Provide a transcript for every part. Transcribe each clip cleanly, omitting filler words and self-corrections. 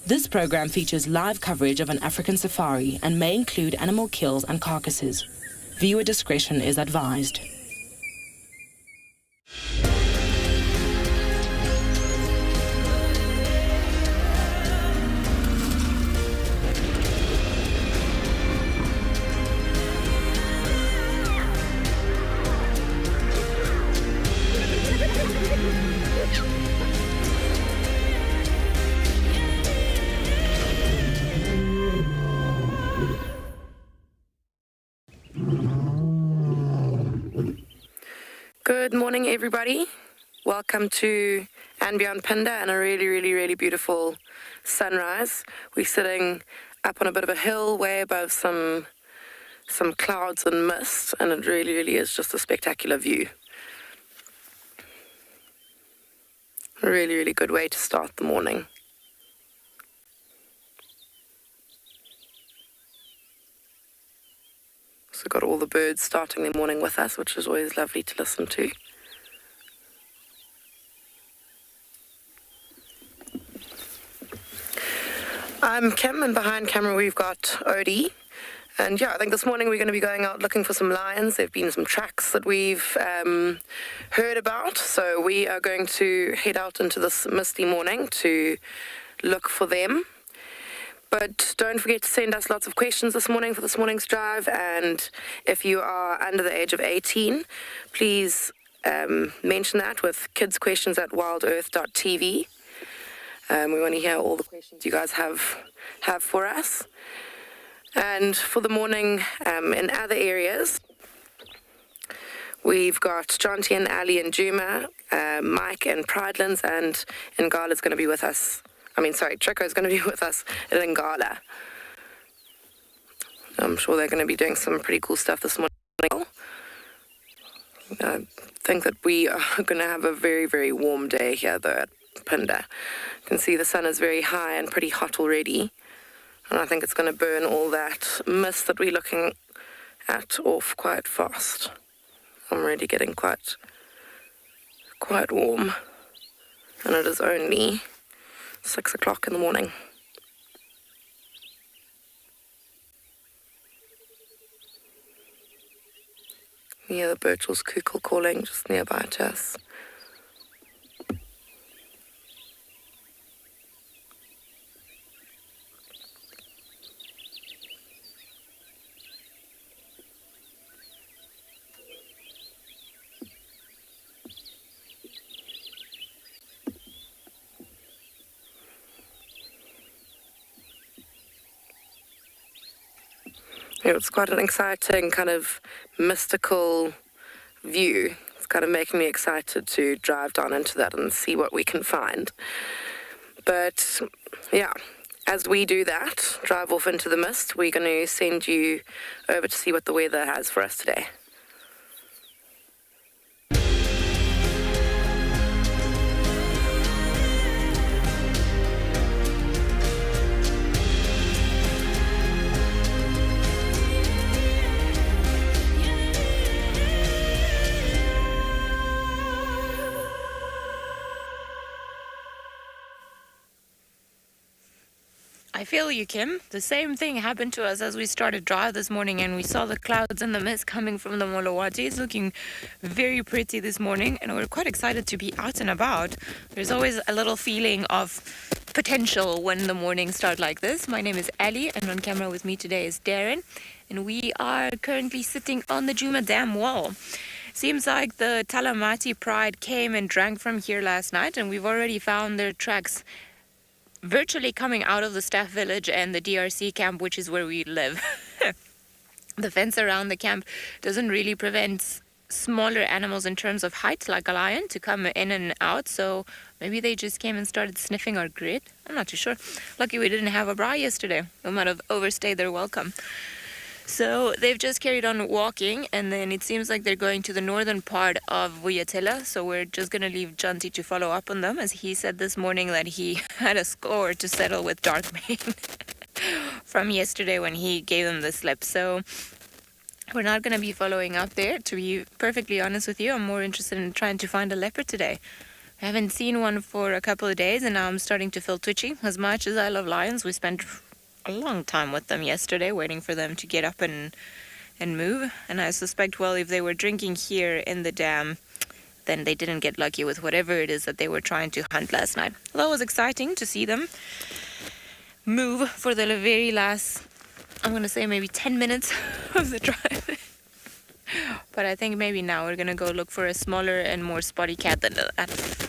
This program features live coverage of an African safari and may include animal kills and carcasses. Viewer discretion is advised. Good morning, everybody. Welcome to andBeyond Phinda and a really beautiful sunrise. We're sitting up on a bit of a hill way above some clouds and mist, and it really is just a spectacular view. A really good way to start the morning. So got all the birds starting their morning with us, which is always lovely to listen to. I'm Kim, and behind camera we've got Odie. And yeah, I think this morning we're going to be going out looking for some lions. There have been some tracks that we've heard about, so we are going to head out into this misty morning to look for them. But don't forget to send us lots of questions this morning for this morning's drive, and if you are under the age of 18, please mention that with kidsquestions at wildearth.tv. We want to hear all the questions you guys have for us. And for the morning in other areas, we've got Jonty and Ali and Djuma, Mike and Pridelands, and Ngala's going to be with us. Trico's going to be with us at Ngala. I'm sure they're going to be doing some pretty cool stuff this morning. I think that we are going to have a very warm day here, though, at Phinda. You can see the sun is very high and pretty hot already. And I think it's going to burn all that mist that we're looking at off quite fast. I'm already getting quite warm. And it is only 6 o'clock in the morning. You hear the Birchel's cuckoo calling just nearby to us. It's quite an exciting kind of mystical view. It's kind of making me excited to drive down into that and see what we can find. But yeah, as we do that, drive off into the mist, we're going to send you over to see what the weather has for us today. I feel you, Kim. The same thing happened to us as we started drive this morning, and we saw the clouds and the mist coming from the Molowati. It's looking very pretty this morning, and we're quite excited to be out and about. There's always a little feeling of potential when the mornings start like this. My name is Ali, and on camera with me today is Darren, and we are currently sitting on the Djuma Dam wall. Seems like the Talamati Pride came and drank from here last night, and we've already found their tracks virtually coming out of the staff village and the DRC camp, which is where we live. The fence around the camp doesn't really prevent smaller animals in terms of height, like a lion, to come in and out, so maybe they just came and started sniffing our grid. I'm not too sure. Lucky we didn't have a bra yesterday. We might have overstayed their welcome. So they've just carried on walking, and then it seems like they're going to the northern part of Vuyatela, so we're just going to leave Jonty to follow up on them, as he said this morning that he had a score to settle with Darkmane from yesterday when he gave them the slip. So we're not going to be following up there. To be perfectly honest with you, I'm more interested in trying to find a leopard today. I haven't seen one for a couple of days, and now I'm starting to feel twitchy. As much as I love lions, we spent a long time with them yesterday, waiting for them to get up and move. And I suspect, well, if they were drinking here in the dam, then they didn't get lucky with whatever it is that they were trying to hunt last night. Although it was exciting to see them move for the very last, I'm going to say maybe 10 minutes of the drive. But I think maybe now we're going to go look for a smaller and more spotty cat than that.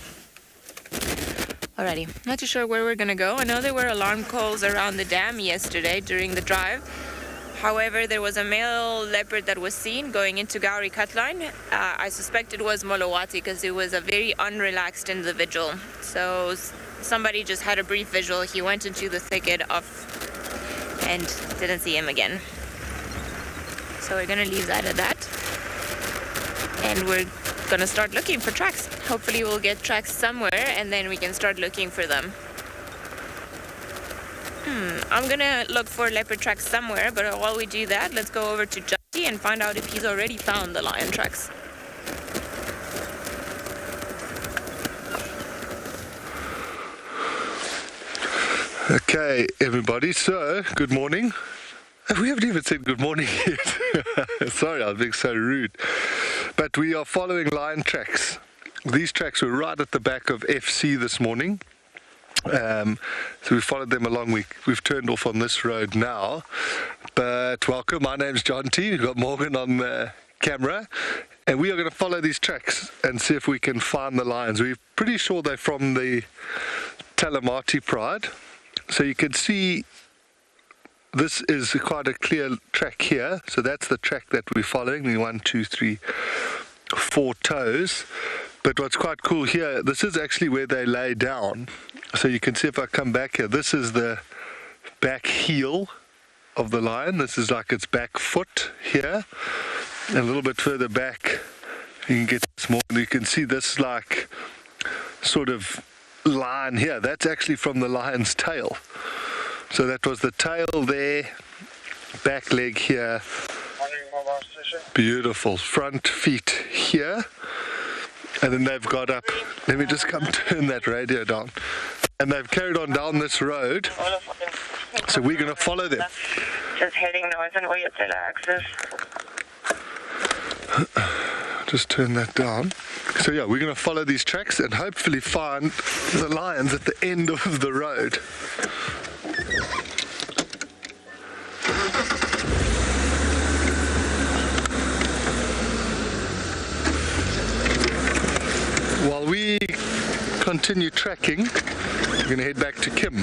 Alrighty, not too sure where we're going to go. I know there were alarm calls around the dam yesterday during the drive. However, there was a male leopard that was seen going into Gowrie Cutline. I suspect it was Molawati because it was a very unrelaxed individual. So somebody just had a brief visual. He went into the thicket and didn't see him again. So we're going to leave that at that. And we're going to start looking for tracks. Hopefully we'll get tracks somewhere and then we can start looking for them. I'm going to look for leopard tracks somewhere, but while we do that, let's go over to Justy and find out if he's already found the lion tracks. Okay, everybody, so good morning. We haven't even said good morning yet. Sorry, I was being so rude. But we are following lion tracks. These tracks were right at the back of FC this morning. So we followed them along. We've turned off on this road now. But welcome, my name's John T. We've got Morgan on the camera. And we are going to follow these tracks and see if we can find the lions. We're pretty sure they're from the Talamati Pride. So you can see this is quite a clear track here. So that's the track that we're following, the 1, 2, 3, 4 toes. But what's quite cool here, this is actually where they lay down. So you can see if I come back here, this is the back heel of the lion. This is like its back foot here. And a little bit further back, you can get this more. You can see this like sort of line here. That's actually from the lion's tail. So that was the tail there, back leg here. Beautiful. Front feet here. And then they've got up. Let me just come turn that radio down. And they've carried on down this road. So we're going to follow them. Just heading north on Wildebeest axis. Just turn that down. So yeah, we're going to follow these tracks and hopefully find the lions at the end of the road. While we continue tracking, we're going to head back to Kim.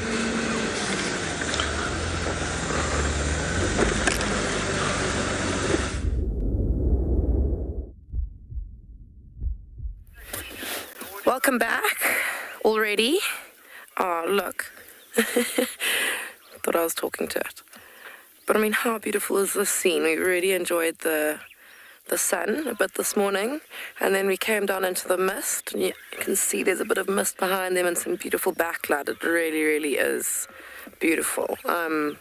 Welcome back already. Oh, look. Thought I was talking to it. But I mean, how beautiful is this scene? We really enjoyed the sun a bit this morning, and then we came down into the mist, and you can see there's a bit of mist behind them and some beautiful backlight. It really, really is beautiful. I'm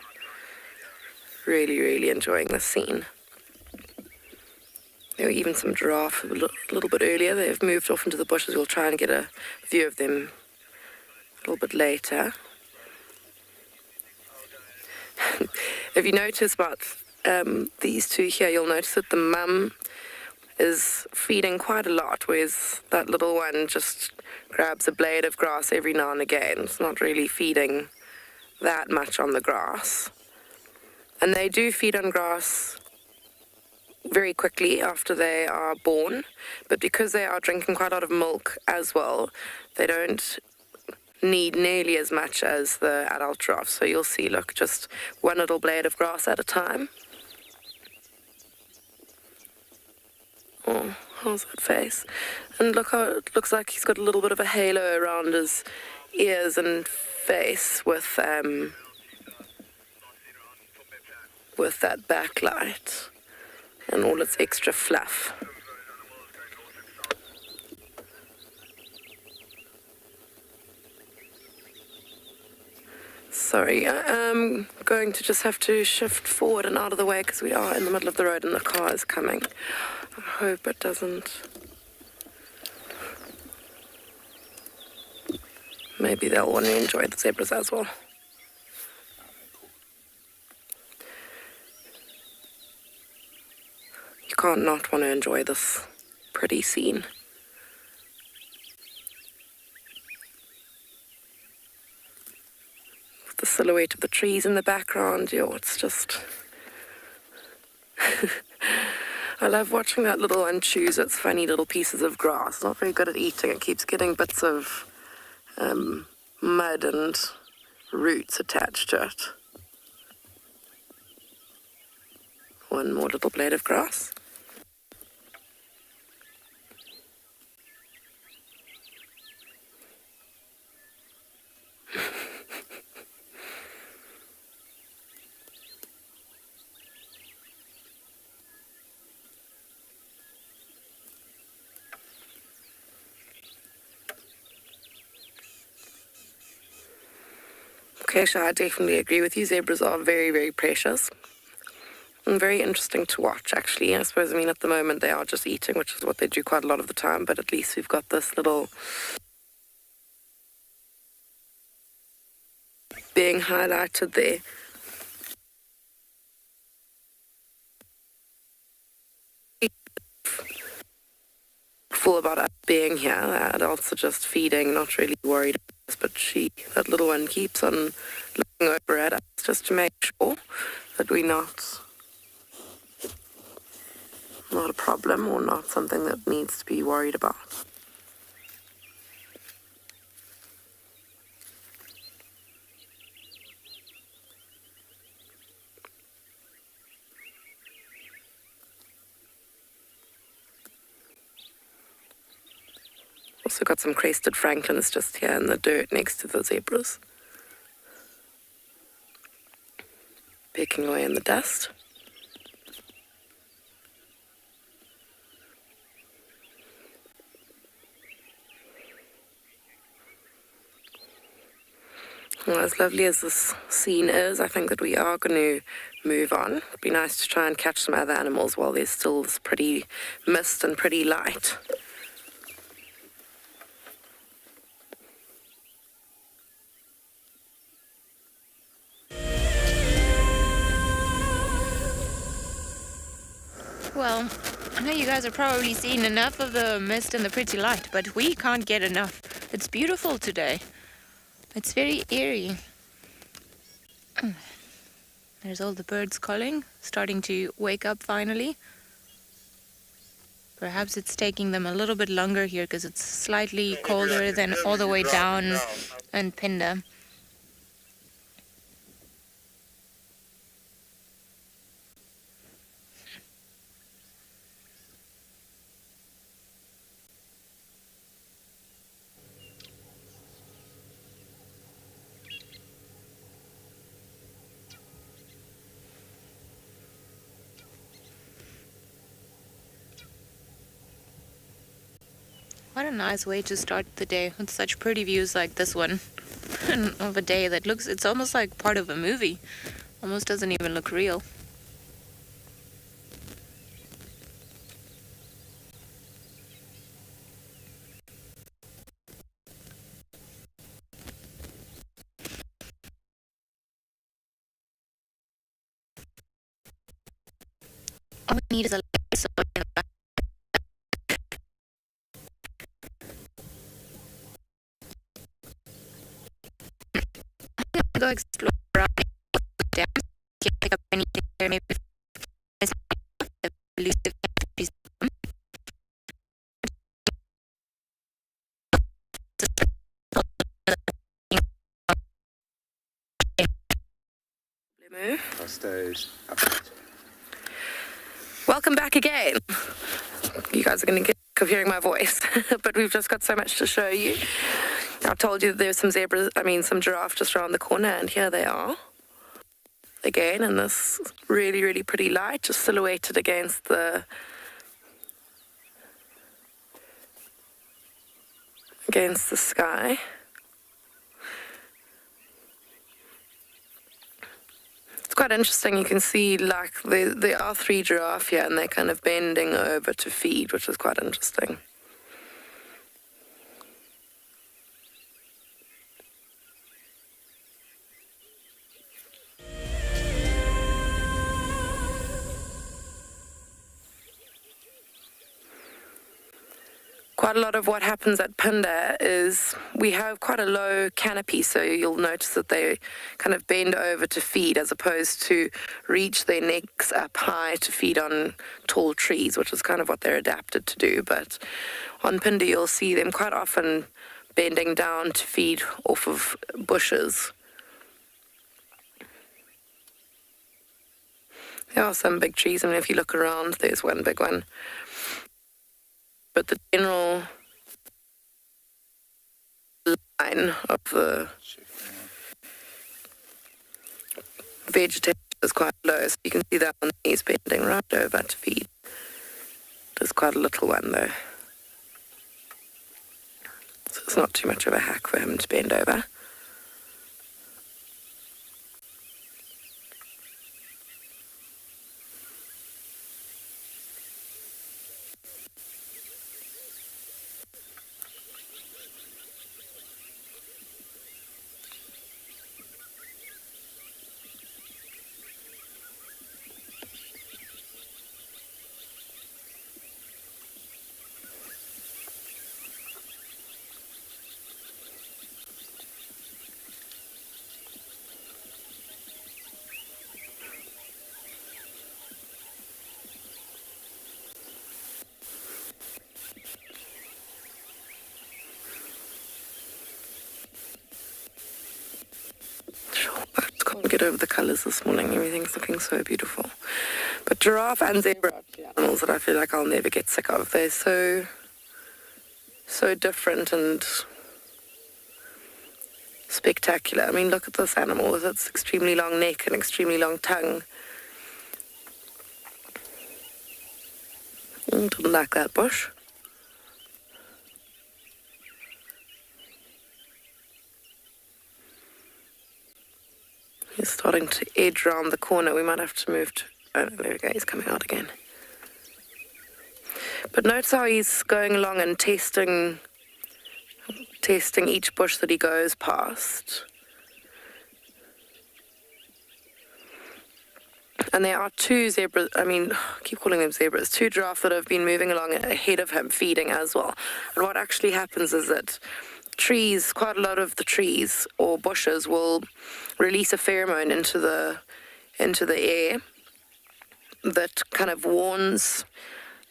really, really enjoying the scene. There were even some giraffe a little bit earlier. They've moved off into the bushes. We'll try and get a view of them a little bit later. If you notice about these two here, you'll notice that the mum is feeding quite a lot, whereas that little one just grabs a blade of grass every now and again. It's not really feeding that much on the grass. And they do feed on grass very quickly after they are born, but because they are drinking quite a lot of milk as well, they don't need nearly as much as the adult giraffe. So you'll see, look, just one little blade of grass at a time. Oh, how's that face? And look how it looks like he's got a little bit of a halo around his ears and face with that backlight and all its extra fluff. Sorry, I'm going to just have to shift forward and out of the way because we are in the middle of the road and the car is coming. I hope it doesn't. maybe they'll want to enjoy the zebras as well. You can't not want to enjoy this pretty scene. With the silhouette of the trees in the background, it's just... I love watching that little one choose its funny little pieces of grass. It's not very good at eating. It keeps getting bits of mud and roots attached to it. One more little blade of grass. Okay, so I definitely agree with you. Zebras are very, very precious and very interesting to watch, actually. I suppose, at the moment they are just eating, which is what they do quite a lot of the time, but at least we've got this little being highlighted there. Full about us being here. The adults are just feeding, not really worried about us, but that little one keeps on looking over at us just to make sure that we're not a problem or not something that needs to be worried about. Also got some crested francolins just here in the dirt next to the zebras. Pecking away in the dust. Well, as lovely as this scene is, I think that we are going to move on. It'd be nice to try and catch some other animals while there's still this pretty mist and pretty light. Well, I know you guys have probably seen enough of the mist and the pretty light, but we can't get enough. It's beautiful today. It's very eerie. There's all the birds calling, starting to wake up finally. Perhaps it's taking them a little bit longer here because it's slightly colder than all the way down in Phinda. What a nice way to start the day with such pretty views like this one of a day that it's almost like part of a movie. Almost doesn't even look real. All we need is a light source in the back. Go explore around the dams. Can't pick up anything there. Maybe elusive countries. Welcome back again. You guys are going to get sick of hearing my voice, but we've just got so much to show you. I told you that there's some some giraffe just around the corner, and here they are. Again, in this really, really pretty light, just silhouetted against the sky. It's quite interesting. You can see there are 3 giraffe here, and they're kind of bending over to feed, which is quite interesting. quite a lot of what happens at Phinda is we have quite a low canopy, so you'll notice that they kind of bend over to feed as opposed to reach their necks up high to feed on tall trees, which is kind of what they're adapted to do. But on Phinda, you'll see them quite often bending down to feed off of bushes. There are some big trees. I mean, if you look around, there's one big one. But the general line of the vegetation is quite low, so you can see that one is bending right over to feed. There's quite a little one though, so it's not too much of a hack for him to bend over. Get over the colours this morning. Everything's looking so beautiful. But giraffe and zebra are two animals that I feel like I'll never get sick of. They're so different and spectacular. I mean, look at this animal with its extremely long neck and extremely long tongue. Didn't like that bush. He's starting to edge around the corner. We might have to move to... Oh, there we go. He's coming out again. But notice how he's going along and testing each bush that he goes past. And there are two zebras, I keep calling them zebras, two giraffe that have been moving along ahead of him, feeding as well. And what actually happens is that trees, quite a lot of the trees or bushes will release a pheromone into the air that kind of warns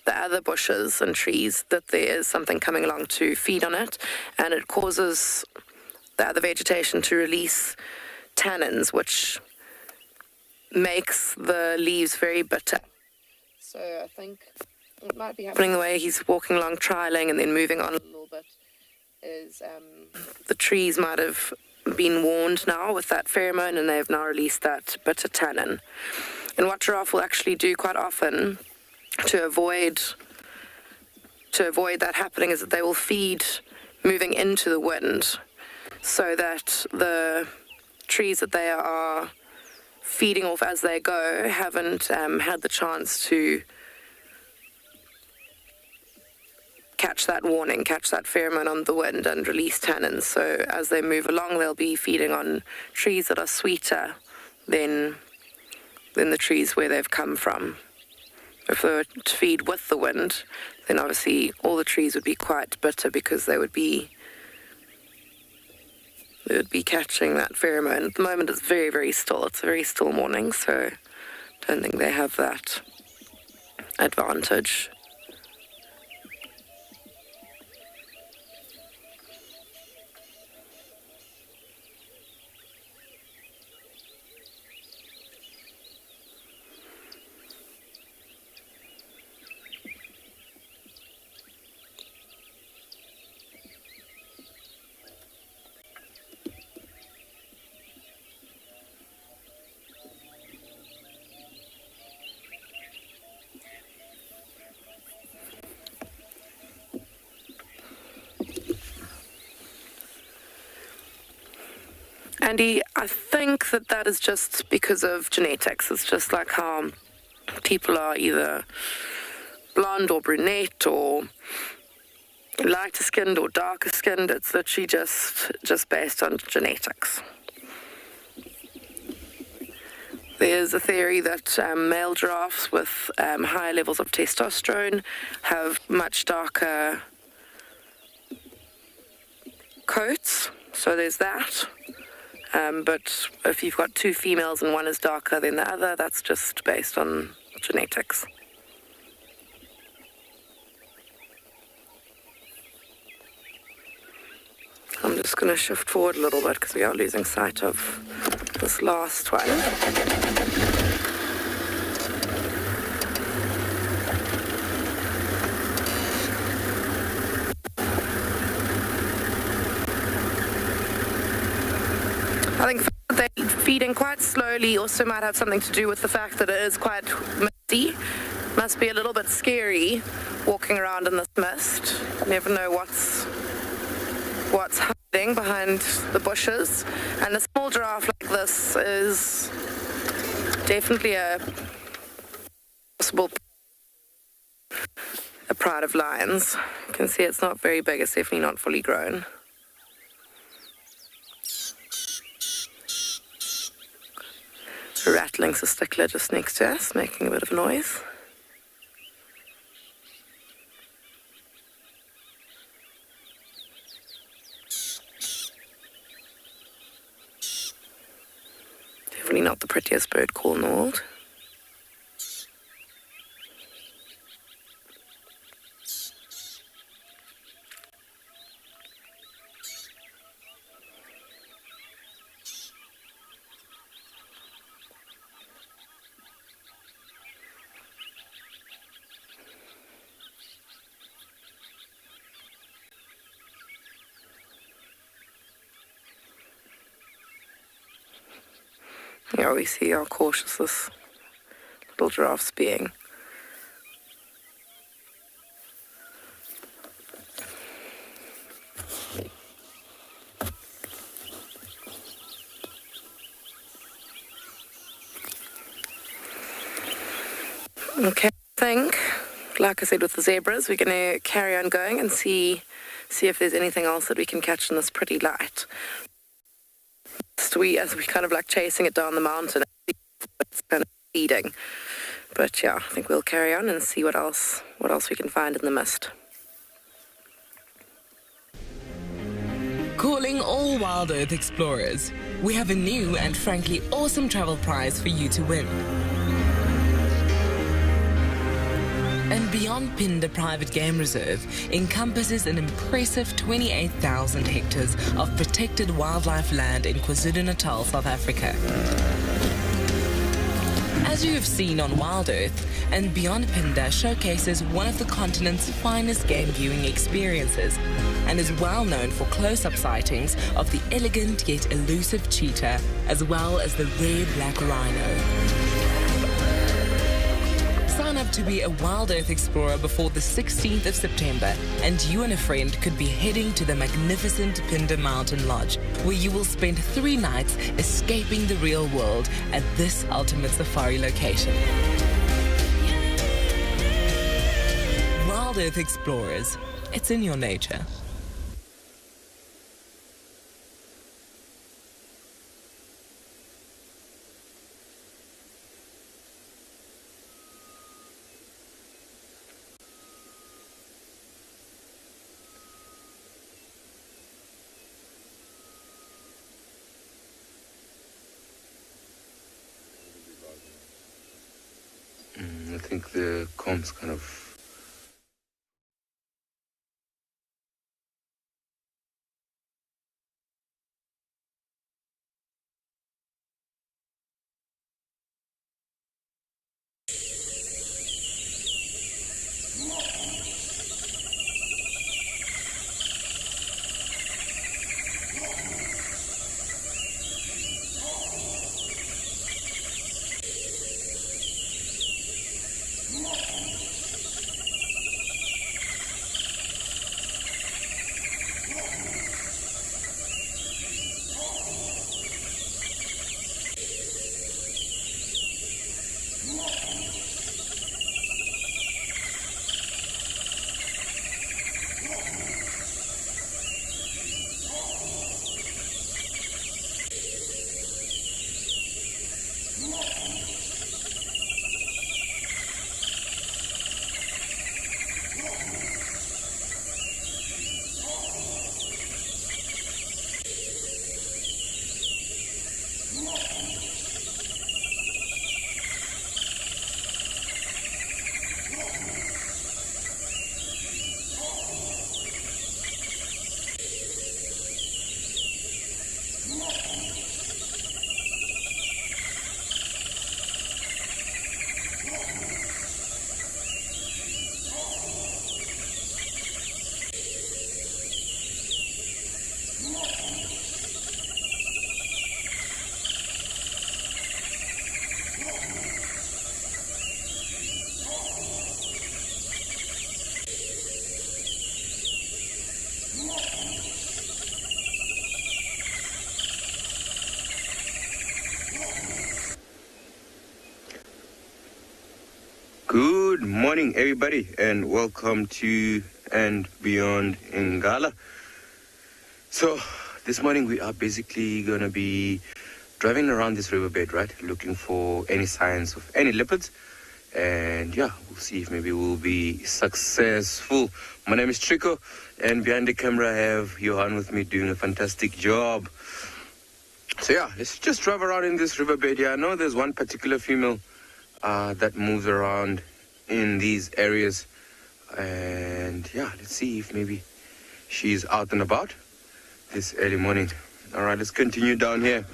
the other bushes and trees that there is something coming along to feed on it, and it causes the other vegetation to release tannins, which makes the leaves very bitter. So I think it might be happening the way he's walking along, trialing and then moving on a little bit, is the trees might have been warned now with that pheromone and they've now released that bitter tannin. And what giraffe will actually do quite often to avoid that happening is that they will feed moving into the wind, so that the trees that they are feeding off as they go haven't had the chance to catch that warning, catch that pheromone on the wind and release tannins. So as they move along, they'll be feeding on trees that are sweeter than the trees where they've come from. If they were to feed with the wind, then obviously all the trees would be quite bitter because they would be catching that pheromone. At the moment it's very, very still. It's a very still morning, so I don't think they have that advantage. Andy, I think that is just because of genetics. It's just like how people are either blonde or brunette or lighter skinned or darker skinned. It's literally just based on genetics. There's a theory that male giraffes with higher levels of testosterone have much darker coats, so there's that. But if you've got two females and one is darker than the other, that's just based on genetics. I'm just going to shift forward a little bit because we are losing sight of this last one. I think they feeding quite slowly also might have something to do with the fact that it is quite misty. Must be a little bit scary walking around in this mist. You never know what's hiding behind the bushes. And a small giraffe like this is definitely a possible pride of lions. You can see it's not very big, it's definitely not fully grown. A rattling testicular just next to us, making a bit of noise. Definitely not the prettiest bird call in the world. Yeah, we see how cautious this little giraffe's being. Okay, I think, like I said with the zebras, we're going to carry on going and see if there's anything else that we can catch in this pretty light. As we kind of like chasing it down the mountain, it's kind of feeding. But yeah, I think we'll carry on and see what else we can find in the mist. Calling all WildEarth explorers, we have a new and frankly awesome travel prize for you to win. andBeyond Phinda Private Game Reserve encompasses an impressive 28,000 hectares of protected wildlife land in KwaZulu-Natal, South Africa. As you have seen on WildEarth, andBeyond Phinda showcases one of the continent's finest game viewing experiences and is well known for close-up sightings of the elegant yet elusive cheetah as well as the rare black rhino. Sign up to be a WildEarth explorer before the 16th of September and you and a friend could be heading to the magnificent Phinda Mountain Lodge where you will spend 3 nights escaping the real world at this ultimate safari location. WildEarth explorers, it's in your nature. I think the comp's kind of... Good morning, everybody, and welcome to andBeyond in Ngala. So, this morning we are basically going to be driving around this riverbed, right? Looking for any signs of any leopards. And yeah, we'll see if maybe we'll be successful. My name is Trico, and behind the camera I have Johan with me doing a fantastic job. So yeah, let's just drive around in this riverbed. Yeah, I know there's one particular female that moves around in these areas. And yeah, let's see if maybe she's out and about this early morning. All right, let's continue down here.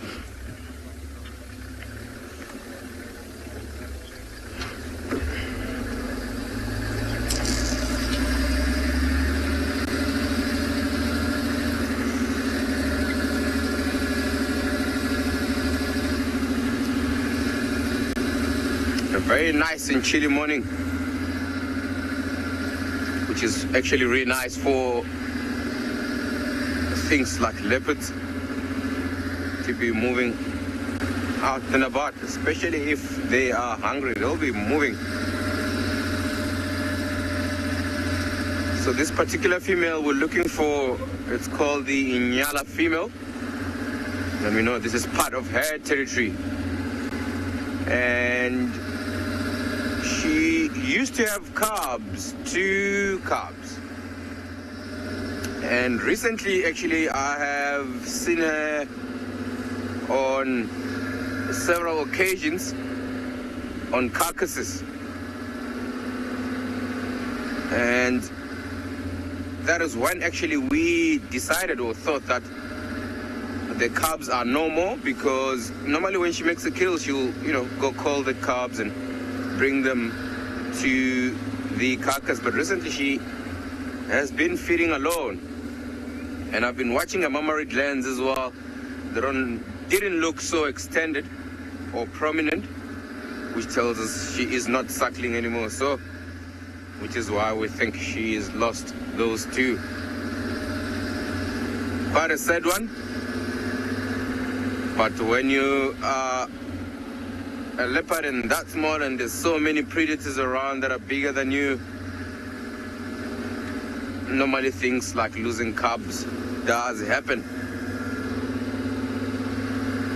A very nice and chilly morning, which is actually really nice for things like leopards to be moving out and about, especially if they are hungry. They'll be moving. So this particular female we're looking for, it's called the Ngala female. Let me know, this is part of her territory. And she used to have calves, 2 calves. And recently, actually, I have seen her on several occasions on carcasses. And that is when actually we decided or thought that the calves are no more, because normally when she makes a kill, she'll, go call the calves and bring them to the carcass. But recently she has been feeding alone. And I've been watching her mammary glands as well. They didn't look so extended or prominent, which tells us she is not suckling anymore. So, which is why we think she has lost those 2. Quite a sad one. But when you are a leopard and that small and there's so many predators around that are bigger than you, normally things like losing cubs does happen.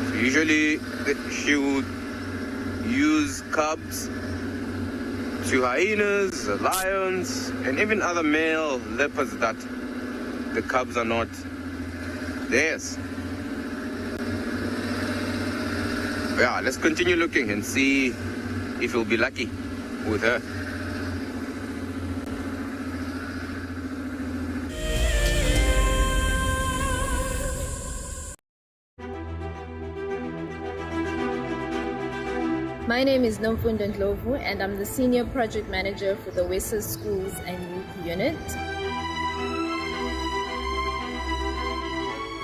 So usually she would use cubs to hyenas, lions, and even other male leopards that the cubs are not theirs. Yeah, let's continue looking and see if we'll be lucky with her. My name is Nomfundo Ndlovu, and I'm the Senior Project Manager for the Wesa Schools and Youth Unit.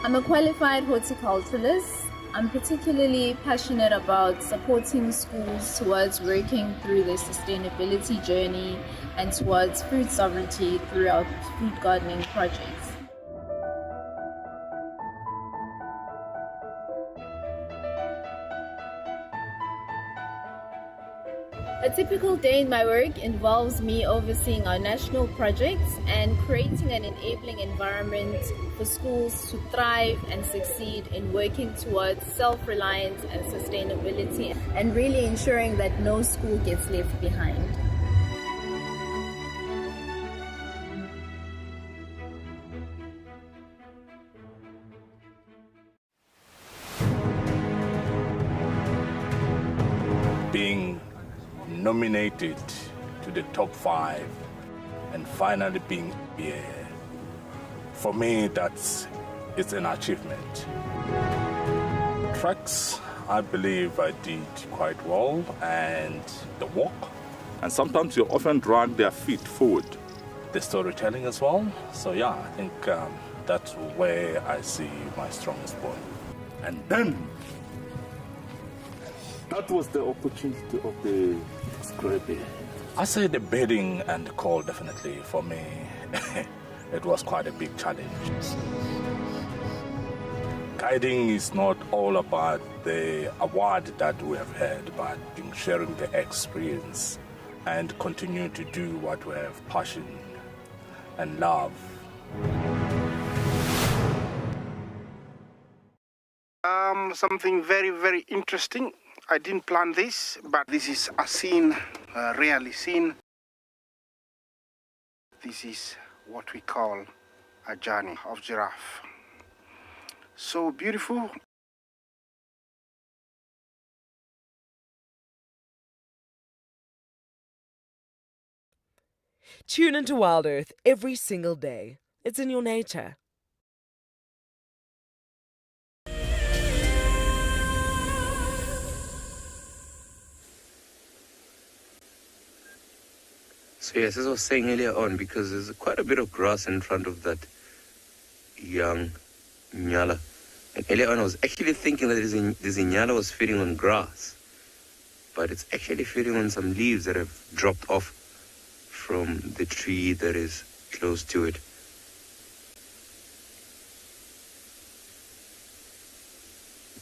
I'm a qualified horticulturalist. I'm particularly passionate about supporting schools towards working through their sustainability journey and towards food sovereignty through our food gardening projects. A typical day in my work involves me overseeing our national projects and creating an enabling environment for schools to thrive and succeed in working towards self-reliance and sustainability, and really ensuring that no school gets left behind. Being nominated to the top 5 and finally being here, for me it's an achievement. Tracks, I believe I did quite well, and the walk, and sometimes you often drag their feet forward. The storytelling as well, so yeah, I think that's where I see my strongest point. And then that was the opportunity of the scraping. I say the bedding and the call, definitely for me it was quite a big challenge. Guiding is not all about the award that we have had, but sharing the experience and continue to do what we have passion and love. Something very, very interesting. I didn't plan this, but this is a scene, rarely seen. This is what we call a journey of giraffe. So beautiful. Tune into WildEarth every single day. It's in your nature. So yes, as I was saying earlier on, because there's quite a bit of grass in front of that young Ngala. And earlier on I was actually thinking that this Ngala was feeding on grass. But it's actually feeding on some leaves that have dropped off from the tree that is close to it.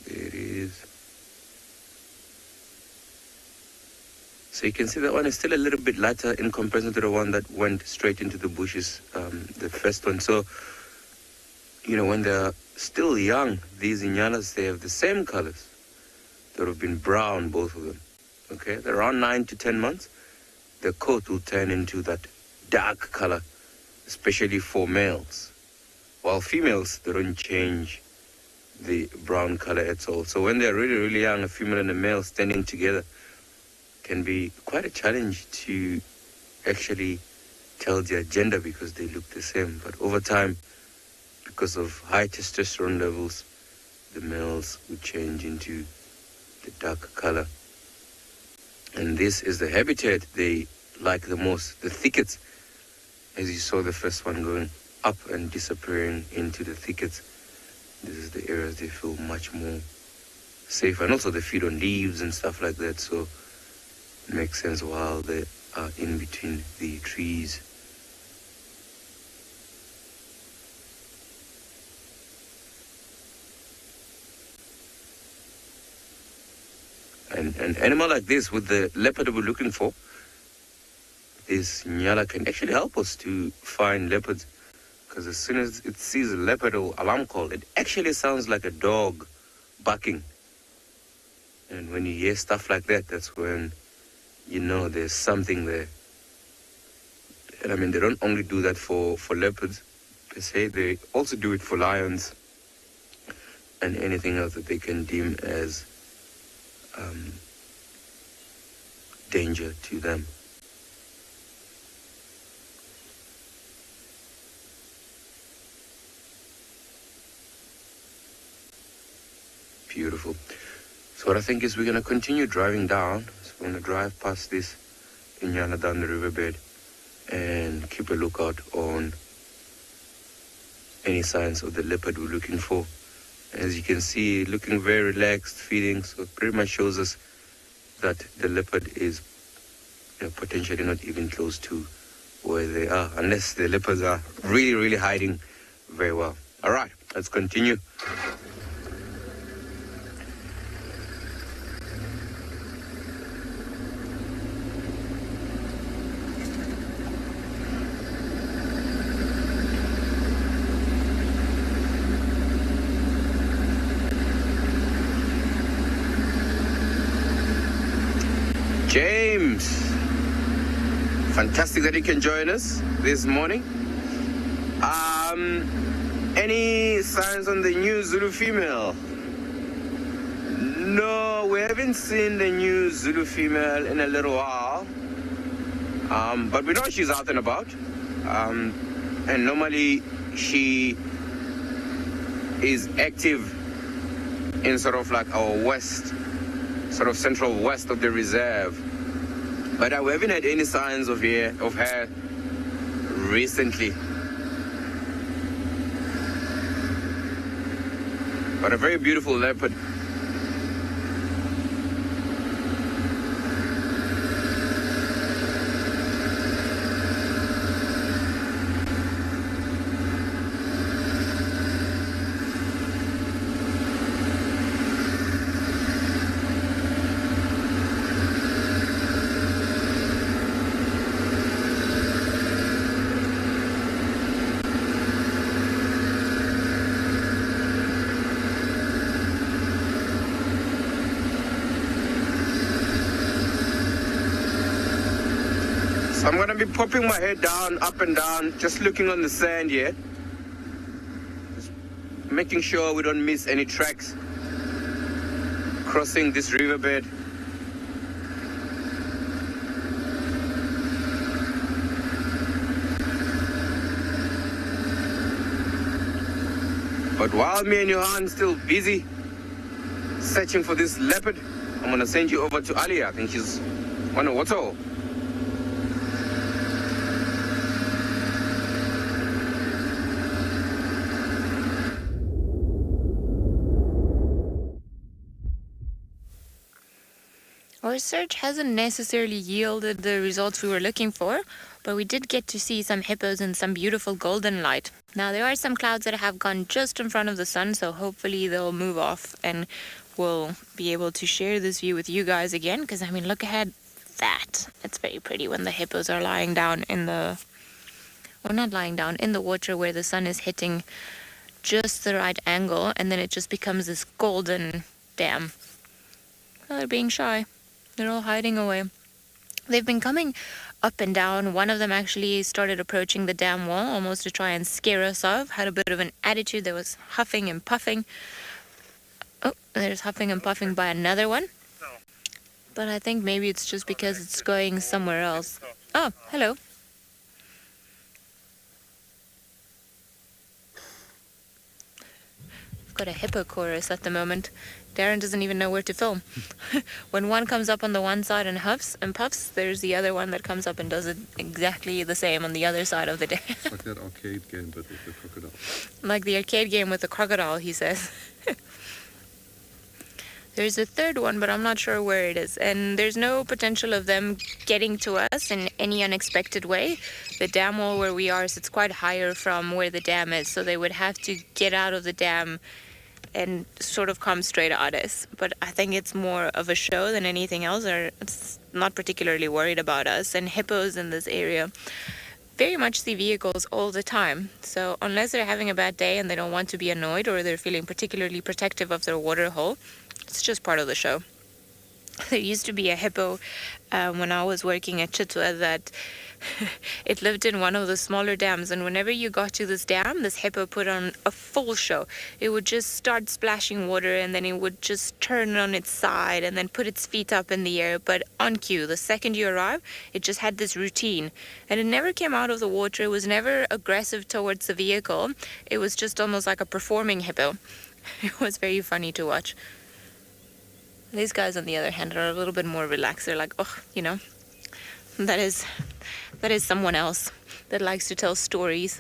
There it is. So you can see that one is still a little bit lighter in comparison to the one that went straight into the bushes, the first one. So, you know, when they're still young, these Ngalas, they have the same colors. They have been brown, both of them. Okay, they're around 9 to 10 months. The coat will turn into that dark color, especially for males. While females, they don't change the brown color at all. So when they're really, really young, a female and a male standing together can be quite a challenge to actually tell their gender because they look the same. But over time, because of high testosterone levels, the males would change into the dark color. And this is the habitat they like the most, the thickets. As you saw the first one going up and disappearing into the thickets, this is the areas they feel much more safe. And also they feed on leaves and stuff like that, so it makes sense while they are in between the trees. And an animal like this, with the leopard we're looking for, this Ngala can actually help us to find leopards. Because as soon as it sees a leopard or alarm call, it actually sounds like a dog barking. And when you hear stuff like that, that's when you know there's something there. And I mean, they don't only do that for leopards per se, they also do it for lions and anything else that they can deem as danger to them. Beautiful. So what I think is we're going to continue driving down. So we're going to drive past this Ngala down the riverbed and keep a lookout on any signs of the leopard we're looking for. As you can see, looking very relaxed, feeding, so it pretty much shows us that the leopard is potentially not even close to where they are, unless the leopards are really, really hiding very well. All right, let's continue. James, fantastic that you can join us this morning. Any signs on the new Zulu female? No, we haven't seen the new Zulu female in a little while. But we know she's out and about. And normally she is active in sort of like our west, sort of central west of the reserve. But we haven't had any signs of her recently. But a very beautiful leopard. So I'm gonna be popping my head down, up and down, just looking on the sand here. Just making sure we don't miss any tracks crossing this riverbed. But while me and Johan still busy searching for this leopard, I'm gonna send you over to Ali. I think she's on a water. Our search hasn't necessarily yielded the results we were looking for, but we did get to see some hippos in some beautiful golden light. Now, there are some clouds that have gone just in front of the sun, so hopefully they'll move off and we'll be able to share this view with you guys again, because, I mean, look ahead that. It's very pretty when the hippos are lying down in the... Well, not lying down, in the water where the sun is hitting just the right angle, and then it just becomes this golden dam. Well, they're being shy. They're all hiding away. They've been coming up and down. One of them actually started approaching the dam wall almost to try and scare us off. Had a bit of an attitude. There was huffing and puffing. Oh, there's huffing and puffing by another one. But I think maybe it's just because it's going somewhere else. Oh, hello. I've got a hippo chorus at the moment. Darren doesn't even know where to film. When one comes up on the one side and huffs and puffs, there's the other one that comes up and does it exactly the same on the other side of the dam. It's like that arcade game, but with the crocodile. Like the arcade game with the crocodile, he says. There's a third one, but I'm not sure where it is. And there's no potential of them getting to us in any unexpected way. The dam wall where we are sits quite higher from where the dam is, so they would have to get out of the dam and sort of come straight at us. But I think it's more of a show than anything else, or it's not particularly worried about us. And hippos in this area very much see vehicles all the time. So unless they're having a bad day and they don't want to be annoyed, or they're feeling particularly protective of their water hole, it's just part of the show. There used to be a hippo when I was working at Chitwa that it lived in one of the smaller dams, and whenever you got to this dam, this hippo put on a full show. It would just start splashing water, and then it would just turn on its side and then put its feet up in the air. But on cue, the second you arrive, it just had this routine, and it never came out of the water. It was never aggressive towards the vehicle. It was just almost like a performing hippo. It was very funny to watch. These guys, on the other hand, are a little bit more relaxed. They're like, oh, you know, that is someone else that likes to tell stories.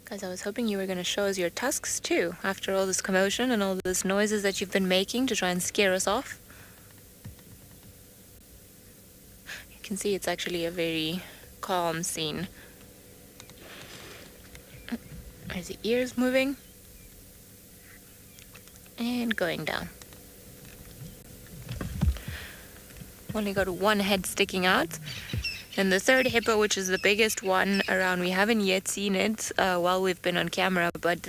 Guys, I was hoping you were going to show us your tusks too, after all this commotion and all these noises that you've been making to try and scare us off. You can see it's actually a very calm scene. There's the ears moving. And going down. Only got one head sticking out. And the third hippo, which is the biggest one around, we haven't yet seen it while we've been on camera, but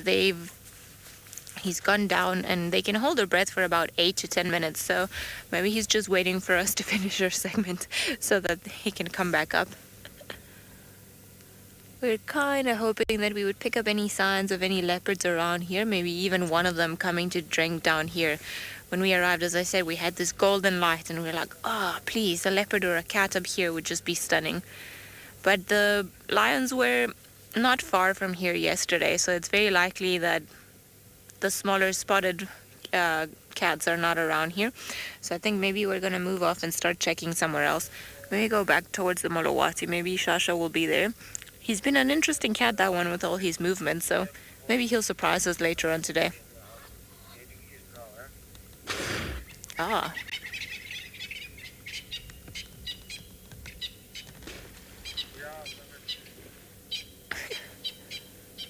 he's gone down, and they can hold their breath for about 8 to 10 minutes. So maybe he's just waiting for us to finish our segment so that he can come back up. We're kind of hoping that we would pick up any signs of any leopards around here, maybe even one of them coming to drink down here. When we arrived, as I said, we had this golden light, and we were like, oh, please, a leopard or a cat up here would just be stunning. But the lions were not far from here yesterday, so it's very likely that the smaller spotted cats are not around here. So I think maybe we're going to move off and start checking somewhere else. Maybe go back towards the Molowati. Maybe Shasha will be there. He's been an interesting cat, that one, with all his movements, so maybe he'll surprise us later on today. Ah.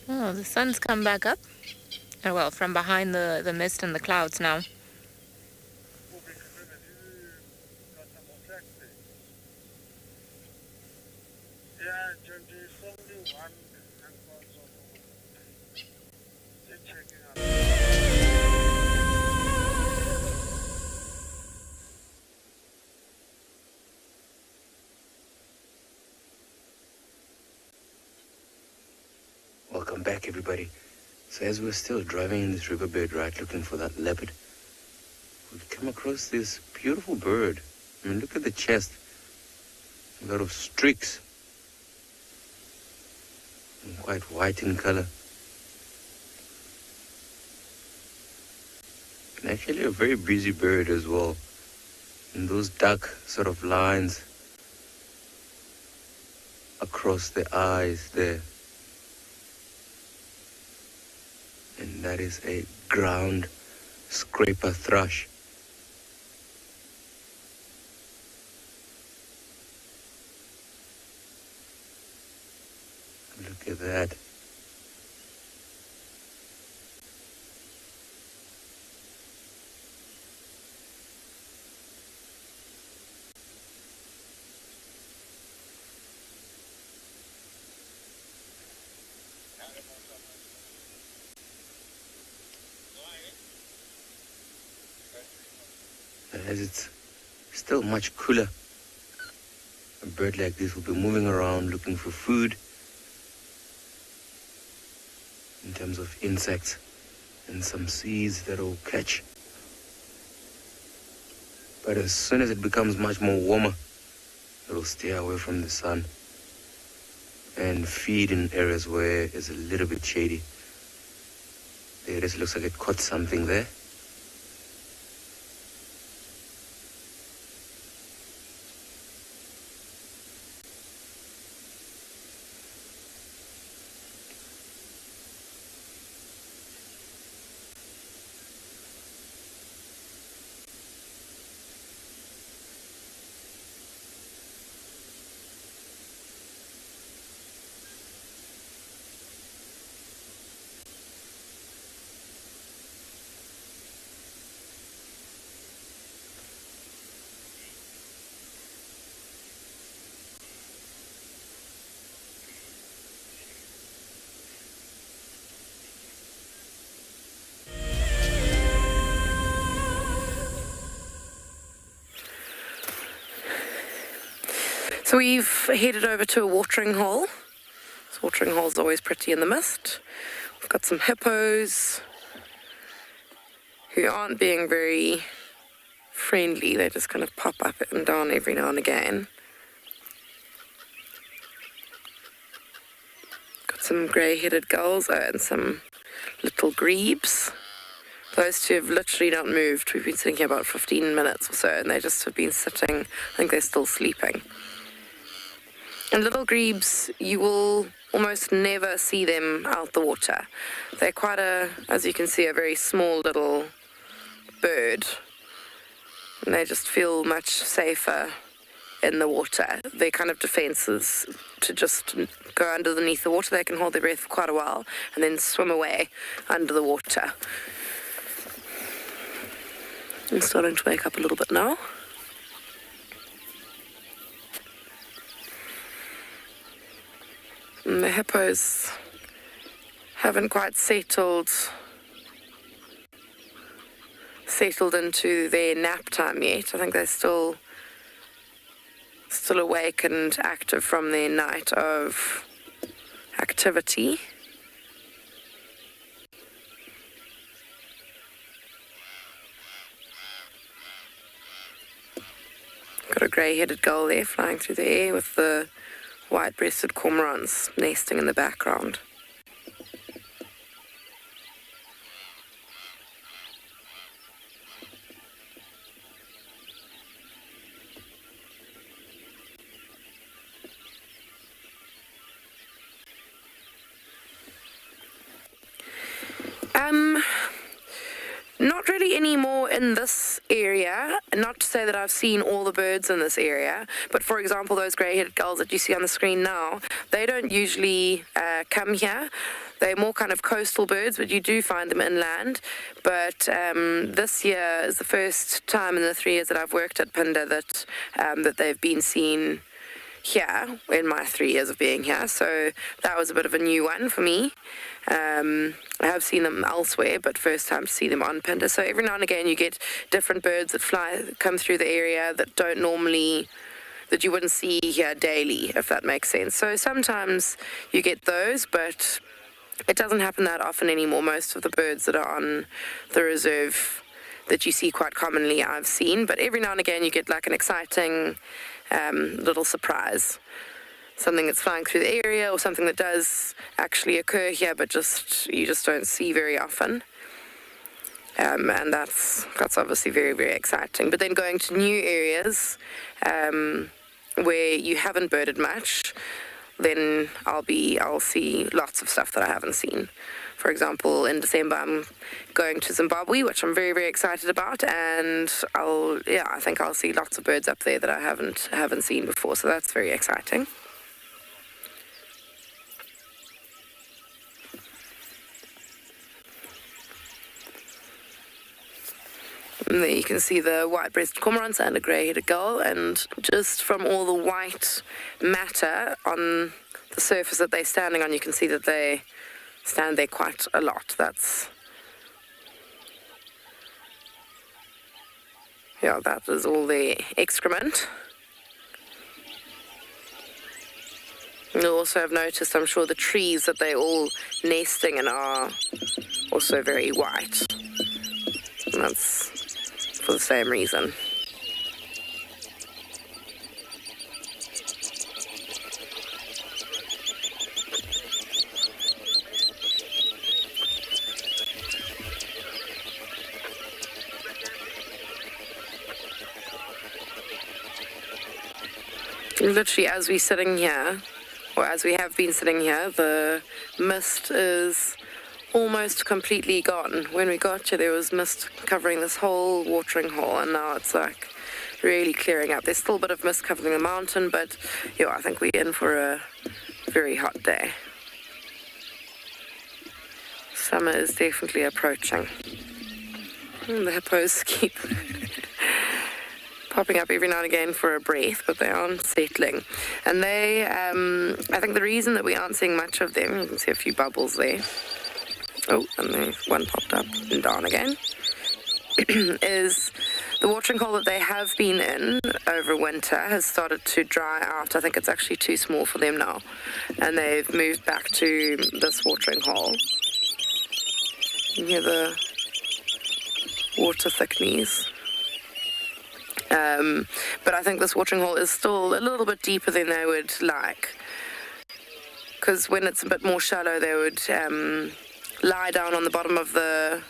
Oh, the sun's come back up. Oh, well, from behind the mist and the clouds now. back, everybody. So as we're still driving in this riverbed, right, looking for that leopard, we've come across this beautiful bird. I mean, look at the chest. A lot of streaks. And quite white in color. And actually a very busy bird as well. And those dark sort of lines across the eyes there. And that is a ground scraper thrush. Look at that. As it's still much cooler, a bird like this will be moving around looking for food in terms of insects and some seeds that will catch. But as soon as it becomes much more warmer, it will stay away from the sun and feed in areas where it's a little bit shady. There it is, looks like it caught something there. So we've headed over to a watering hole. This watering hole is always pretty in the mist. We've got some hippos who aren't being very friendly. They just kind of pop up and down every now and again. Got some grey-headed gulls and some little grebes. Those two have literally not moved. We've been sitting here about 15 minutes or so, and they just have been sitting. I think they're still sleeping. And little grebes, you will almost never see them out the water. They're quite as you can see, a very small little bird. And they just feel much safer in the water. Their kind of defense is to just go underneath the water. They can hold their breath for quite a while and then swim away under the water. I'm starting to wake up a little bit now. And the hippos haven't quite settled into their nap time yet. I think they're still awake and active from their night of activity. Got a grey-headed gull there flying through the air with the white-breasted cormorants nesting in the background. Not really any more in this area. Not to say that I've seen all the birds in this area, but for example, those grey-headed gulls that you see on the screen now, they don't usually come here. They're more kind of coastal birds, but you do find them inland. But this year is the first time in the 3 years that I've worked at Phinda that they've been seen here in my 3 years of being here. So that was a bit of a new one for me. I have seen them elsewhere, but first time to see them on Phinda. So every now and again you get different birds that come through the area that you wouldn't see here daily, if that makes sense. So sometimes you get those, but it doesn't happen that often anymore. Most of the birds that are on the reserve that you see quite commonly I've seen, but every now and again you get like an exciting little surprise. Something that's flying through the area or something that does actually occur here, but you just don't see very often. And that's obviously very, very exciting. But then going to new areas where you haven't birded much, then I'll see lots of stuff that I haven't seen. For example, in December I'm going to Zimbabwe, which I'm very, very excited about, and I think I'll see lots of birds up there that I haven't seen before. So that's very exciting. And there you can see the white-breasted cormorants and a grey-headed gull, and just from all the white matter on the surface that they're standing on, you can see that they stand there quite a lot. That is all their excrement. You'll also have noticed, I'm sure, the trees that they're all nesting in are also very white. And that's for the same reason. Literally, as we're sitting here, or as we have been sitting here, the mist is almost completely gone. When we got here, there was mist covering this whole watering hole, and now it's like really clearing up. There's still a bit of mist covering the mountain, but I think we're in for a very hot day. Summer is definitely approaching. And the hippos keep popping up every now and again for a breath, but they aren't settling. And they, I think the reason that we aren't seeing much of them, you can see a few bubbles there. Oh, and there's one popped up and down again. Is the watering hole that they have been in over winter has started to dry out. I think it's actually too small for them now. And they've moved back to this watering hole. You can hear the water thickness. But I think this watering hole is still a little bit deeper than they would like. Because when it's a bit more shallow, they would lie down on the bottom of the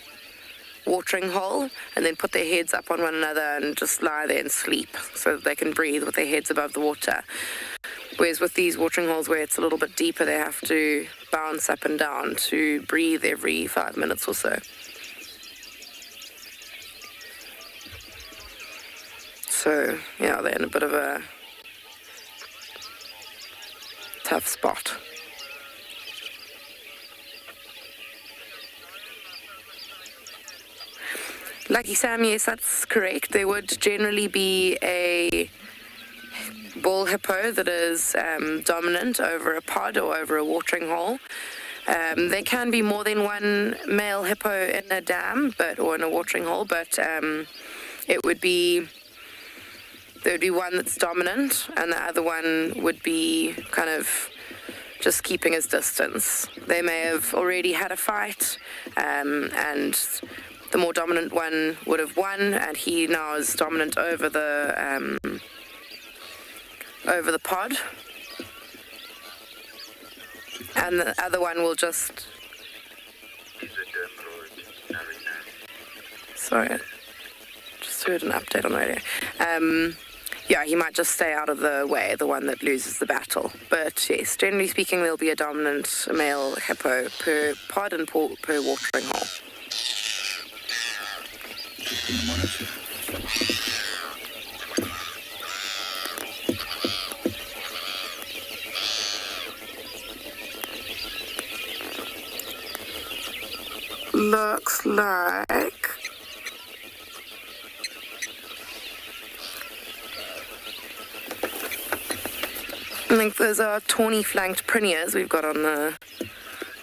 watering hole and then put their heads up on one another and just lie there and sleep so that they can breathe with their heads above the water. Whereas with these watering holes where it's a little bit deeper, they have to bounce up and down to breathe every 5 minutes or so. So, they're in a bit of a tough spot. Lucky Sam, yes, that's correct. There would generally be a ball hippo that is dominant over a pod or over a watering hole. There can be more than one male hippo in a dam, or in a watering hole, but there would be one that's dominant, and the other one would be kind of just keeping his distance. They may have already had a fight, and the more dominant one would have won, and he now is dominant over the pod. And the other one will just... Sorry, I just heard an update on the radio. He might just stay out of the way, the one that loses the battle. But yes, generally speaking, there'll be a dominant male hippo per pod and per watering hole. Looks like I think those are tawny flanked prinias we've got on the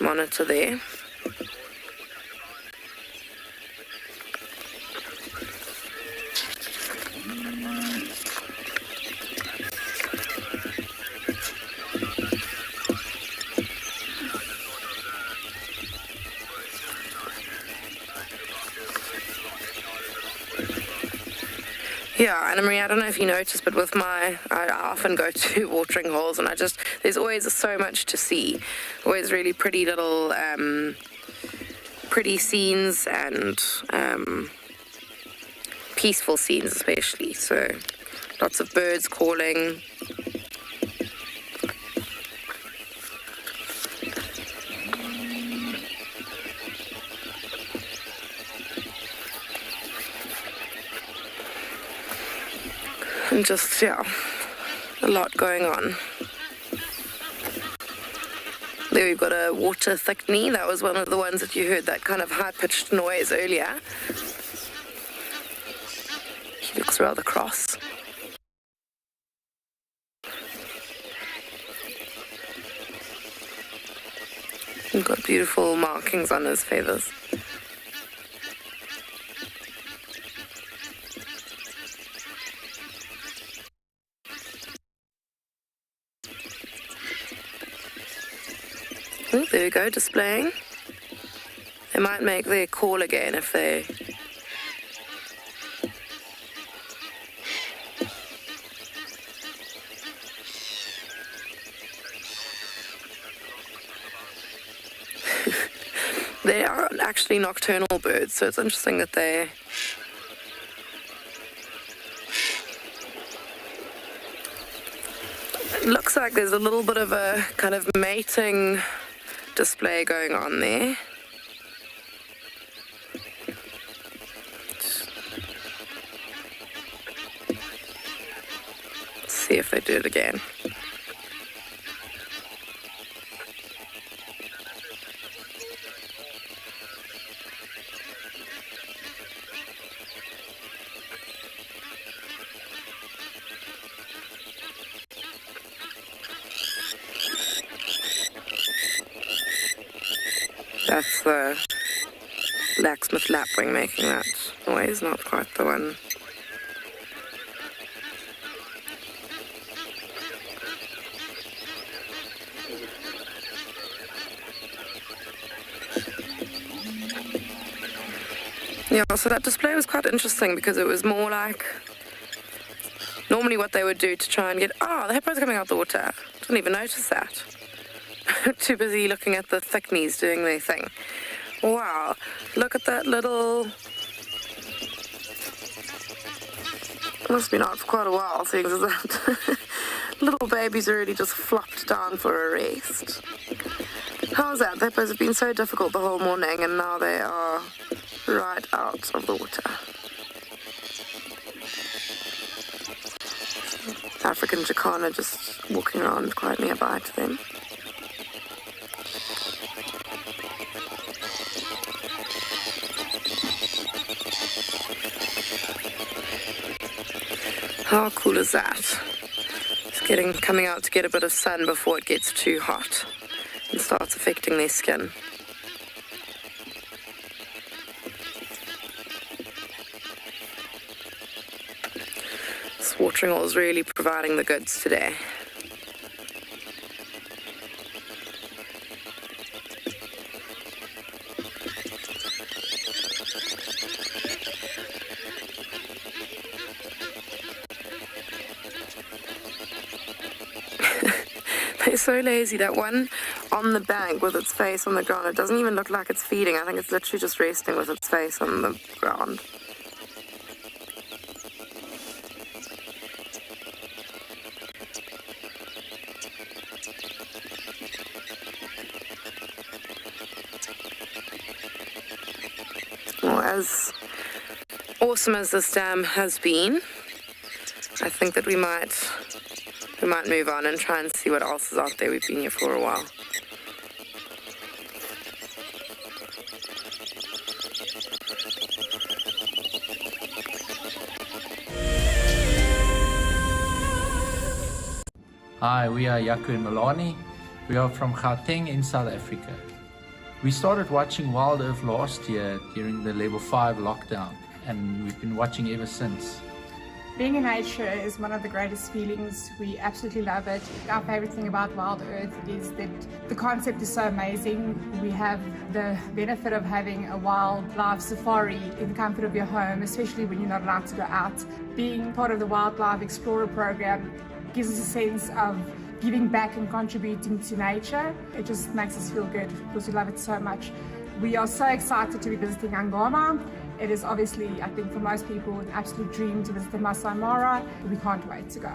monitor there. Yeah, Anna Marie, I don't know if you noticed, but with I often go to watering holes, and there's always so much to see. Always really pretty little, pretty scenes and peaceful scenes especially. So lots of birds calling. And just, yeah, a lot going on. There we've got a water thickney. That was one of the ones that you heard that kind of high-pitched noise earlier. He looks rather cross. He's got beautiful markings on his feathers. Oh, there we go, displaying. They might make their call again if they... They are actually nocturnal birds, so it's interesting that they... It looks like there's a little bit of a kind of mating display going on there. Let's see if they do it again. That's the blacksmith lapwing making that noise, not quite the one. Yeah, so that display was quite interesting because it was more like normally what they would do to try and get, the hippo's coming out the water. Didn't even notice that. Too busy looking at the thickneys doing their thing. Wow, look at that little... It must have been out for quite a while, seeing as that little baby's already just flopped down for a rest. How's that? The hippos have been so difficult the whole morning, and now they are right out of the water. African jacana just walking around quite nearby to them. How cool is that? It's coming out to get a bit of sun before it gets too hot and starts affecting their skin. This watering hole is really providing the goods today. They're so lazy. That one on the bank with its face on the ground, it doesn't even look like it's feeding. I think it's literally just resting with its face on the ground. Well, as awesome as this dam has been, I think that we might move on and try and see what else is out there. We've been here for a while. Hi, we are Yaku and Milani. We are from Gauteng in South Africa. We started watching WildEarth last year during the level 5 lockdown, and we've been watching ever since. Being in nature is one of the greatest feelings. We absolutely love it. Our favorite thing about WildEarth is that the concept is so amazing. We have the benefit of having a wildlife safari in the comfort of your home, especially when you're not allowed to go out. Being part of the Wildlife Explorer program gives us a sense of giving back and contributing to nature. It just makes us feel good because we love it so much. We are so excited to be visiting Ngala. It is obviously, I think, for most people, an absolute dream to visit the Masai Mara. We can't wait to go.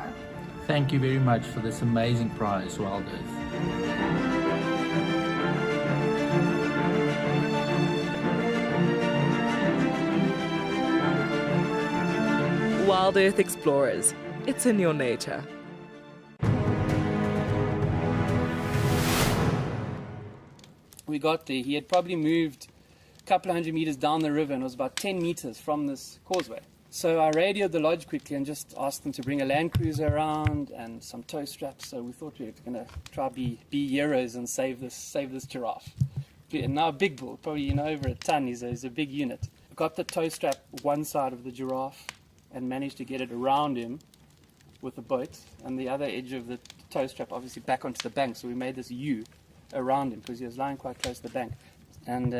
Thank you very much for this amazing prize, WildEarth. WildEarth Explorers. It's in your nature. We got there. He had probably moved couple of 100 meters down the river and was about 10 meters from this causeway. So I radioed the lodge quickly and just asked them to bring a land cruiser around and some tow straps. So we thought we were going to try be heroes and save this giraffe. And now a big bull, probably over a ton. He's a big unit. Got the tow strap one side of the giraffe and managed to get it around him with the boat, and the other edge of the tow strap obviously back onto the bank. So we made this U around him because he was lying quite close to the bank. And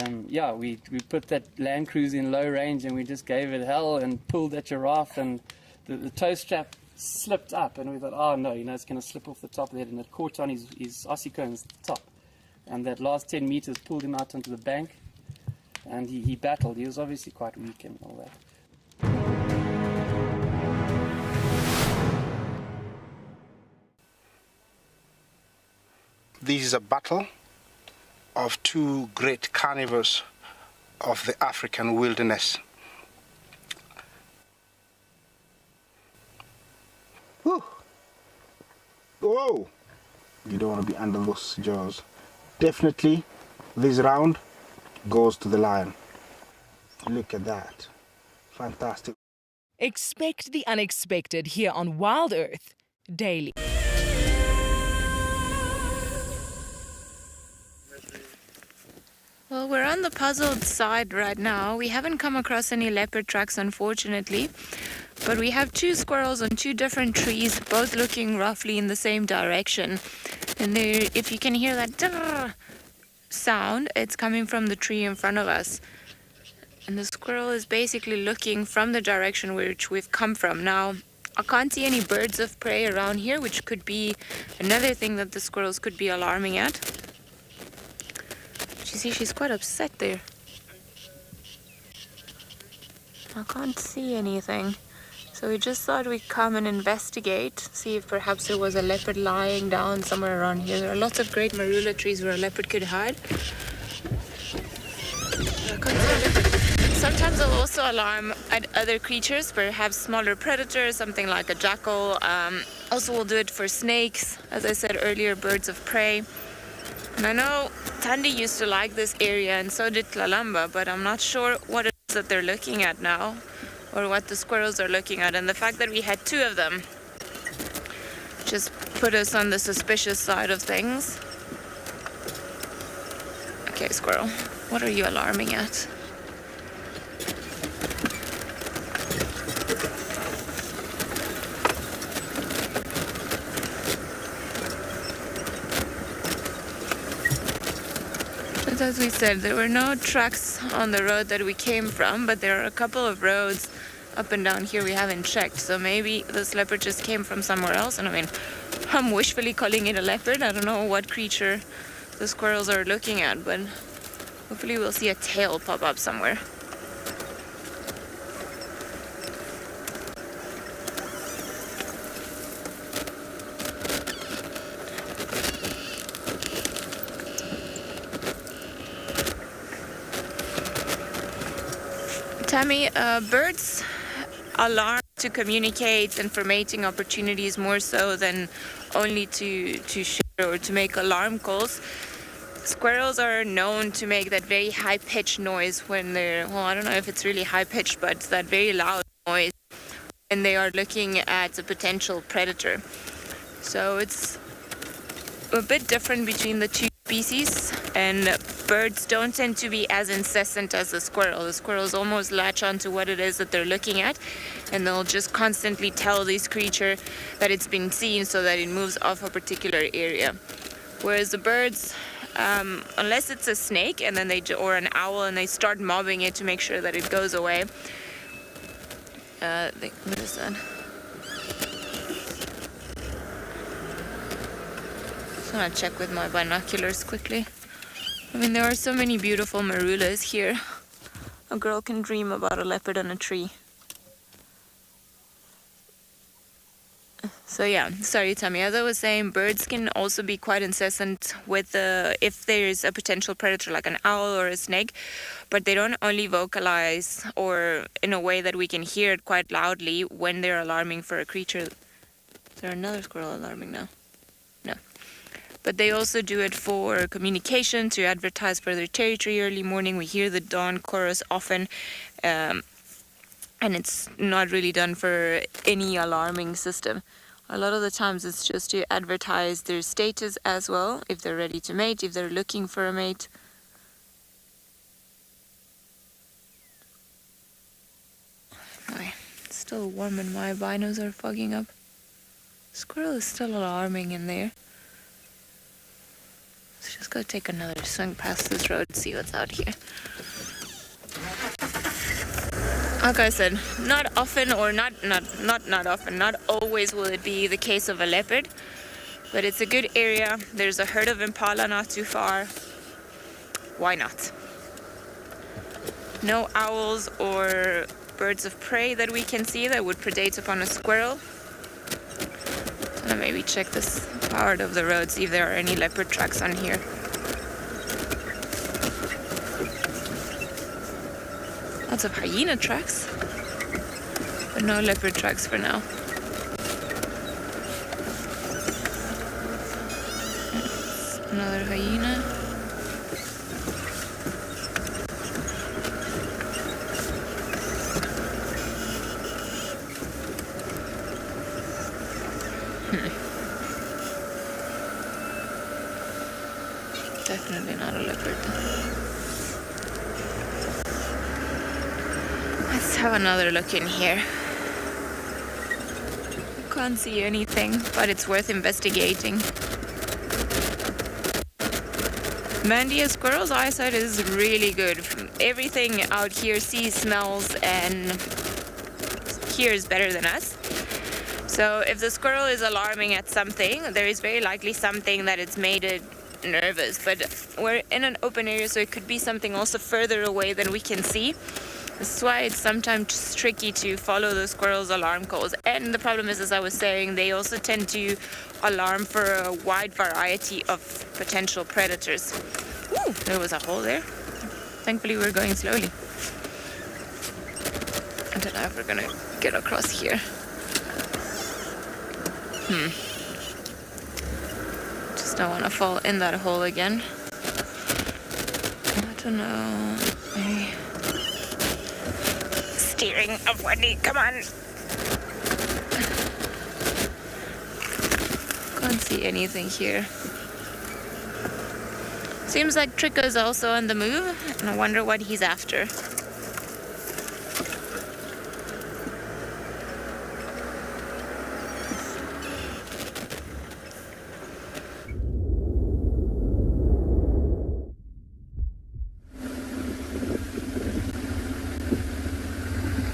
we put that land cruiser in low range and we just gave it hell and pulled that giraffe, and the tow strap slipped up and we thought, oh no, it's going to slip off the top of the head, and it caught on his Aussie cones at the top. And that last 10 meters pulled him out onto the bank, and he battled. He was obviously quite weak and all that. This is a battle of two great carnivores of the African wilderness. Whew. Whoa! You don't want to be under those jaws. Definitely, this round goes to the lion. Look at that. Fantastic. Expect the unexpected here on WildEarth daily. Well, we're on the puzzled side right now. We haven't come across any leopard tracks, unfortunately, but we have two squirrels on two different trees, both looking roughly in the same direction. And if you can hear that sound, it's coming from the tree in front of us. And the squirrel is basically looking from the direction which we've come from. Now, I can't see any birds of prey around here, which could be another thing that the squirrels could be alarming at. You see, she's quite upset there. I can't see anything. So we just thought we'd come and investigate, see if perhaps there was a leopard lying down somewhere around here. There are lots of great marula trees where a leopard could hide. I can't see a leopard. Sometimes they'll also alarm at other creatures, perhaps smaller predators, something like a jackal. Also we'll do it for snakes, as I said earlier, birds of prey. And I know Thandi used to like this area, and so did Tlalamba, but I'm not sure what it is that they're looking at now, or what the squirrels are looking at. And the fact that we had two of them just put us on the suspicious side of things. Okay, squirrel, what are you alarming at? As we said, there were no tracks on the road that we came from, but there are a couple of roads up and down here we haven't checked. So maybe this leopard just came from somewhere else. And I mean, I'm wishfully calling it a leopard. I don't know what creature the squirrels are looking at, but hopefully we'll see a tail pop up somewhere. Tammy, birds alarm to communicate and for mating opportunities more so than only to share or to make alarm calls. Squirrels are known to make that very high-pitched noise when they're, well, I don't know if it's really high-pitched, but that very loud noise when they are looking at a potential predator. So it's a bit different between the two species, and birds don't tend to be as incessant as the squirrel. The squirrels almost latch onto what it is that they're looking at, and they'll just constantly tell this creature that it's been seen so that it moves off a particular area. Whereas the birds, unless it's a snake and then or an owl, and they start mobbing it to make sure that it goes away. What is that? Just want to check with my binoculars quickly. I mean, there are so many beautiful marulas here. A girl can dream about a leopard on a tree. So yeah, sorry Tammy, as I was saying, birds can also be quite incessant with if there's a potential predator like an owl or a snake, but they don't only vocalize or in a way that we can hear it quite loudly when they're alarming for a creature. Is there another squirrel alarming now? No. But they also do it for communication, to advertise for their territory early morning. We hear the dawn chorus often, and it's not really done for any alarming system. A lot of the times it's just to advertise their status as well, if they're ready to mate, if they're looking for a mate. Okay, it's still warm and my binos are fogging up. Squirrel is still alarming in there. Let's just go take another swing past this road and see what's out here. Like I said, not often, or not often, not always will it be the case of a leopard, but it's a good area. There's a herd of impala not too far. Why not? No owls or birds of prey that we can see that would predate upon a squirrel. And maybe check this part of the road, see if there are any leopard tracks on here. Lots of hyena tracks, but no leopard tracks for now. That's another hyena. Definitely not a leopard. Let's have another look in here. Can't see anything, but it's worth investigating. Mandy, a squirrel's eyesight is really good. Everything out here sees, smells, and hears better than us. So if the squirrel is alarming at something, there is very likely something that it's made it nervous. But we're in an open area, so it could be something also further away than we can see. This is why it's sometimes tricky to follow the squirrel's alarm calls. And the problem is, as I was saying, they also tend to alarm for a wide variety of potential predators. Ooh, there was a hole there. Thankfully, we're going slowly. I don't know if we're gonna get across here. Just don't want to fall in that hole again. I don't know. Maybe. Steering of Wendy, come on. Can't see anything here. Seems like Tricko's also on the move, and I wonder what he's after.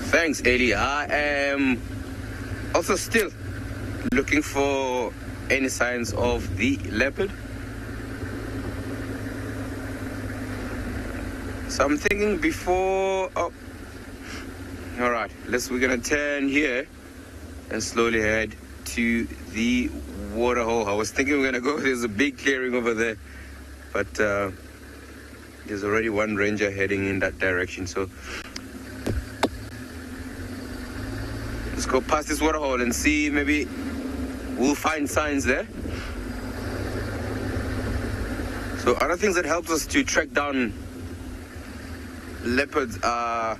Thanks, Ellie. I am also still looking for any signs of the leopard. So I'm thinking before... Oh, all right. We're going to turn here and slowly head to the water hole. I was thinking we're going to go... There's a big clearing over there. But there's already one ranger heading in that direction. So let's go past this water hole and see, maybe we'll find signs there. So other things that helps us to track down leopards are,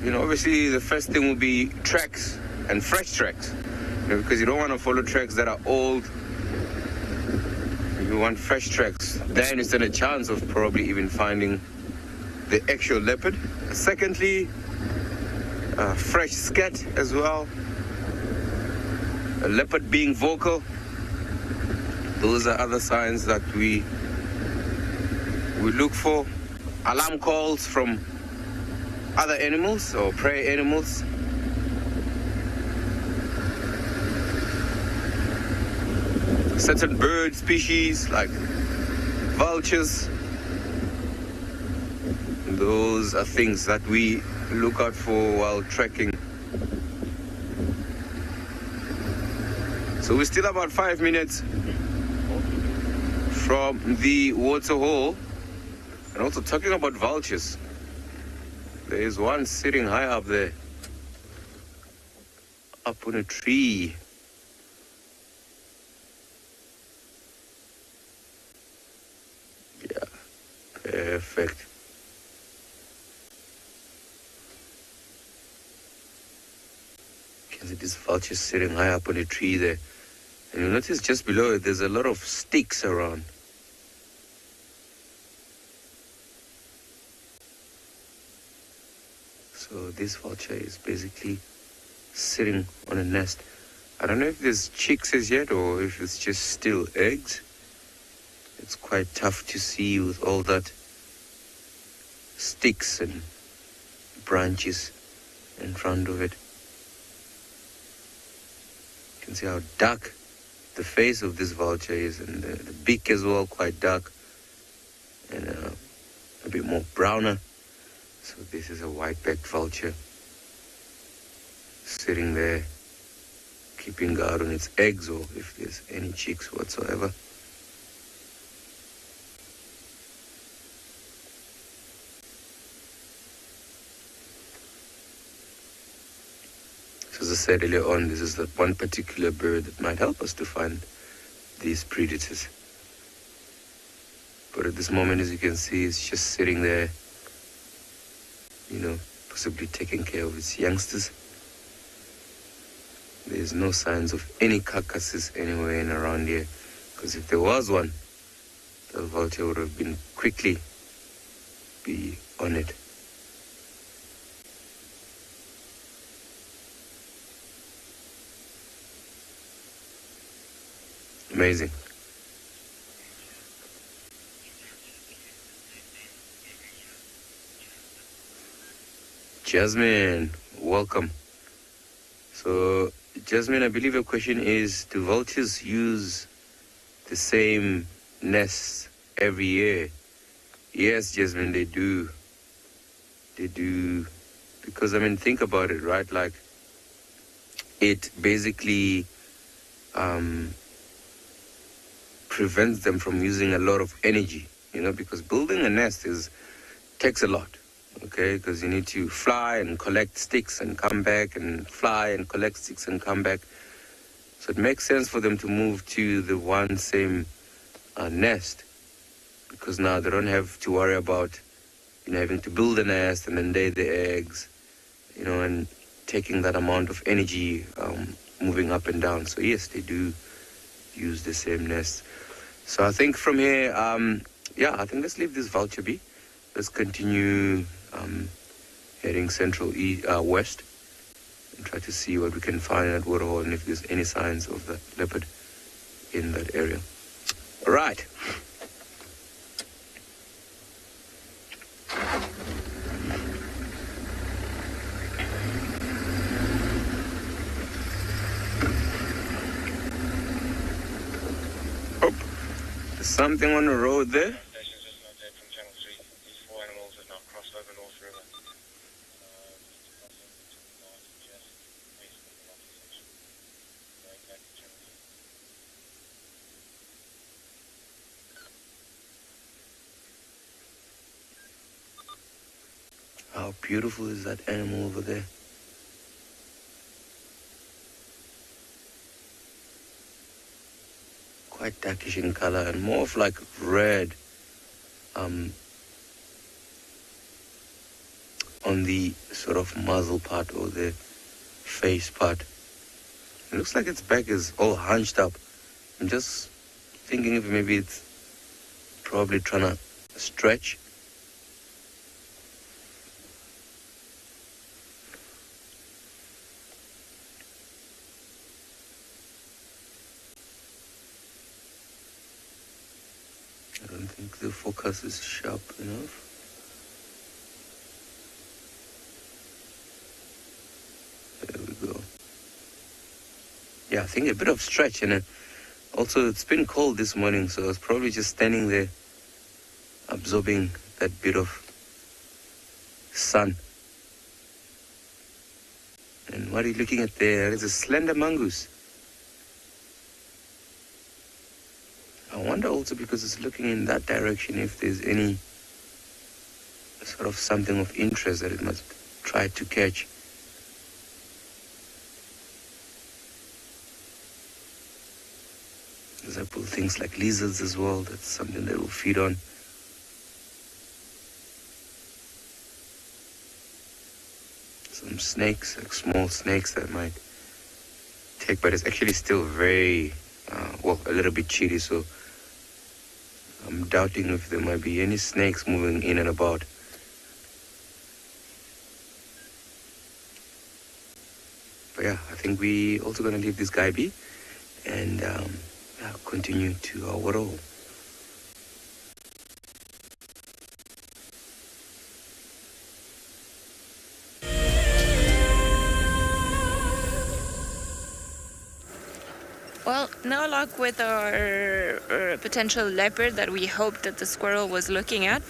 obviously the first thing will be tracks, and fresh tracks, because you don't want to follow tracks that are old. You We want fresh tracks. Then you stand a chance of probably even finding the actual leopard. Secondly, fresh scat as well. A leopard being vocal. Those are other signs that we look for. Alarm calls from other animals or prey animals. Certain bird species like vultures. Those are things that we look out for while trekking. So we're still about 5 minutes from the waterhole. And also talking about vultures, there is one sitting high up there, up on a tree. Yeah, perfect. You can see this vulture sitting high up on a tree there. And you notice just below it, there's a lot of sticks around. So this vulture is basically sitting on a nest. I don't know if there's chicks as yet or if it's just still eggs. It's quite tough to see with all that sticks and branches in front of it. You can see how dark the face of this vulture is, and the beak as well, quite dark and a bit more browner. So this is a white-backed vulture sitting there, keeping guard on its eggs or if there's any chicks whatsoever. So as I said earlier on, this is that one particular bird that might help us to find these predators. But at this moment, as you can see, it's just sitting there, you know, possibly taking care of its youngsters. There's no signs of any carcasses anywhere in around here, because if there was one, the vulture would have been quickly be on it. Amazing. Jasmine, welcome. So, Jasmine, I believe your question is, do vultures use the same nests every year? Yes, Jasmine, they do. They do. Because, I mean, think about it, right? Like, it basically prevents them from using a lot of energy, you know, because building a nest takes a lot. Okay, because you need to fly and collect sticks and come back and fly and collect sticks and come back. So it makes sense for them to move to the one same nest, because now they don't have to worry about, you know, having to build a nest and then lay the eggs, you know, and taking that amount of energy moving up and down. So yes, they do use the same nest. So I think from here, yeah, I think let's leave this vulture be. Let's continue heading central west and try to see what we can find at waterhole and if there's any signs of the leopard in that area. All right. Oh, there's something on the road there. How beautiful is that animal over there? Quite darkish in color and more of like red on the sort of muzzle part or the face part. It looks like its back is all hunched up. I'm just thinking if maybe it's probably trying to stretch. I don't think the focus is sharp enough. There we go. Yeah, I think a bit of stretch, and also it's been cold this morning, so I was probably just standing there absorbing that bit of sun. And what are you looking at there? It's a slender mongoose. I wonder also, because it's looking in that direction, if there's any sort of something of interest that it must try to catch. For example, things like lizards as well, that's something that will feed on. Some snakes, like small snakes that might take, but it's actually still very, a little bit chilly, so I'm doubting if there might be any snakes moving in and about. But yeah, I think we also gonna leave this guy be and continue to our role. Well, no luck with our potential leopard that we hoped that the squirrel was looking at.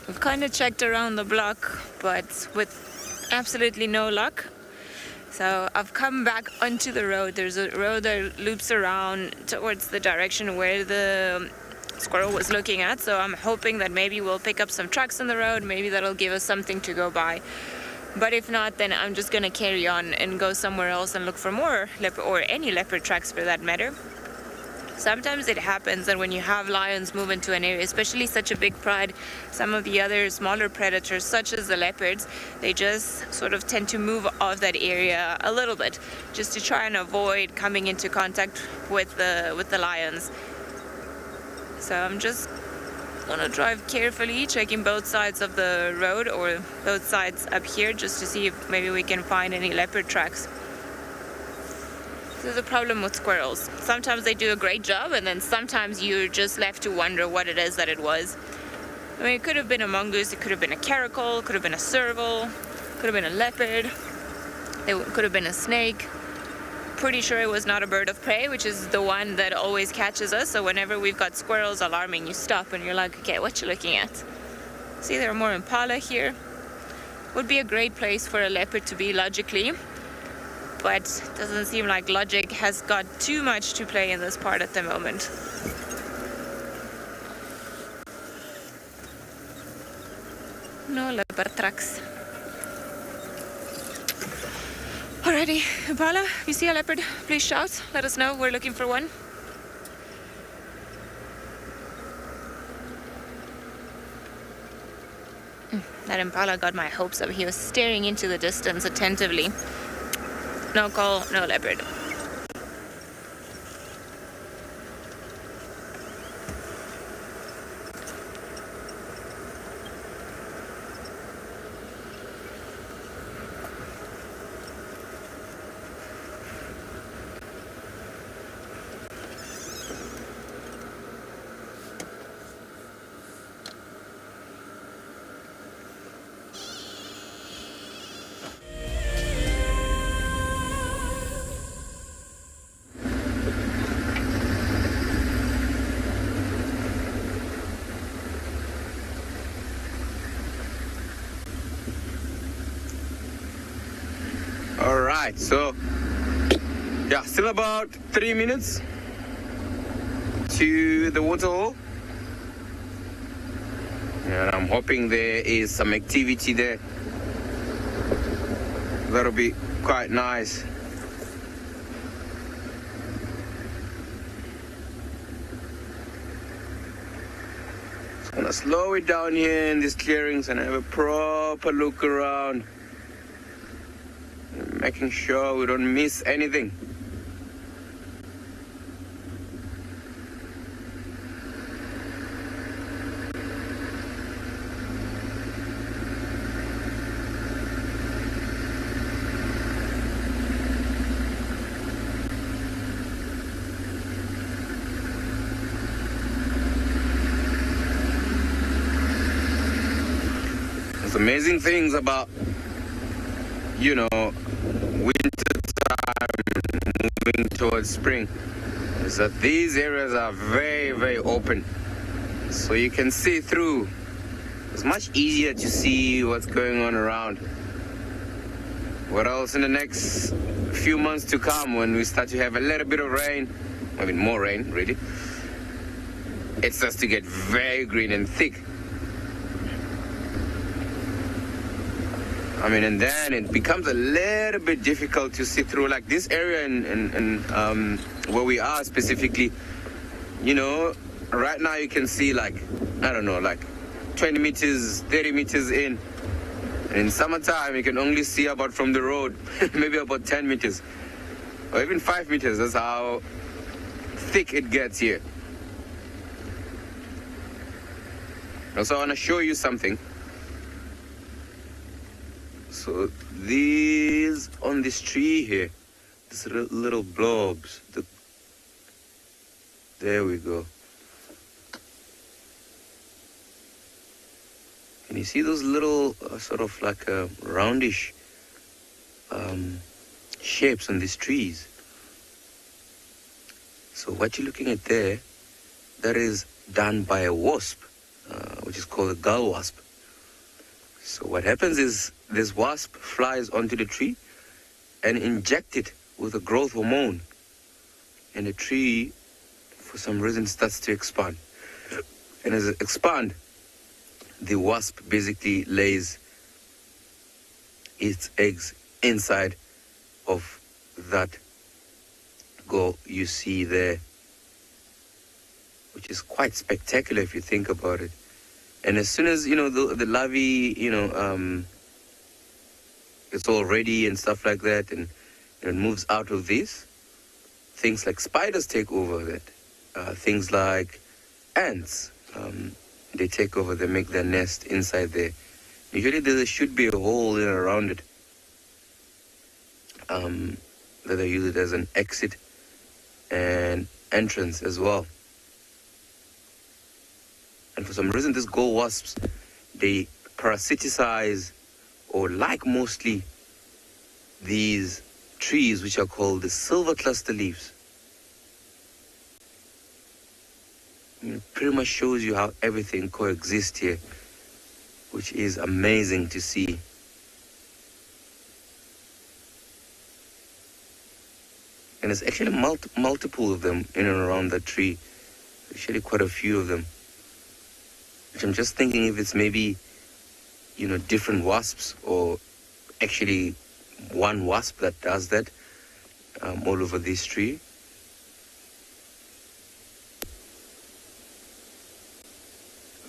We've kind of checked around the block, but with absolutely no luck. So I've come back onto the road. There's a road that loops around towards the direction where the squirrel was looking at. So I'm hoping that maybe we'll pick up some tracks on the road. Maybe that'll give us something to go by. But if not, then I'm just gonna carry on and go somewhere else and look for more leopard, or any leopard tracks for that matter. Sometimes it happens that when you have lions move into an area, especially such a big pride, some of the other smaller predators, such as the leopards, they just sort of tend to move off that area a little bit, just to try and avoid coming into contact with the lions. So I'm just gonna drive carefully, checking both sides of the road, or both sides up here, just to see if maybe we can find any leopard tracks. This is a problem with squirrels. Sometimes they do a great job, and then sometimes you're just left to wonder what it is that it was. I mean, it could have been a mongoose, it could have been a caracal, it could have been a serval, could have been a leopard, it could have been a snake. Pretty sure it was not a bird of prey, which is the one that always catches us. So whenever we've got squirrels alarming, you stop and you're like, okay, what you looking at? See, there are more impala here. Would be a great place for a leopard to be logically, but doesn't seem like logic has got too much to play in this part at the moment. No leopard tracks. Alrighty, Impala, if you see a leopard, please shout. Let us know. We're looking for one. That Impala got my hopes up. He was staring into the distance attentively. No call, no leopard. Alright, so yeah, still about 3 minutes to the waterhole. And I'm hoping there is some activity there. That'll be quite nice. Just gonna slow it down here in these clearings and have a proper look around, making sure we don't miss anything. most amazing things about, you know, winter time moving towards spring is that these areas are very, very open. So you can see through. It's much easier to see what's going on around. What else in the next few months to come, when we start to have a little bit of rain, I mean more rain really, it starts to get very green and thick. I mean, and then it becomes a little bit difficult to see through, like this area and where we are specifically, you know, right now you can see like, I don't know, like 20 meters, 30 meters in. And in summertime, you can only see about from the road, maybe about 10 meters, or even 5 meters. That's how thick it gets here. Also, I want to show you something. So these on this tree here, these little blobs. There we go. And you see those little sort of like roundish shapes on these trees. So what you're looking at there, that is done by a wasp, which is called a gull wasp. So what happens is this wasp flies onto the tree and injects it with a growth hormone. And the tree, for some reason, starts to expand. And as it expands, the wasp basically lays its eggs inside of that gull you see there, which is quite spectacular if you think about it. And as soon as, you know, the larvae, you know, it's all ready and stuff like that, and it moves out of this, things like spiders take over that. Things like ants, they take over, they make their nest inside there. Usually there should be a hole in around it, that they use it as an exit and entrance as well. And for some reason, these gull wasps, they parasiticize or like mostly these trees, which are called the silver cluster leaves. It pretty much shows you how everything coexists here, which is amazing to see. And there's actually multiple of them in and around that tree. Actually quite a few of them. Which I'm just thinking if it's maybe, you know, different wasps, or actually one wasp that does that all over this tree.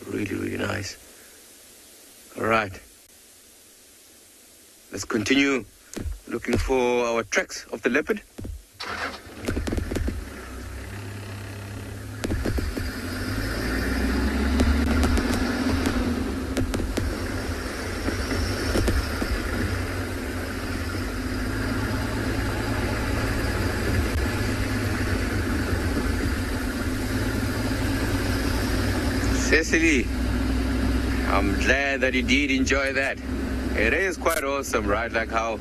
Really, really nice. All right. Let's continue looking for our tracks of the leopard. Cecily, I'm glad that you did enjoy that. It is quite awesome, right? Like how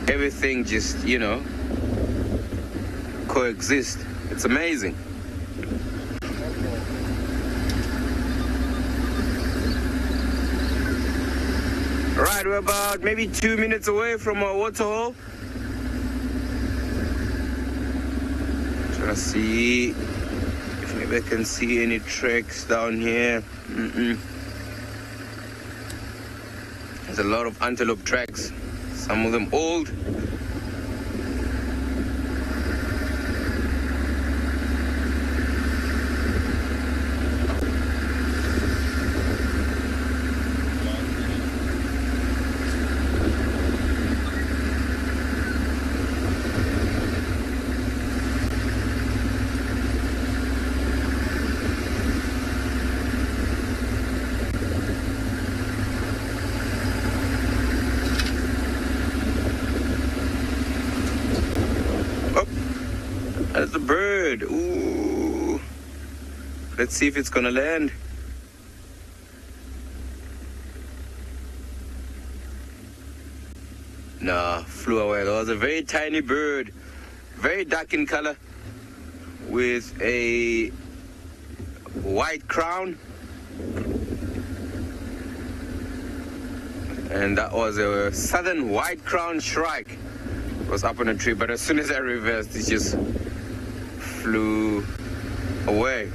everything just, you know, coexists. It's amazing. All right, we're about maybe 2 minutes away from our waterhole. Trying to see if maybe I can see any tracks down here. There's a lot of antelope tracks, some of them old. That's a bird. Ooh. Let's see if it's gonna land. flew away. There was a very tiny bird, very dark in color, with a white crown. And that was a southern white crowned shrike. It was up on a tree, but as soon as I reversed, it just flew away.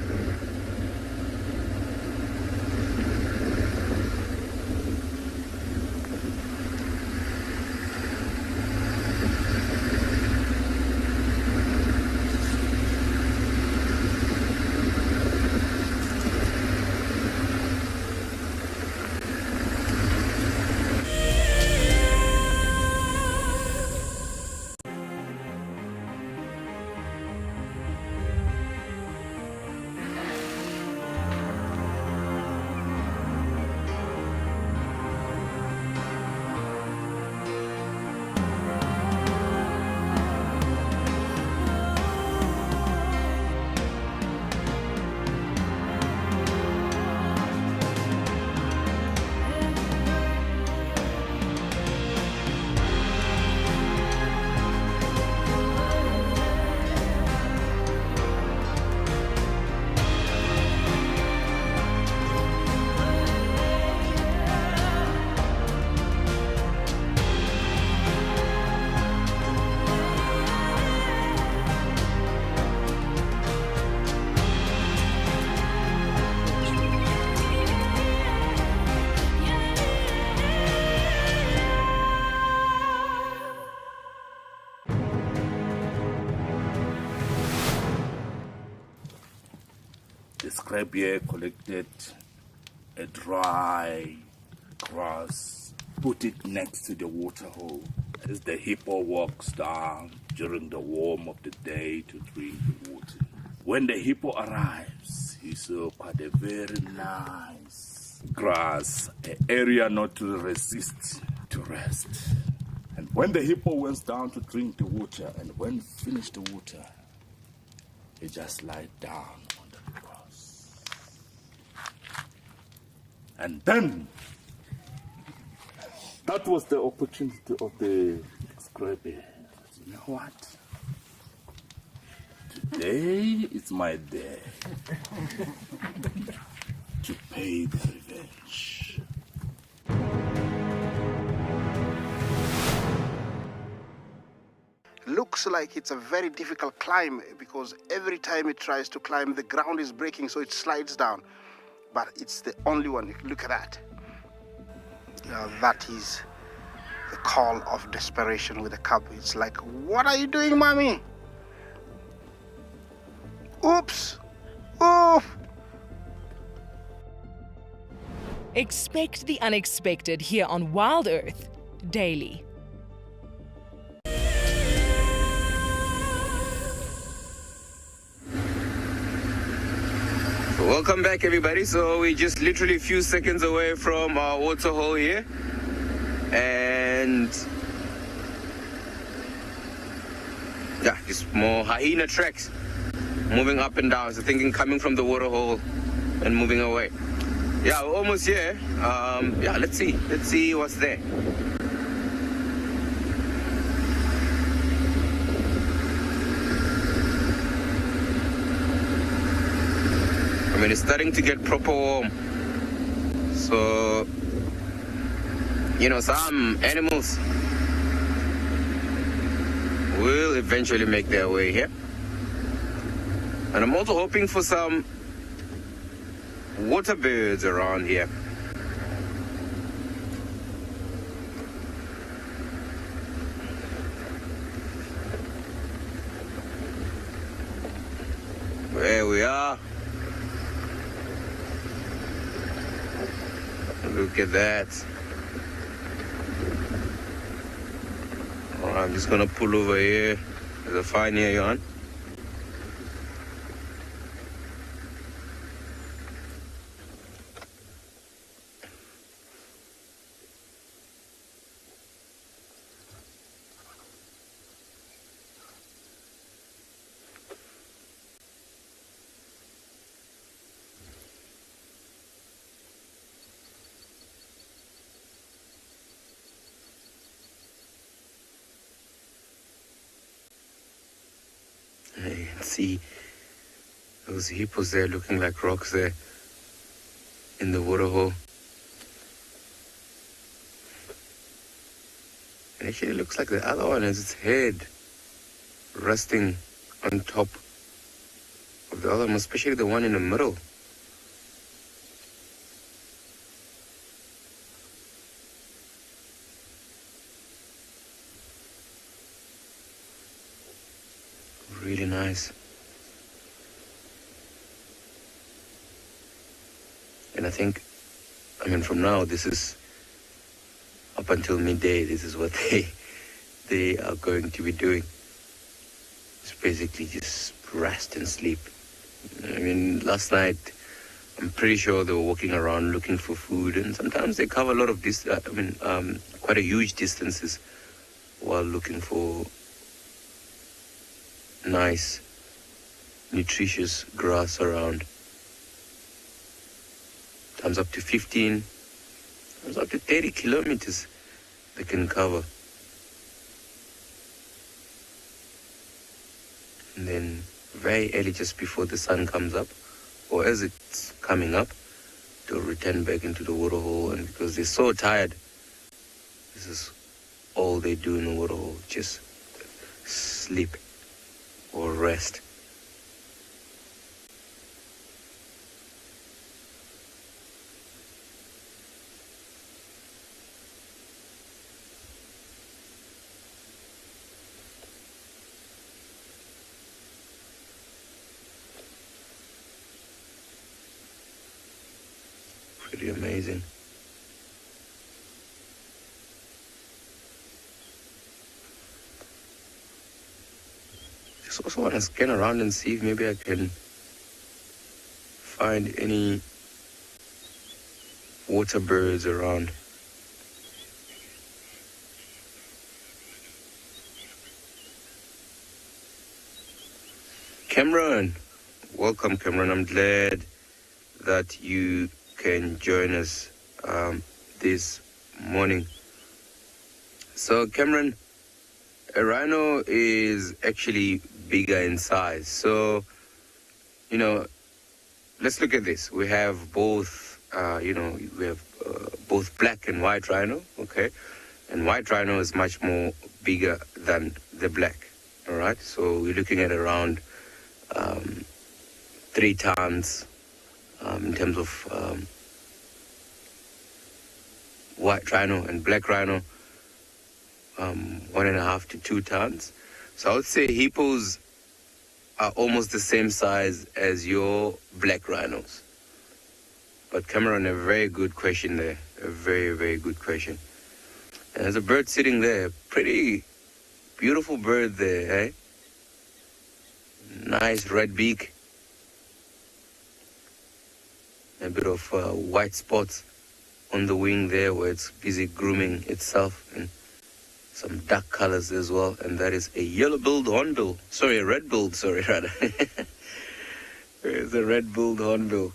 Scribe here collected a dry grass, put it next to the water hole as the hippo walks down during the warm of the day to drink the water. When the hippo arrives, he saw quite a very nice grass, an area not to resist to rest. And when the hippo went down to drink the water, and when finished the water, he just lied down on the grass. And then, that was the opportunity of the scribe. You know what? Today is my day to pay the revenge. Looks like it's a very difficult climb because every time it tries to climb, the ground is breaking, so it slides down. But it's the only one. Look at that. That is the call of desperation with a cub. It's like, what are you doing, mommy? Oops! Oof! Expect the unexpected here on WildEarth daily. Welcome back, everybody. So we're just literally a few seconds away from our water hole here, and yeah, just more hyena tracks moving up and down. So thinking coming from the water hole and moving away. Yeah, we're almost here. Yeah, let's see what's there. I mean, it's starting to get proper warm. So, you know, some animals will eventually make their way here. And I'm also hoping for some water birds around here. There we are. Look at that. All right, I'm just gonna pull over here. There's a fire near you, on. And you can see those hippos there looking like rocks there in the waterhole. It actually looks like the other one has its head resting on top of the other one, especially the one in the middle. Really nice. And I think, from now, this is up until midday, this is what they are going to be doing. It's basically just rest and sleep. Last night, I'm pretty sure they were walking around looking for food, and sometimes they cover a lot of quite a huge distances while looking for nice, nutritious grass around. Times up to 15, times up to 30 kilometers they can cover. And then very early, just before the sun comes up, or as it's coming up, they'll return back into the waterhole. And because they're so tired, this is all they do in the waterhole, just sleep or rest. Pretty amazing. Just also want to scan around and see if maybe I can find any water birds around. Cameron, welcome Cameron. I'm glad that you can join us this morning. So Cameron, a rhino is actually bigger in size. So, let's look at this. We have both, both black and white rhino, okay? And white rhino is much more bigger than the black, all right? So we're looking at around 3 tons in terms of white rhino, and black rhino 1.5 to 2 tons. So I would say hippos are almost the same size as your black rhinos. But Cameron, a very good question there. A very, very good question. And there's a bird sitting there, pretty beautiful bird there, eh? Nice red beak. A bit of white spots on the wing there where it's busy grooming itself, and some dark colors as well. And that is a yellow-billed hornbill. Sorry, a red-billed, rather. There's a red-billed hornbill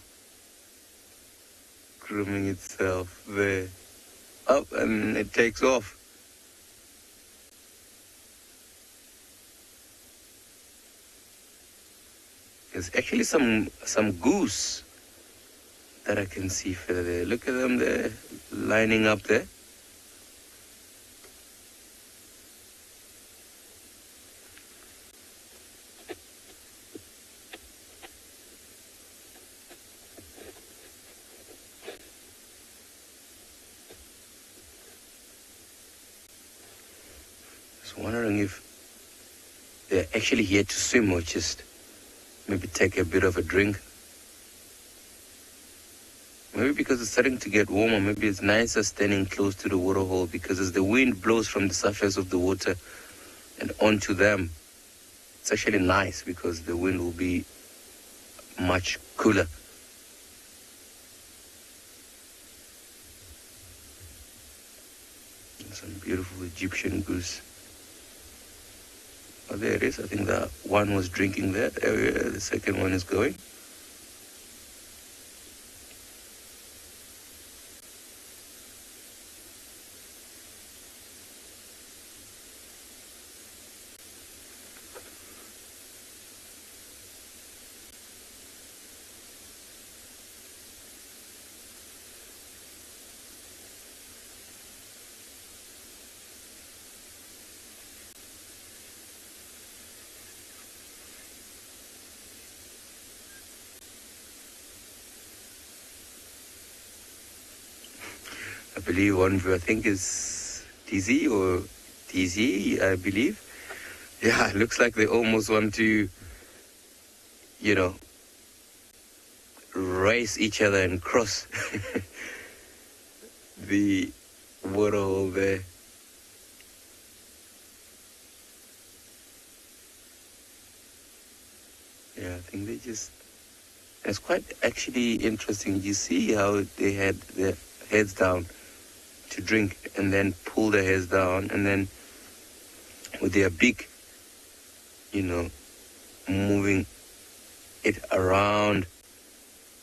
grooming itself there. Up, and it takes off. There's actually some goose that I can see further there. Look at them there, lining up there. Just wondering if they're actually here to swim or just maybe take a bit of a drink. Maybe because it's starting to get warmer, maybe it's nicer standing close to the waterhole, because as the wind blows from the surface of the water and onto them, it's actually nice because the wind will be much cooler. And some beautiful Egyptian goose. Oh, there it is. I think the one was drinking there. The second one is going. believe one viewer, I think is TZ or TZ, I believe. Yeah, it looks like they almost want to, you know, race each other and cross the waterhole there. Yeah, I think they just... It's quite actually interesting. You see how they had their heads down to drink and then pull their heads down, and then with their beak, you know, moving it around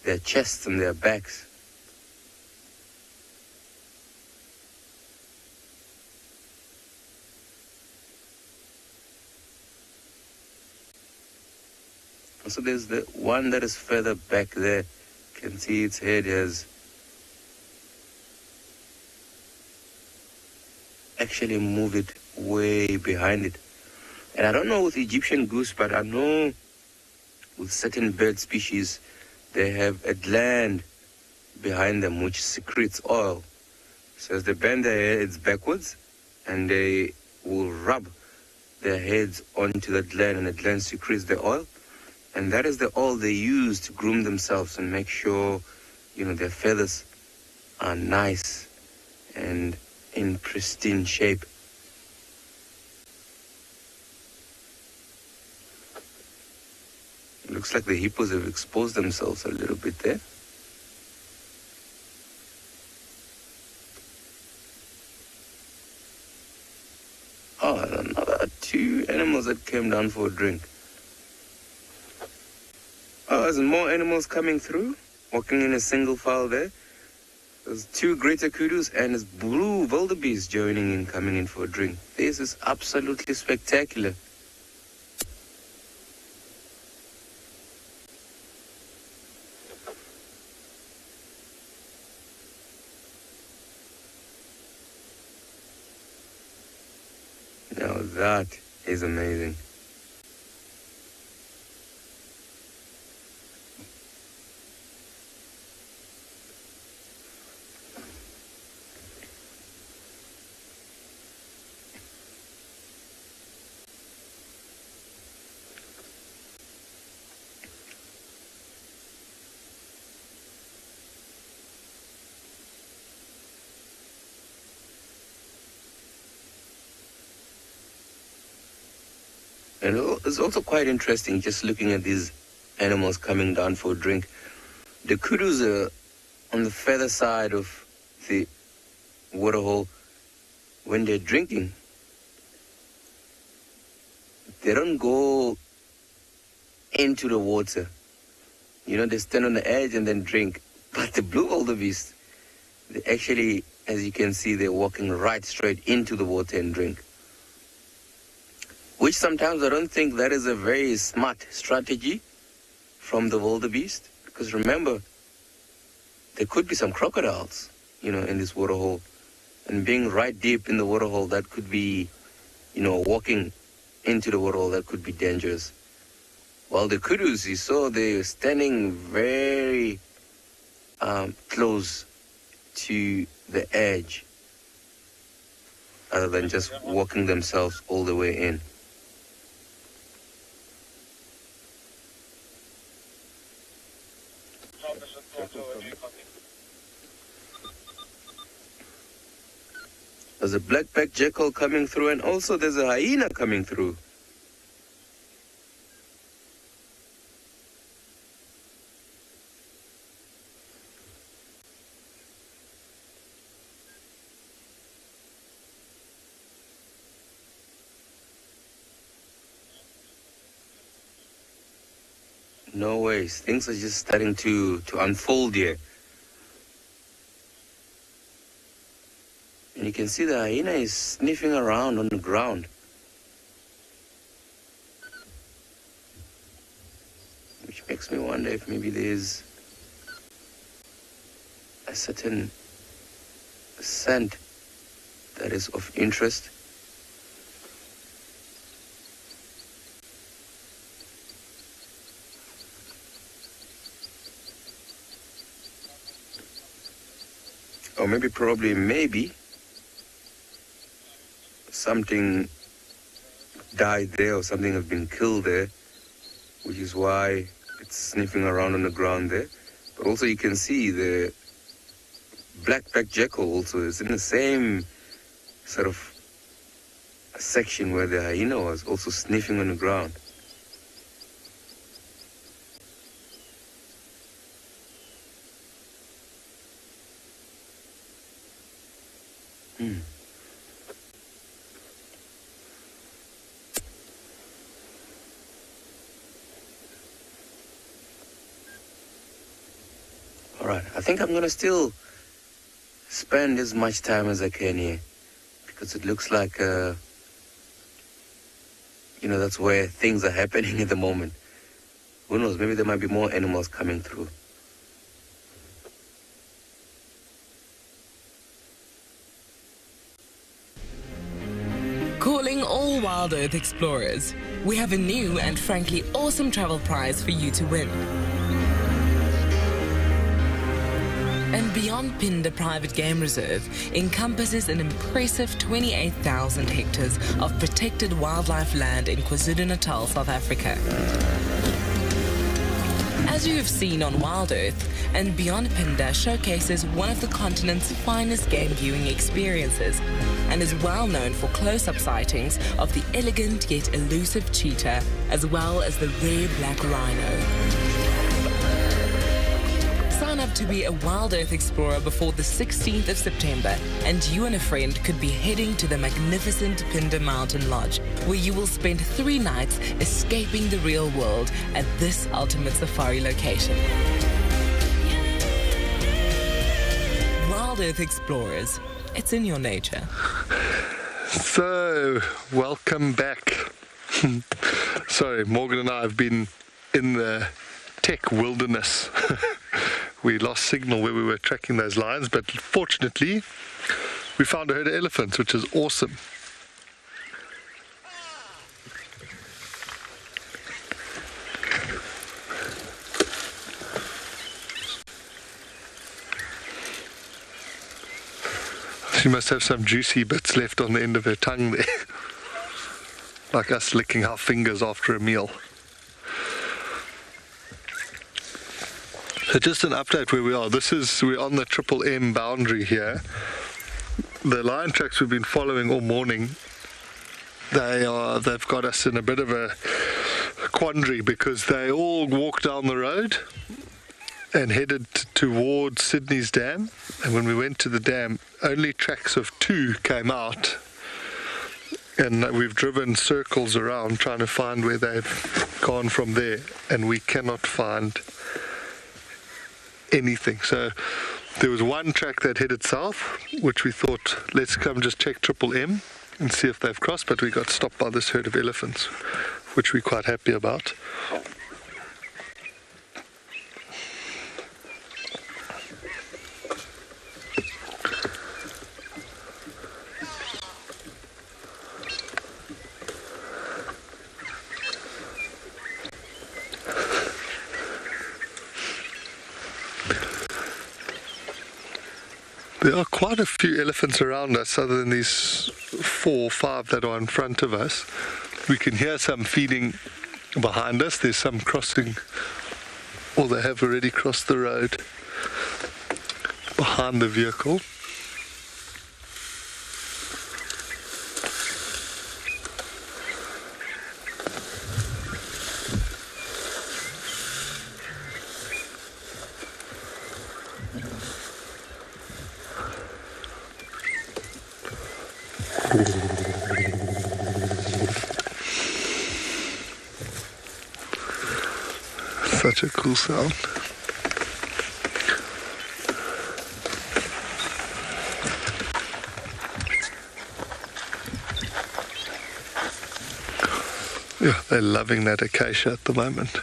their chests and their backs. So there's the one that is further back there. You can see its head has actually moved it way behind it. And I don't know with Egyptian goose, but I know with certain bird species, they have a gland behind them which secretes oil. So as they bend their heads backwards, and they will rub their heads onto the gland, and the gland secretes the oil. And that is the oil they use to groom themselves and make sure, you know, their feathers are nice and in pristine shape. It looks like the hippos have exposed themselves a little bit there. Oh, and another 2 animals that came down for a drink. Oh, there's more animals coming through, walking in a single file there. There's 2 greater kudus and there's blue wildebeest joining in, coming in for a drink. This is absolutely spectacular. Now that is amazing. And it's also quite interesting just looking at these animals coming down for a drink. The kudus are on the further side of the waterhole. When they're drinking, they don't go into the water. You know, they stand on the edge and then drink. But the blue wildebeest, they actually, as you can see, they're walking right straight into the water and drink. Which sometimes I don't think that is a very smart strategy from the wildebeest. Because remember, there could be some crocodiles, you know, in this waterhole. And being right deep in the waterhole, that could be, you know, walking into the waterhole, that could be dangerous. While the kudus, you saw they were standing very close to the edge, other than just walking themselves all the way in. There's a black-backed jackal coming through, and also there's a hyena coming through. No ways. Things are just starting to unfold here. And you can see the hyena is sniffing around on the ground. Which makes me wonder if maybe there's a certain scent that is of interest. or maybe something died there or something has been killed there, which is why it's sniffing around on the ground there. But also you can see the black-backed jackal also is in the same sort of section where the hyena was, also sniffing on the ground. All right, I think I'm gonna still spend as much time as I can here, because it looks like, that's where things are happening at the moment. Who knows, maybe there might be more animals coming through. Calling all WildEarth explorers, we have a new and frankly awesome travel prize for you to win. andBeyond Phinda Private Game Reserve encompasses an impressive 28,000 hectares of protected wildlife land in KwaZulu-Natal, South Africa. As you have seen on WildEarth, andBeyond Phinda showcases one of the continent's finest game viewing experiences and is well known for close-up sightings of the elegant yet elusive cheetah as well as the rare black rhino. Sign up to be a WildEarth explorer before the 16th of September and you and a friend could be heading to the magnificent Phinda Mountain Lodge, where you will spend 3 nights escaping the real world at this ultimate safari location. WildEarth explorers, it's in your nature. So, welcome back. Sorry, Morgan and I have been in the tech wilderness. We lost signal where we were tracking those lions, but fortunately we found a herd of elephants, which is awesome. She must have some juicy bits left on the end of her tongue there. Like us licking our fingers after a meal. So just an update where we are. We're on the Triple M boundary here. The lion tracks we've been following all morning, they've got us in a bit of a quandary because they all walked down the road and headed towards Sydney's dam. And when we went to the dam, only tracks of 2 came out. And we've driven circles around trying to find where they've gone from there, and we cannot find anything. So there was one track that headed south, which we thought, let's come just check Triple M and see if they've crossed, but we got stopped by this herd of elephants, which we're quite happy about. There are quite a few elephants around us, other than these 4 or 5 that are in front of us. We can hear some feeding behind us. There's some crossing, or they have already crossed the road behind the vehicle. Such a cool sound. Yeah, they're loving that acacia at the moment.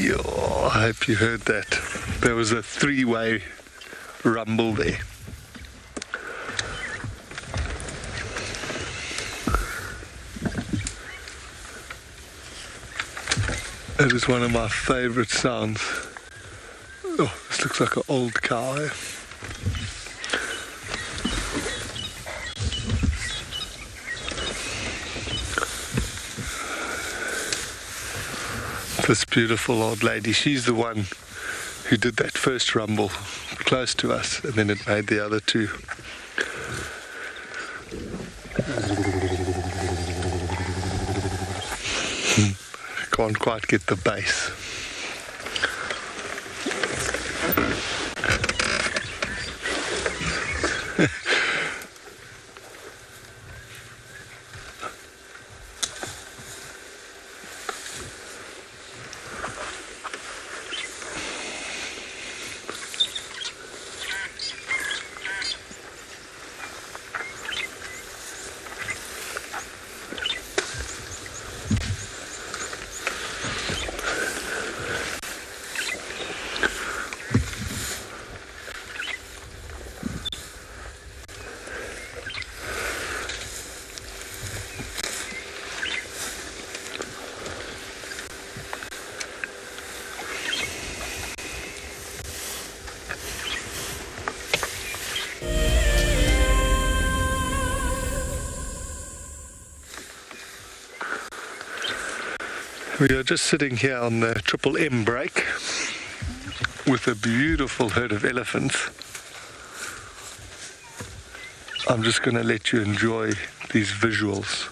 Yo, I hope you heard that. There was a three-way rumble there. It is one of my favourite sounds. Oh, this looks like an old cow. Eh? This beautiful old lady, she's the one who did that first rumble close to us, and then it made the other two. Can't quite get the bass. We are just sitting here on the Triple M break with a beautiful herd of elephants. I'm just going to let you enjoy these visuals.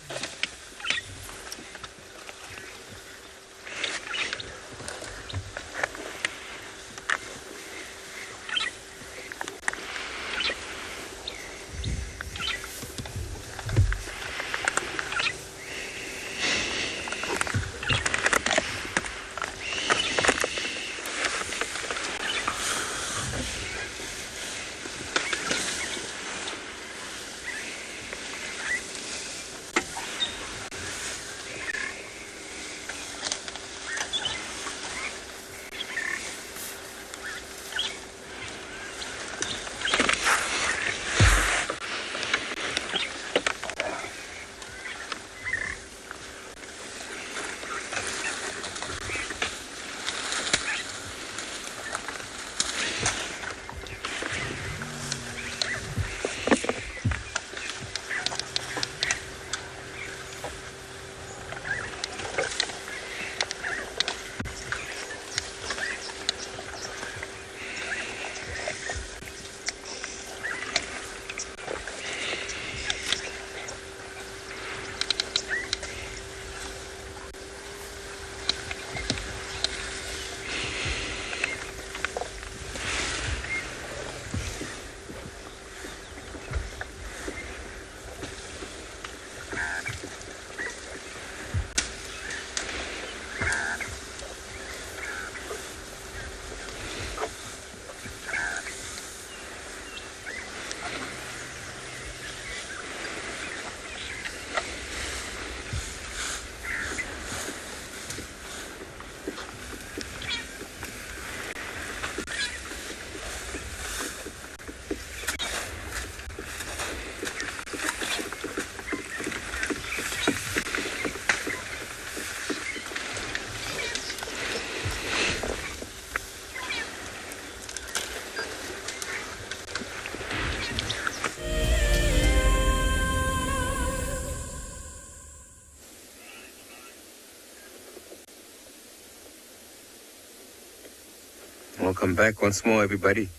Welcome back once more, everybody.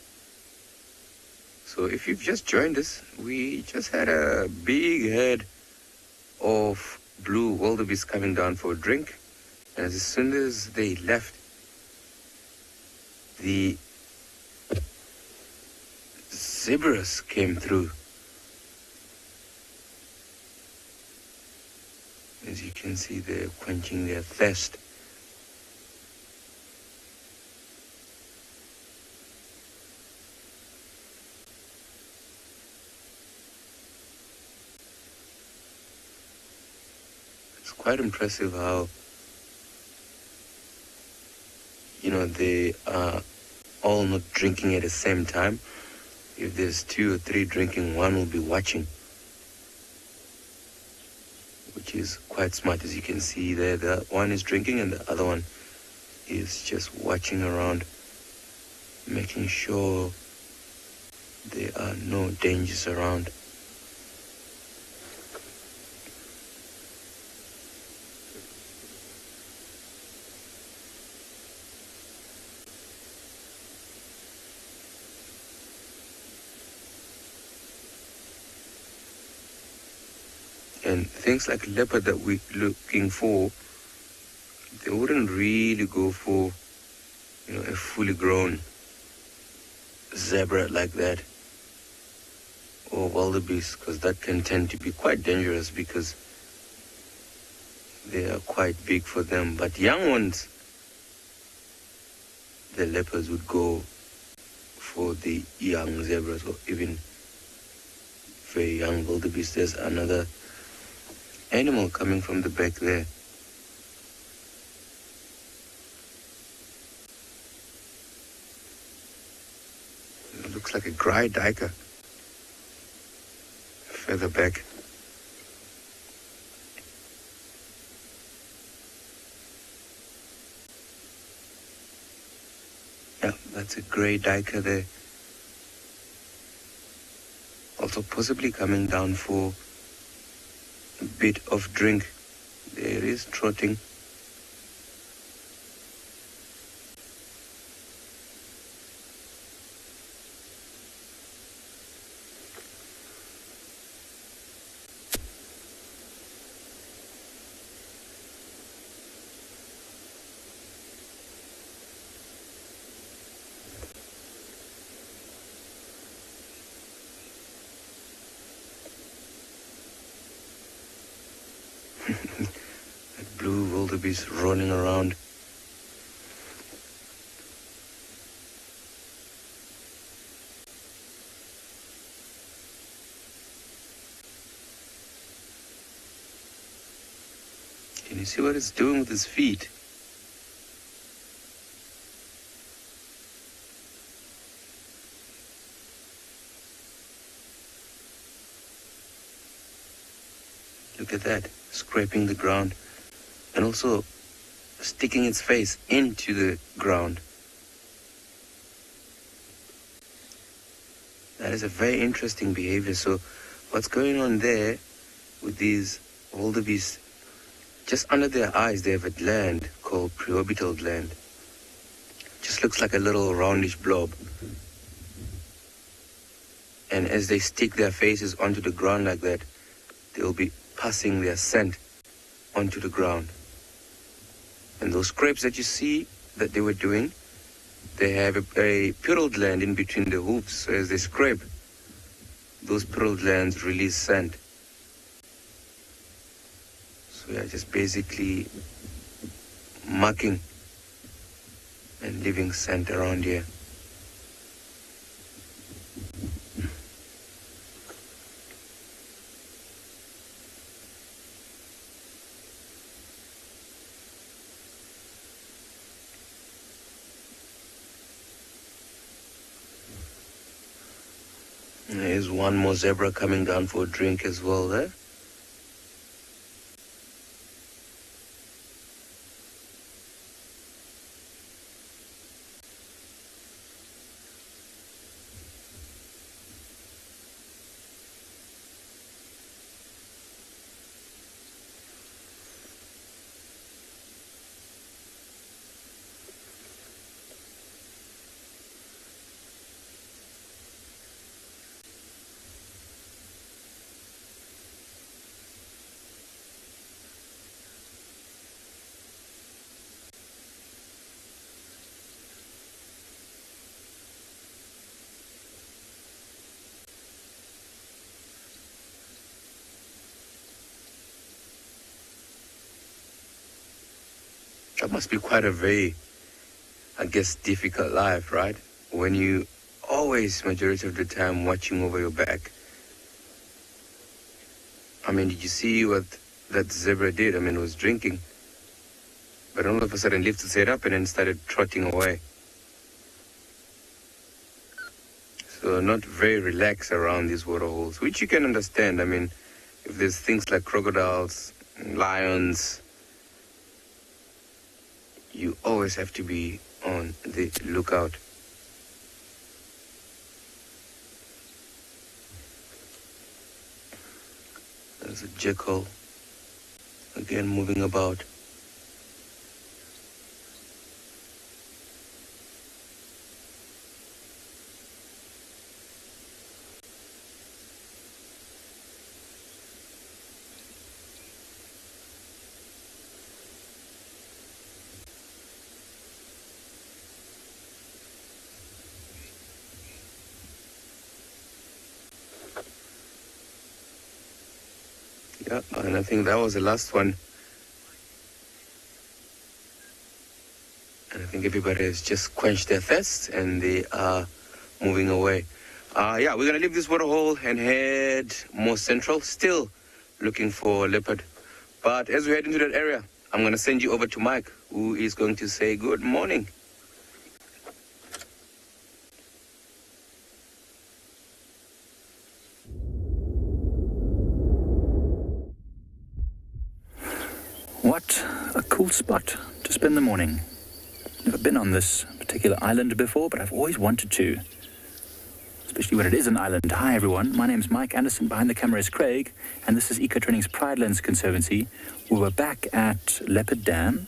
So if you've just joined us, we just had a big herd of blue wildebeest coming down for a drink. And as soon as they left, the zebras came through. As you can see, they're quenching their thirst. Quite impressive how they are all not drinking at the same time. If there's 2 or 3 drinking, one will be watching, which is quite smart. As you can see there, the one is drinking and the other one is just watching around, making sure there are no dangers around. And things like leopard that we're looking for, they wouldn't really go for, a fully grown zebra like that, or wildebeest, because that can tend to be quite dangerous because they are quite big for them. But young ones, the leopards would go for the young zebras, or even very young wildebeest. There's another animal coming from the back there. It looks like a grey duiker further back. Yeah, that's a grey duiker there. Also possibly coming down for a bit of drink. There is trotting. That blue wildebeest running around. Can you see what it's doing with its feet? Look at that, scraping the ground and also sticking its face into the ground. That is a very interesting behavior. So what's going on there with these wildebeest, just under their eyes they have a gland called preorbital gland. Just looks like a little roundish blob. And as they stick their faces onto the ground like that, they'll be passing their scent onto the ground. And those scrapes that you see that they were doing, they have a purul gland in between the hooves. So as they scrape, those purul glands release scent. So yeah, just basically marking and leaving scent around here. There's one more zebra coming down for a drink as well there. That must be quite a very, I guess, difficult life, right? When you always, majority of the time, watching over your back. I mean, did you see what that zebra did? I mean, it was drinking. But all of a sudden lifted his head up and then started trotting away. So not very relaxed around these water holes, which you can understand. I mean, if there's things like crocodiles, lions, you always have to be on the lookout. There's a jackal, again moving about. Yeah, and I think that was the last one. And I think everybody has just quenched their thirst and they are moving away. Yeah, we're gonna leave this water hole and head more central, still looking for leopard. But as we head into that area, I'm gonna send you over to Mike, who is going to say good morning. What a cool spot to spend the morning. Never been on this particular island before, but I've always wanted to, especially when it is an island. Hi everyone, my name's Mike Anderson, behind the camera is Craig, and this is Ecotraining's Pride Lens Conservancy. We were back at Leopard Dam,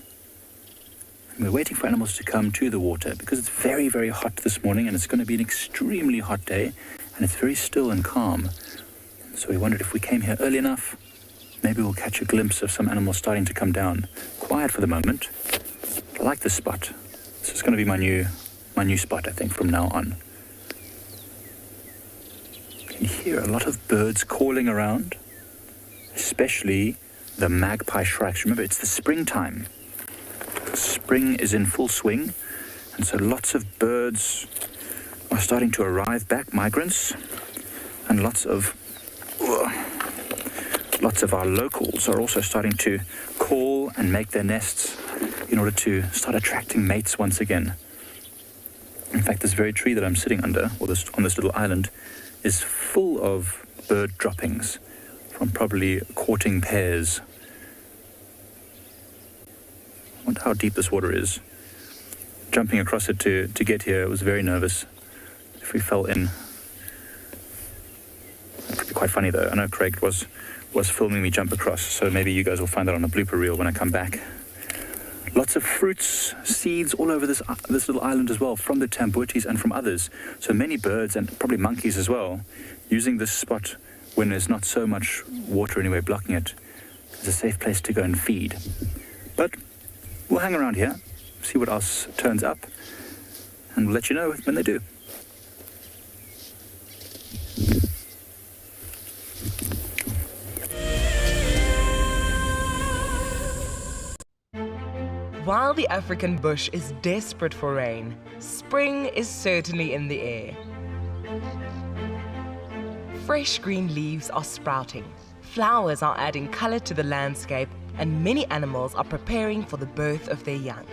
and we're waiting for animals to come to the water because it's very, very hot this morning, and it's going to be an extremely hot day, and it's very still and calm. So we wondered if we came here early enough, maybe we'll catch a glimpse of some animals starting to come down. Quiet for the moment. I like this spot. This is going to be my new spot, I think, from now on. You can hear a lot of birds calling around, especially the magpie shrikes. Remember, it's the springtime. Spring is in full swing, and so lots of birds are starting to arrive back, migrants, and lots of our locals are also starting to call and make their nests in order to start attracting mates once again. In fact, this very tree that I'm sitting under, or on this little island, is full of bird droppings from probably courting pairs. I wonder how deep this water is. Jumping across it to get here, I was very nervous. If we fell in, it could be quite funny though. I know Craig was filming me jump across, so maybe you guys will find that on a blooper reel when I come back. Lots of fruits, seeds all over this little island as well, from the tamboutis and from others. So many birds and probably monkeys as well, using this spot when there's not so much water anyway blocking it. It's a safe place to go and feed. But we'll hang around here, see what else turns up, and we'll let you know when they do. While the African bush is desperate for rain, spring is certainly in the air. Fresh green leaves are sprouting, flowers are adding color to the landscape, and many animals are preparing for the birth of their young.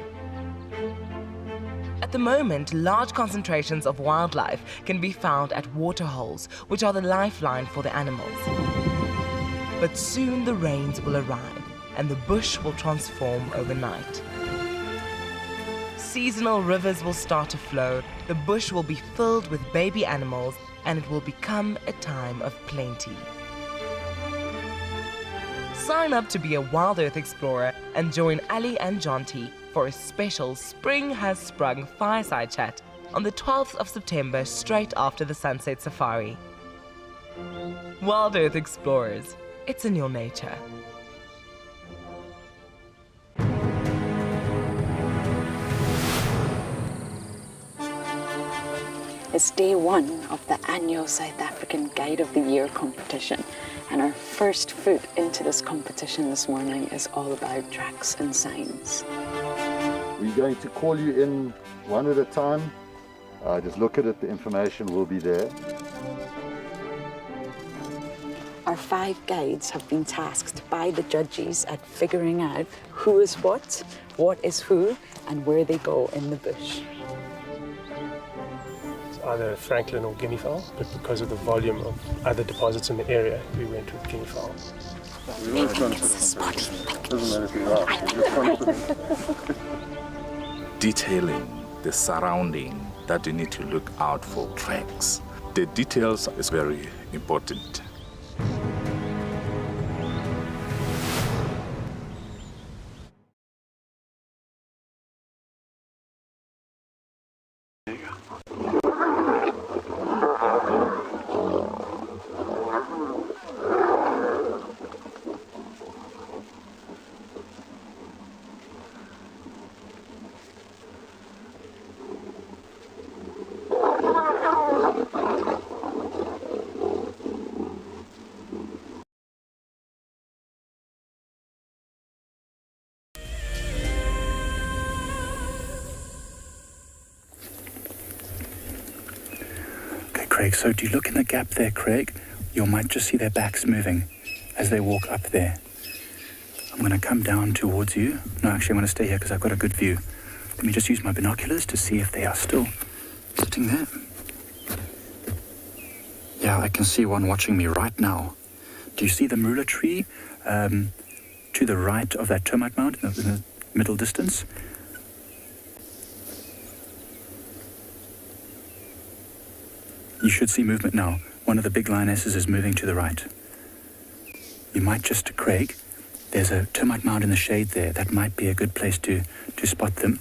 At the moment, large concentrations of wildlife can be found at waterholes, which are the lifeline for the animals. But soon the rains will arrive, and the bush will transform overnight. Seasonal rivers will start to flow, the bush will be filled with baby animals, and it will become a time of plenty. Sign up to be a WildEarth explorer and join Ali and Jonty for a special Spring Has Sprung fireside chat on the 12th of September, straight after the Sunset Safari. WildEarth Explorers, it's in your nature. It's day one of the annual South African Guide of the Year competition, and our first foot into this competition this morning is all about tracks and signs. We're going to call you in one at a time. Just look at it, the information will be there. Our 5 guides have been tasked by the judges at figuring out who is what is who, and where they go in the bush. It's either Franklin or guinea fowl, but because of the volume of other deposits in the area, we went with guinea fowl. Detailing the surrounding that you need to look out for tracks. The details is very important. Craig, so do you look in the gap there, Craig? You might just see their backs moving as they walk up there. I'm going to come down towards you. No, actually, I'm going to stay here because I've got a good view. Let me just use my binoculars to see if they are still sitting there. Yeah, I can see one watching me right now. Do you see the marula tree to the right of that termite mound in the middle distance? You should see movement now. One of the big lionesses is moving to the right. You might just, Craig, there's a termite mound in the shade there. That might be a good place to spot them.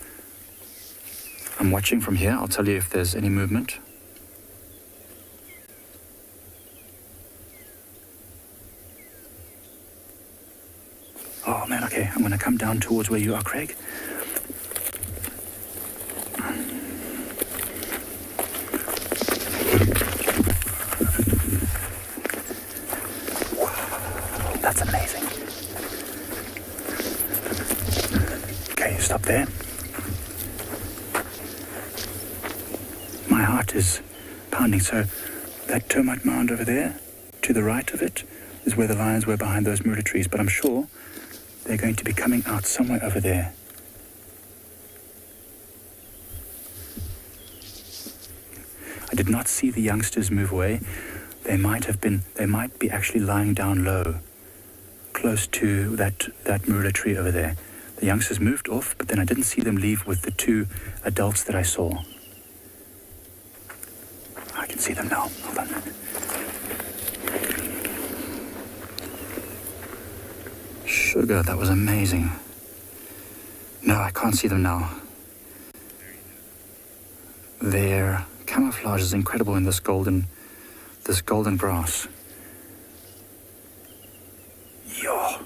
I'm watching from here. I'll tell you if there's any movement. Oh man, okay. I'm going to come down towards where you are, Craig. That's amazing. Okay, stop there. My heart is pounding. So that termite mound over there, to the right of it, is where the lions were behind those marula trees. But I'm sure they're going to be coming out somewhere over there. I did not see the youngsters move away. They might be actually lying down low, close to that marula tree over there. The youngsters moved off, but then I didn't see them leave with the two adults that I saw. I can see them now. Hold on. Sugar, that was amazing. No, I can't see them now. Their camouflage is incredible in this golden grass. Yo.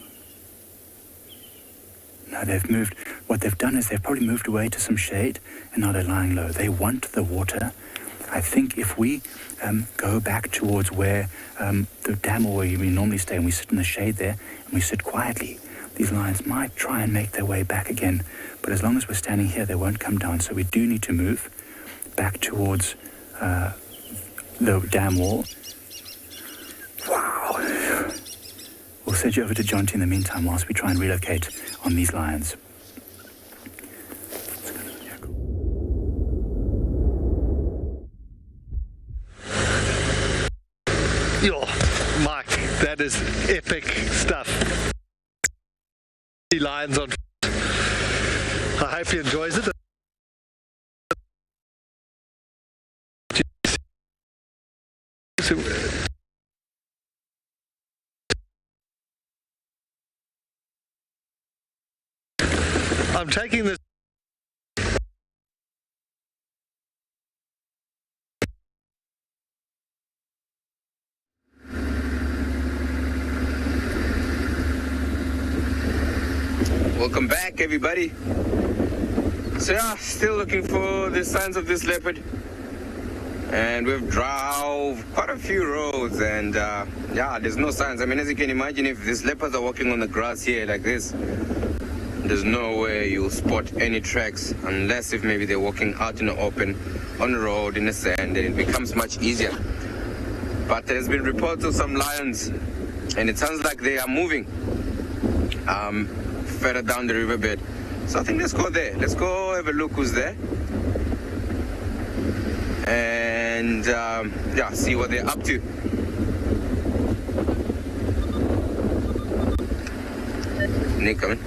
No, they've moved. What they've done is they've probably moved away to some shade, and now they're lying low. They want the water. I think if we go back towards where the dam or where we normally stay, and we sit in the shade there, and we sit quietly, these lions might try and make their way back again. But as long as we're standing here, they won't come down. So we do need to move back towards the dam wall. Wow. We'll send you over to Jonty in the meantime whilst we try and relocate on these lions. Yo, Mike, that is epic stuff. Lions on. I hope he enjoys it. I'm taking this. Welcome back, everybody. So yeah, still looking for the signs of this leopard. And we've drove quite a few roads, and yeah, there's no signs. I mean, as you can imagine, if these leopards are walking on the grass here like this, there's no way you'll spot any tracks, unless if maybe they're walking out in the open, on the road, in the sand, then it becomes much easier. But there's been reports of some lions, and it sounds like they are moving further down the riverbed. So I think let's go there. Let's go have a look who's there. And yeah, see what they're up to. Nick, come in.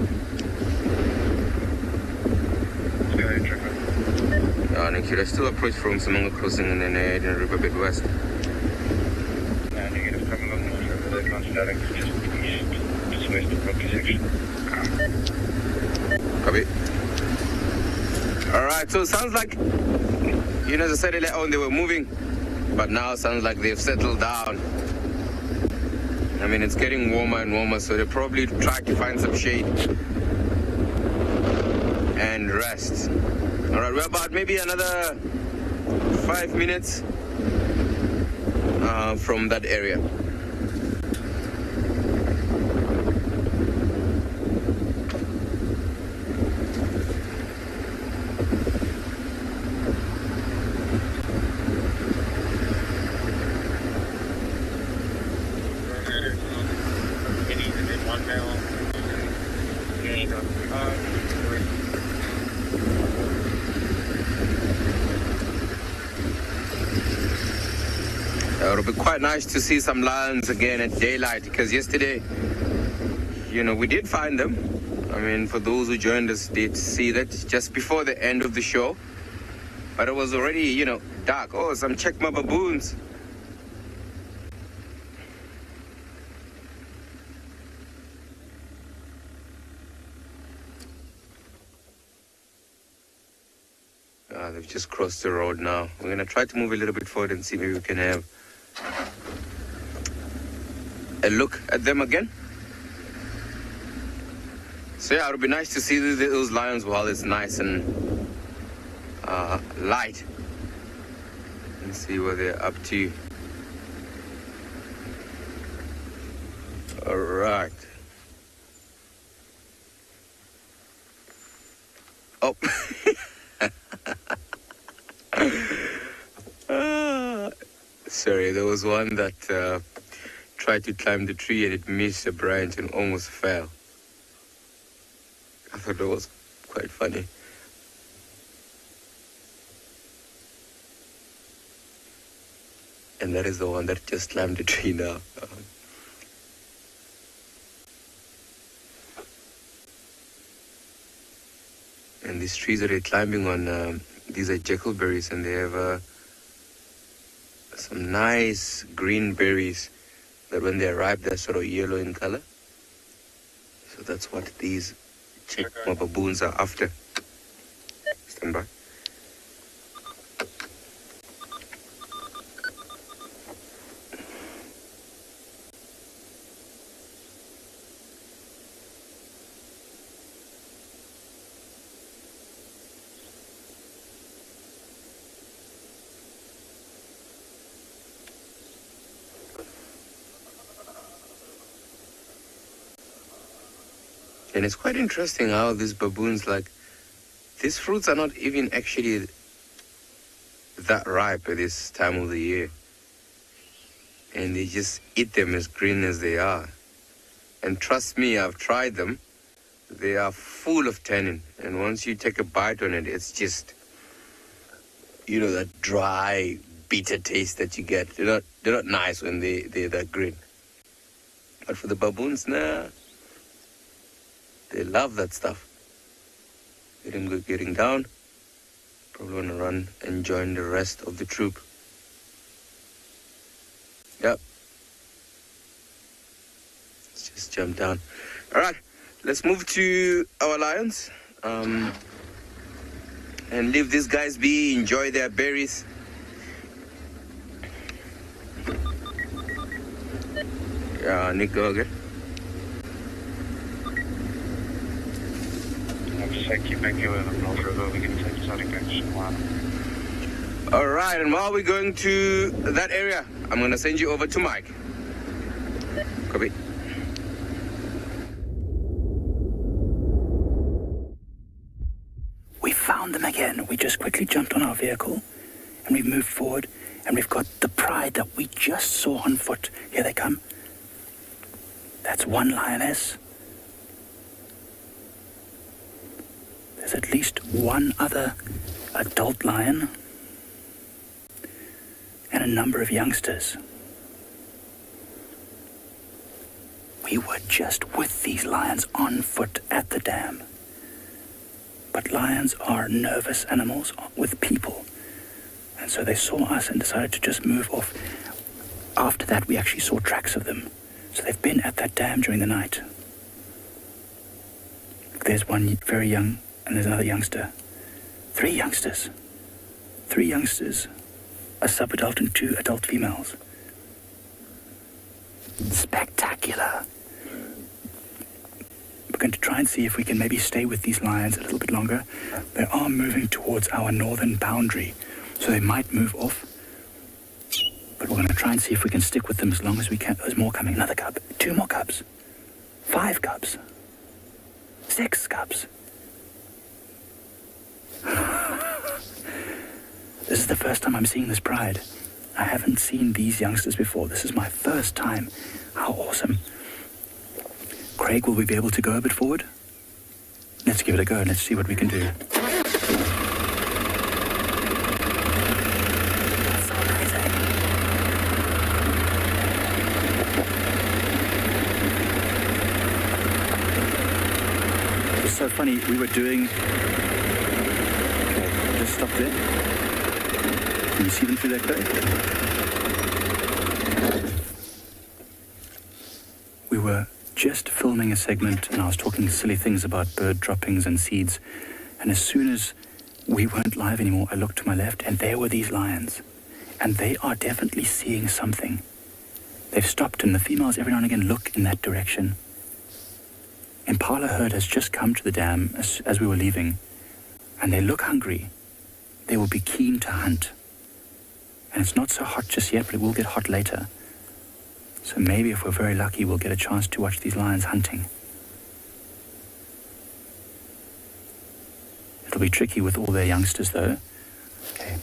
Nick, should I still approach from Samanga Crossing and then head in Riverbed West? Negative, coming along north river, considering just west of property section. Copy. Alright, so it sounds like, you know, as I said earlier on, they were moving, but now it sounds like they've settled down. I mean, it's getting warmer and warmer, so they probably try to find some shade and rest. All right, we're about maybe another 5 minutes from that area. It'll be quite nice to see some lions again at daylight, because yesterday, you know, we did find them. I mean, for those who joined us did see that just before the end of the show, but it was already, you know, dark. Oh, some checkma baboons. They've just crossed the road now. We're gonna try to move a little bit forward and see maybe we can have a look at them again. So yeah, it would be nice to see those lions while it's nice and light, and see what they're up to. All right. Oh. Sorry, there was one that tried to climb the tree and it missed a branch and almost fell. I thought that was quite funny. And that is the one that just climbed the tree now. And these trees that they're climbing on, these are jackalberries, and they have some nice green berries that when they're ripe, they're sort of yellow in color. So that's what these checkma baboons are after. Stand by. And it's quite interesting how these baboons, like, these fruits are not even actually that ripe at this time of the year. And they just eat them as green as they are. And trust me, I've tried them. They are full of tannin. And once you take a bite on it, it's just, you know, that dry, bitter taste that you get. They're not nice when they're that green. But for the baboons, nah. They love that stuff. Getting down. Probably want to run and join the rest of the troop. Yep. Let's just jump down. All right, let's move to our lions. And leave these guys be, enjoy their berries. Yeah, Nick, go again. Keep making it up North River, we can take starting back east. All right, and while we're going to that area, I'm going to send you over to Mike. Copy. We found them again. We just quickly jumped on our vehicle and we've moved forward and we've got the pride that we just saw on foot. Here they come. That's one lioness. was at least one other adult lion and a number of youngsters. We were just with these lions on foot at the dam. But lions are nervous animals with people. And so they saw us and decided to just move off. After that, we actually saw tracks of them. So they've been at that dam during the night. There's one very young, and there's another youngster. 3 youngsters. 3 youngsters, a sub-adult and 2 adult females. Spectacular. We're going to try and see if we can maybe stay with these lions a little bit longer. They are moving towards our northern boundary, so they might move off. But we're going to try and see if we can stick with them as long as we can. There's more coming. Another cub. 2 more cubs. 5 cubs. 6 cubs. This is the first time I'm seeing this pride. I haven't seen these youngsters before. This is my first time. How awesome. Craig, will we be able to go a bit forward? Let's give it a go and let's see what we can do. That's so amazing. It was so funny. We were doing... Okay, just stop there. Can you see them through that crate? We were just filming a segment and I was talking silly things about bird droppings and seeds, and as soon as we weren't live anymore, I looked to my left and there were these lions, and they are definitely seeing something. They've stopped and the females every now and again look in that direction. Impala herd has just come to the dam as we were leaving, and they look hungry. They will be keen to hunt. And it's not so hot just yet, but it will get hot later. So maybe if we're very lucky, we'll get a chance to watch these lions hunting. It'll be tricky with all their youngsters though. Okay.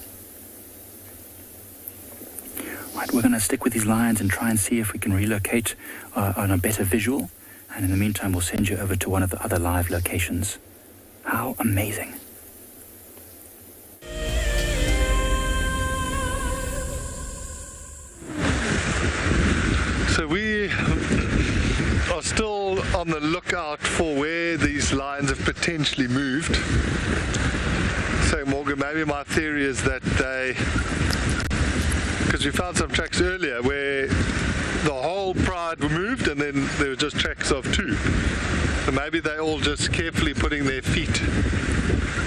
Right, we're going to stick with these lions and try and see if we can relocate on a better visual. And in the meantime, we'll send you over to one of the other live locations. How amazing. So we are still on the lookout for where these lions have potentially moved. So Morgan, maybe my theory is that because we found some tracks earlier where the whole pride were moved and then there were just tracks of 2. So maybe they're all just carefully putting their feet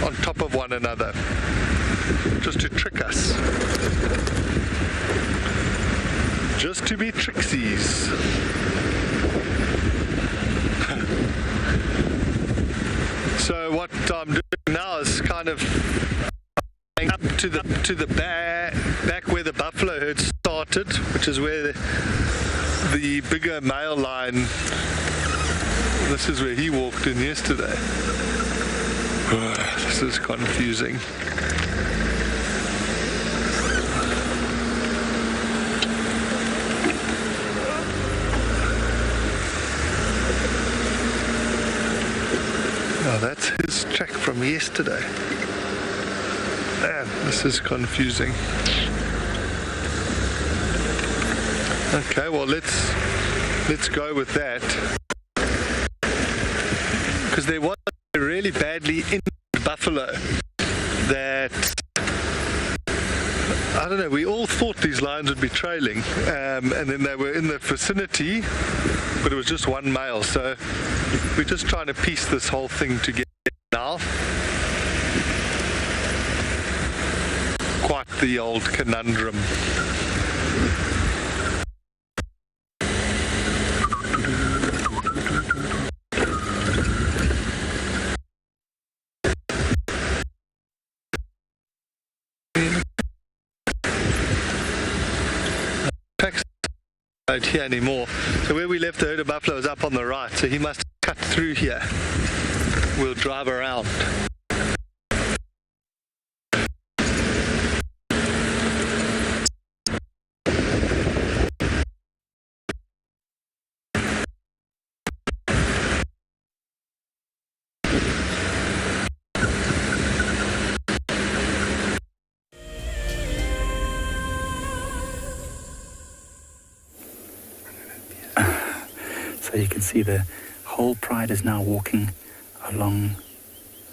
on top of one another just to trick us. Just to be trixies. So what I'm doing now is kind of up to the back where the buffalo herd started, which is where the bigger male lion. This is where he walked in yesterday. This is confusing. Oh, that's his track from yesterday. Man, this is confusing. Okay, well let's go with that. Because there was a really badly injured buffalo that, I don't know, we all thought these lions would be trailing, and then they were in the vicinity, but it was just one male. So we're just trying to piece this whole thing together now. Quite the old conundrum. Out here anymore. So where we left the herd of buffalo is up on the right, so he must cut through here. We'll drive around. So you can see the whole pride is now walking along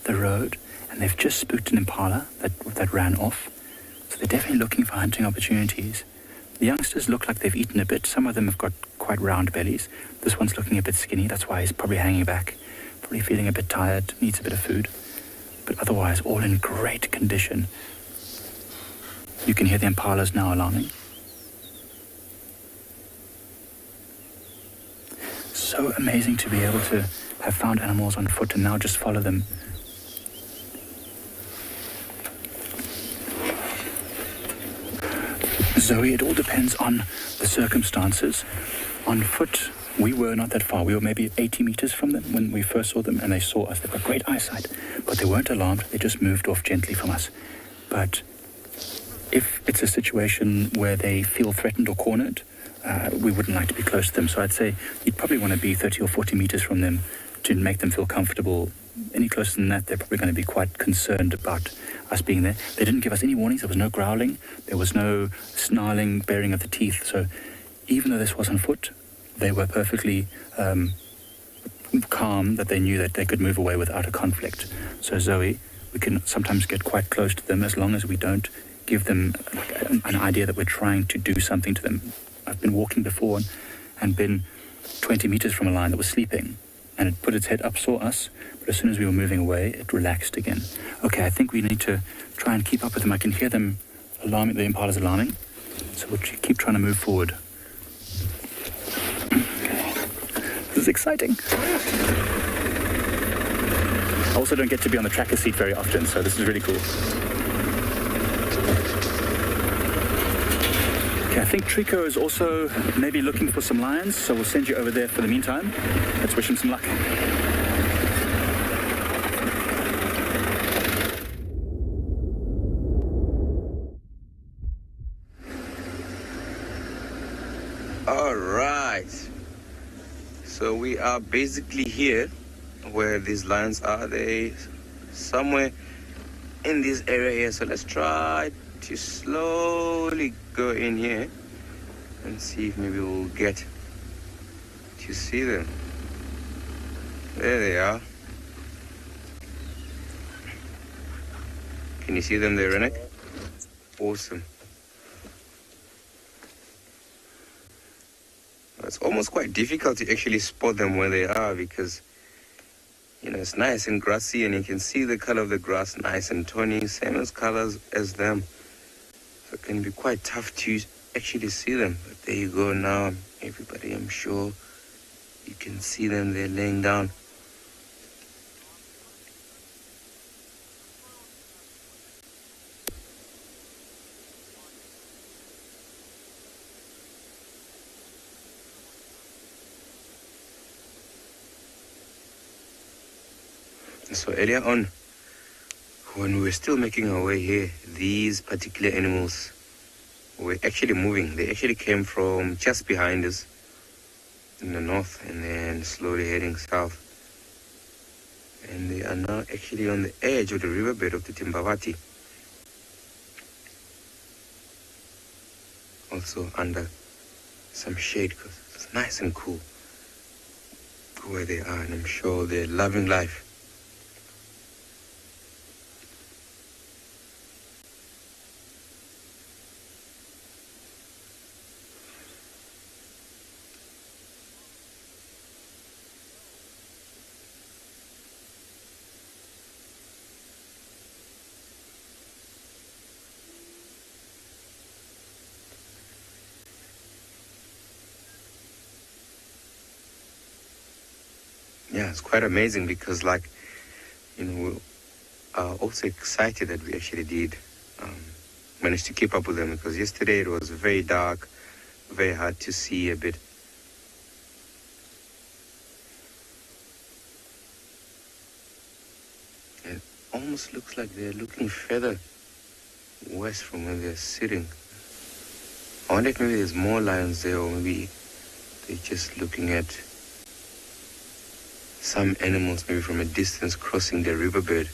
the road, and they've just spooked an impala that ran off. So they're definitely looking for hunting opportunities. The youngsters look like they've eaten a bit. Some of them have got quite round bellies. This one's looking a bit skinny. That's why he's probably hanging back, probably feeling a bit tired, needs a bit of food. But otherwise, all in great condition. You can hear the impalas now alarming. So amazing to be able to have found animals on foot and now just follow them. Zoe, it all depends on the circumstances. On foot, we were not that far. We were maybe 80 meters from them when we first saw them, and they saw us. They've got great eyesight, but they weren't alarmed. They just moved off gently from us. But if it's a situation where they feel threatened or cornered, we wouldn't like to be close to them. So I'd say you'd probably want to be 30 or 40 meters from them to make them feel comfortable. Any closer than that, they're probably going to be quite concerned about us being there. They didn't give us any warnings. There was no growling. There was no snarling, baring of the teeth. So even though this was on foot, they were perfectly calm, that they knew that they could move away without a conflict. So Zoe, we can sometimes get quite close to them as long as we don't give them an idea that we're trying to do something to them. I've been walking before and been 20 meters from a lion that was sleeping, and it put its head up, saw us, but as soon as we were moving away, it relaxed again. Okay, I think we need to try and keep up with them. I can hear them alarming, the impala's alarming, so we'll keep trying to move forward. This is exciting. I also don't get to be on the tracker seat very often, so this is really cool. Okay, I think Trico is also maybe looking for some lions, so we'll send you over there for the meantime. Let's wish him some luck. All right. So we are basically here where these lions are. They somewhere in this area here. So let's try to slowly go in here and see if maybe we'll get to see them. There they are. Can you see them there, Renek? Awesome. It's almost quite difficult to actually spot them where they are because, you know, it's nice and grassy and you can see the color of the grass nice and tawny, same as colors as them. So it can be quite tough to actually see them. But there you go now, everybody, I'm sure you can see them there laying down. So earlier on, when we were still making our way here, these particular animals were actually moving. They actually came from just behind us in the north and then slowly heading south. And they are now actually on the edge of the riverbed of the Timbavati. Also under some shade because it's nice and cool where they are, and I'm sure they're loving life. Yeah, it's quite amazing because, like, you know, we are also excited that we actually did manage to keep up with them because yesterday it was very dark, very hard to see a bit. It almost looks like they're looking further west from where they're sitting. I wonder if maybe there's more lions there, or maybe they're just looking at some animals maybe from a distance crossing the riverbed.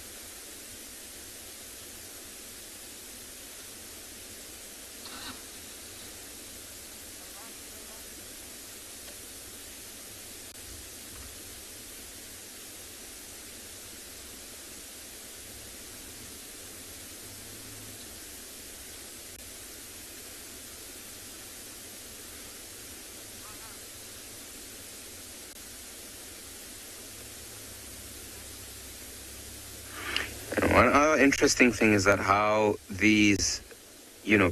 And one other interesting thing is that how these,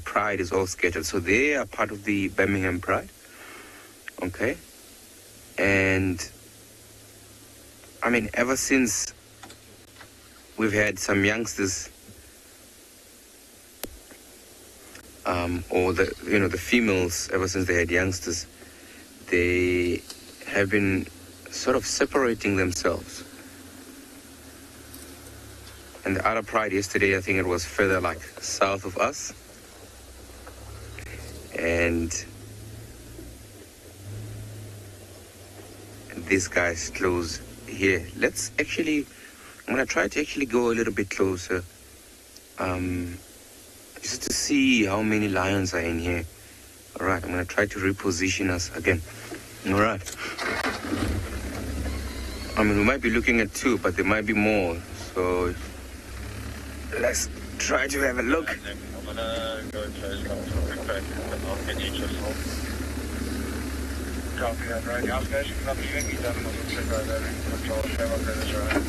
pride is all scattered. So they are part of the Birmingham Pride. Okay. And I mean, ever since we've had some youngsters, or the females, ever since they had youngsters, they have been sort of separating themselves. And the other pride yesterday, I think it was further like south of us. And these guys close here. Let's actually, I'm going to try to actually go a little bit closer. Just to see how many lions are in here. All right, I'm going to try to reposition us again. All right. I mean, we might be looking at 2, but there might be more. So let's try to have a look. I'm going to go to I'll get you just hold. Copy that, right? Now, guys, you can have a thingy done and we'll check out that control. Show up there, that's right.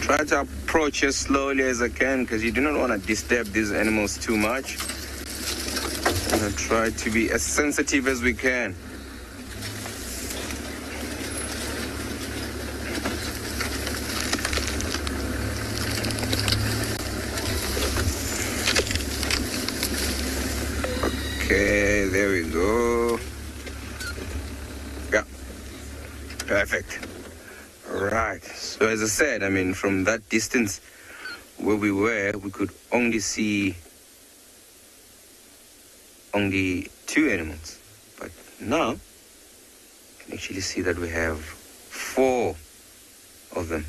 Try to approach as slowly as I can because you do not want to disturb these animals too much. And try to be as sensitive as we can. Okay, there we go. Yeah, perfect. Right, so as I said, I mean, from that distance where we were, we could only see only 2 animals. But now, you can actually see that we have 4 of them.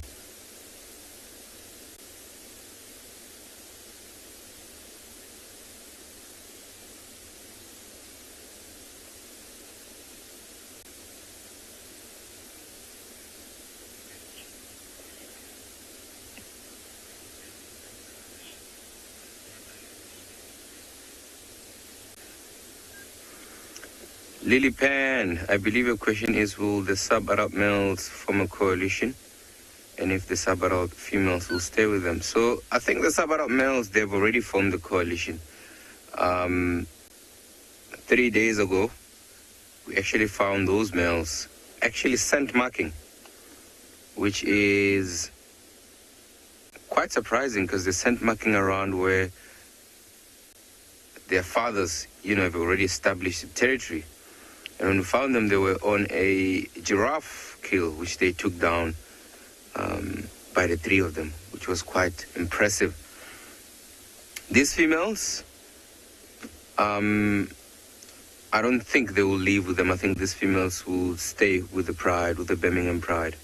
Lily Pan, I believe your question is, will the sub-adult males form a coalition? And if the sub-adult females will stay with them? So I think the sub-adult males, they've already formed the coalition. 3 days ago, we actually found those males actually scent marking, which is quite surprising because they're scent marking around where their fathers, have already established the territory. And when we found them, they were on a giraffe kill, which they took down by the 3 of them, which was quite impressive. These females, I don't think they will leave with them. I think these females will stay with the pride, with the Birmingham Pride.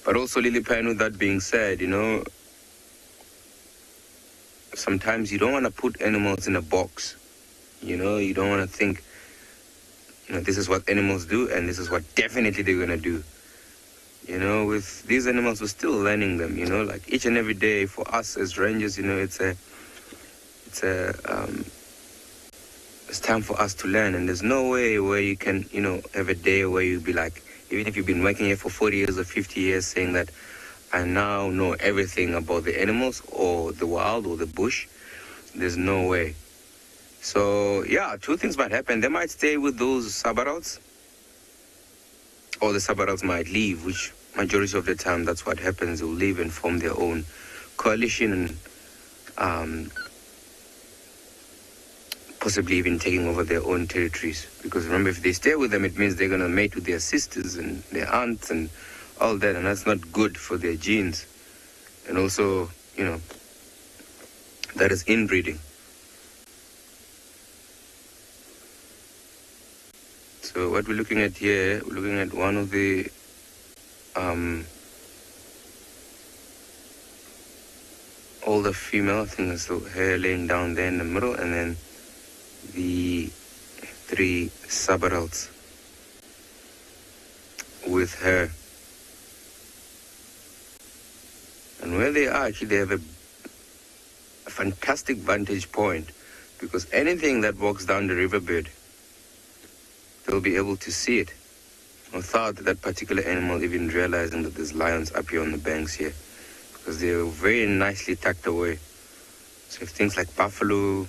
But also, Lily Pan, with that being said, sometimes you don't want to put animals in a box. You don't want to think, this is what animals do, and this is what definitely they're going to do. With these animals, we're still learning them, like each and every day for us as rangers, it's time for us to learn. And there's no way where you can, have a day where you'll be like, even if you've been working here for 40 years or 50 years, saying that I now know everything about the animals or the wild or the bush. There's no way. So, yeah, 2 things might happen. They might stay with those sub-adults, or the sub-adults might leave, which majority of the time that's what happens. They'll leave and form their own coalition and possibly even taking over their own territories. Because remember, if they stay with them, it means they're going to mate with their sisters and their aunts and all that, and that's not good for their genes. And also, that is inbreeding. So what we're looking at here, we're looking at one of the older female, I think it's the hair laying down there in the middle, and then the 3 sub-adults with her. And where they are, actually, they have a fantastic vantage point because anything that walks down the riverbed, they'll be able to see it. Without that particular animal even realizing that there's lions up here on the banks here, because they're very nicely tucked away. So if things like buffalo,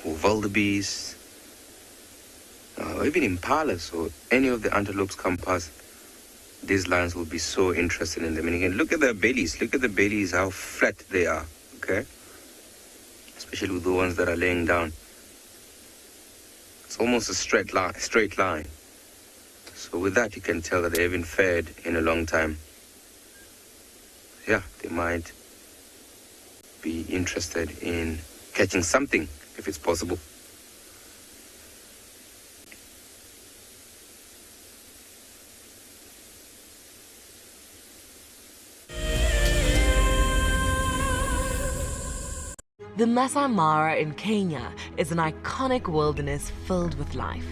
or wildebeest, or even impalas or any of the antelopes come past, these lions will be so interested in them. And again, look at their bellies. Look at the bellies, how flat they are, okay? Especially with the ones that are laying down. It's almost a straight line. So with that, you can tell that they haven't fed in a long time. Yeah, they might be interested in catching something, if it's possible. The Masai Mara in Kenya is an iconic wilderness filled with life.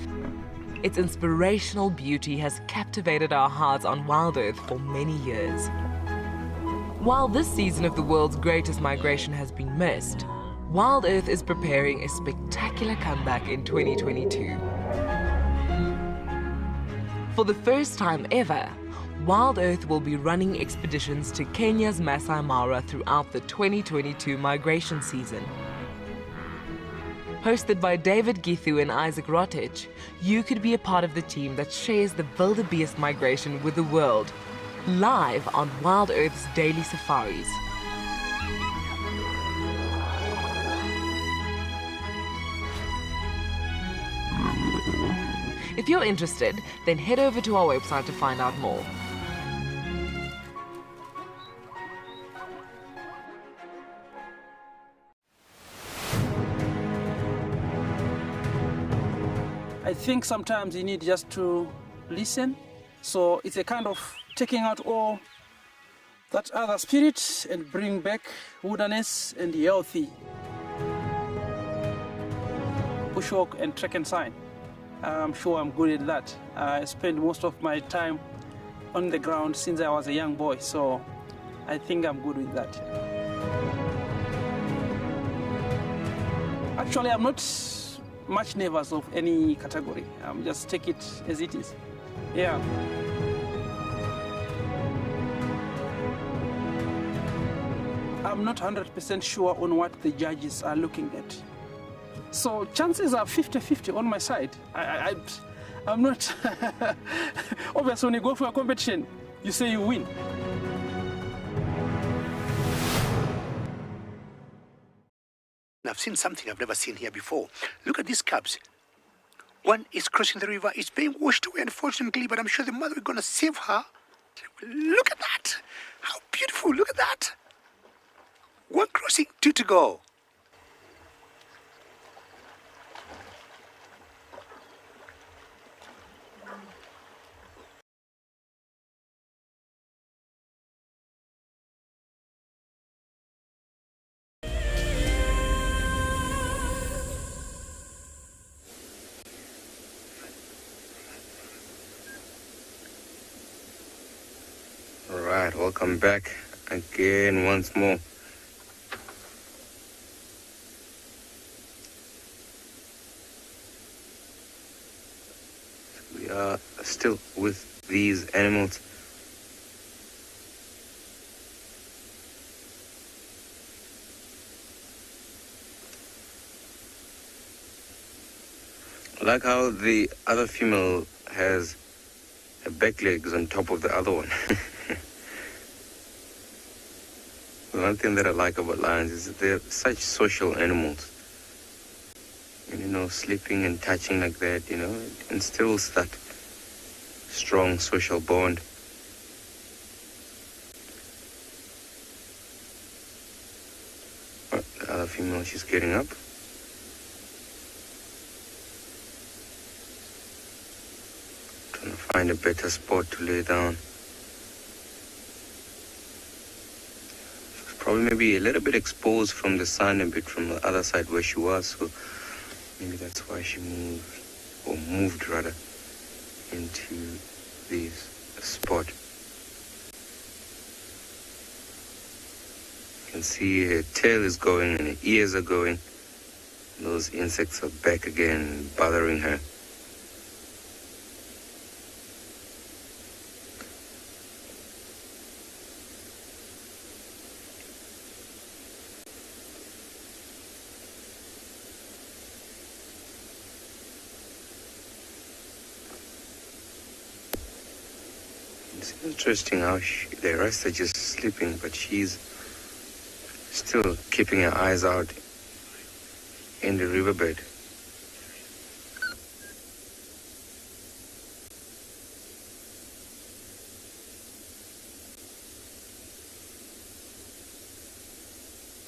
Its inspirational beauty has captivated our hearts on WildEarth for many years. While this season of the world's greatest migration has been missed, WildEarth is preparing a spectacular comeback in 2022. For the first time ever, WildEarth will be running expeditions to Kenya's Masai Mara throughout the 2022 migration season. Hosted by David Githu and Isaac Rotich, you could be a part of the team that shares the wildebeest migration with the world, live on WildEarth's daily safaris. If you're interested, then head over to our website to find out more. I think sometimes you need just to listen. So it's a kind of taking out all that other spirit and bring back wilderness and healthy. Bushwalk and trek and sign. I'm sure I'm good at that. I spend most of my time on the ground since I was a young boy, so I think I'm good with that. Actually, I'm not much nervous of any category. Just take it as it is. Yeah. I'm not 100% sure on what the judges are looking at. So chances are 50-50 on my side. I'm not... Obviously, when you go for a competition, you say you win. I've seen something I've never seen here before. Look at these cubs. One is crossing the river. It's being washed away, unfortunately, but I'm sure the mother is going to save her. Look at that. How beautiful. Look at that. One crossing, two to go. Alright, welcome back again once more. We are still with these animals. I like how the other female has her back legs on top of the other one. One thing that I like about lions is that they're such social animals. And, you know, sleeping and touching like that, you know, it instills that strong social bond. The other female, she's getting up. Trying to find a better spot to lay down. Probably maybe a little bit exposed from the sun, a bit from the other side where she was, so maybe that's why she moved rather, into this spot. You can see her tail is going and her ears are going. Those insects are back again, bothering her. It's interesting how the rest are just sleeping, but she's still keeping her eyes out in the riverbed.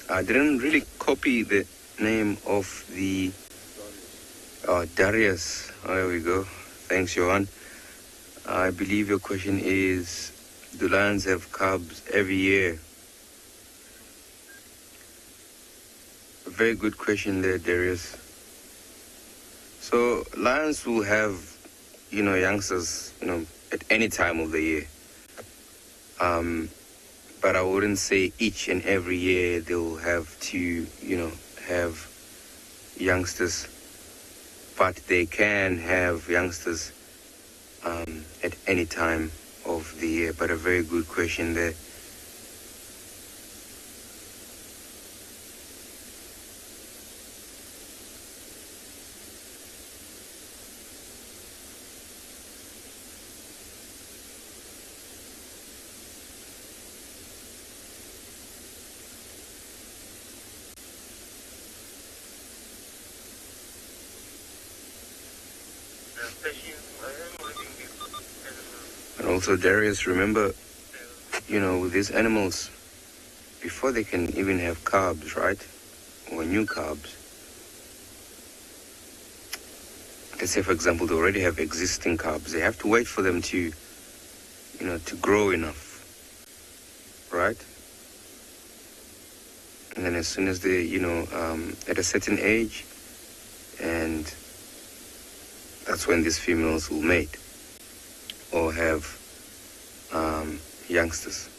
I didn't really copy the name of the Darius. Oh, there we go. Thanks, Johan. I believe your question is, do lions have cubs every year? A very good question there, Darius. So lions will have, youngsters, at any time of the year. But I wouldn't say each and every year they'll have to, have youngsters. But they can have youngsters at any time of the year. But a very good question there. And also, Darius, remember, with these animals, before they can even have cubs, right? Or new cubs. Let's say, for example, they already have existing cubs. They have to wait for them to, to grow enough, right? And then as soon as they, at a certain age, and that's when these females will mate or have youngsters.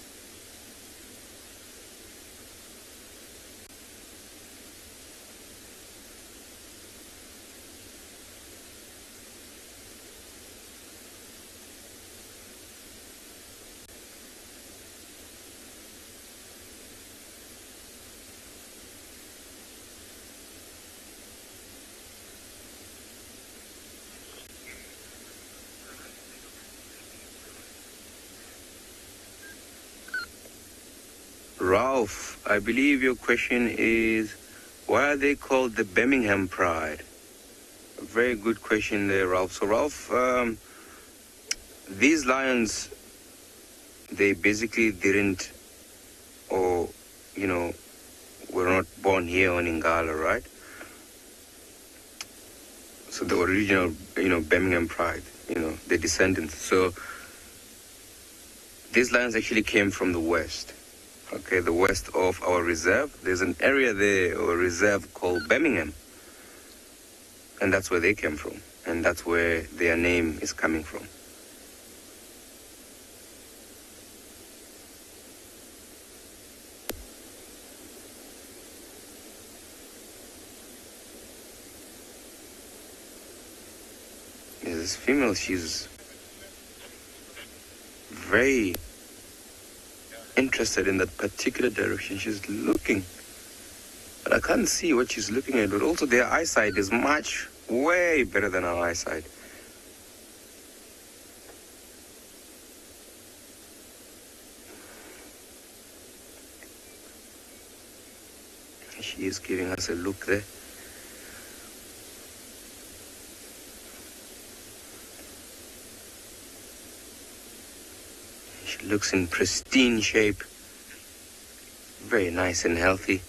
Ralph, I believe your question is, why are they called the Birmingham Pride? A very good question there, Ralph. So, Ralph, these lions, they basically didn't, or, were not born here on Ngala, right? So the original, Birmingham Pride, the descendants. So these lions actually came from the west. Okay, the west of our reserve. There's an area there, or a reserve called Birmingham. And that's where they came from. And that's where their name is coming from. Yeah, this female, she's very interested in that particular direction. She's looking, but I can't see what she's looking at. But also their eyesight is much, way better than our eyesight. She is giving us a look there. She looks in pristine shape, very nice and healthy.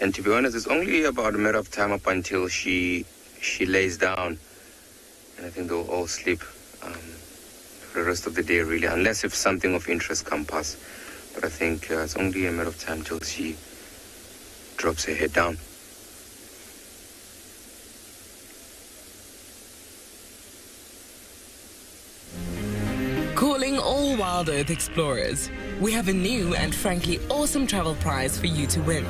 And to be honest, it's only about a matter of time up until she lays down. And I think they'll all sleep for the rest of the day, really, unless if something of interest comes past. But I think it's only a matter of time till she drops her head down. Wild Earth Explorers. We have a new and frankly awesome travel prize for you to win.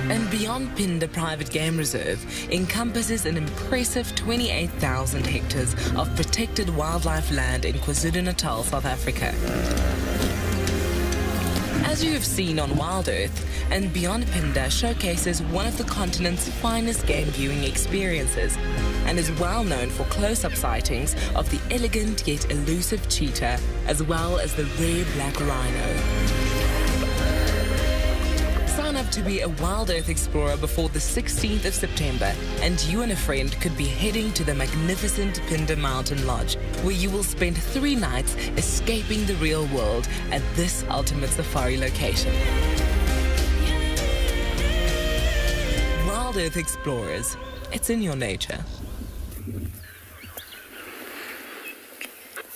andBeyond Phinda Private Game Reserve encompasses an impressive 28,000 hectares of protected wildlife land in KwaZulu-Natal, South Africa. As you have seen on WildEarth, andBeyond Phinda showcases one of the continent's finest game viewing experiences and is well known for close-up sightings of the elegant yet elusive cheetah as well as the rare black rhino. Sign up to be a Wild Earth Explorer before the 16th of September and you and a friend could be heading to the magnificent Phinda Mountain Lodge where you will spend 3 nights escaping the real world at this ultimate safari location. Wild Earth Explorers, it's in your nature.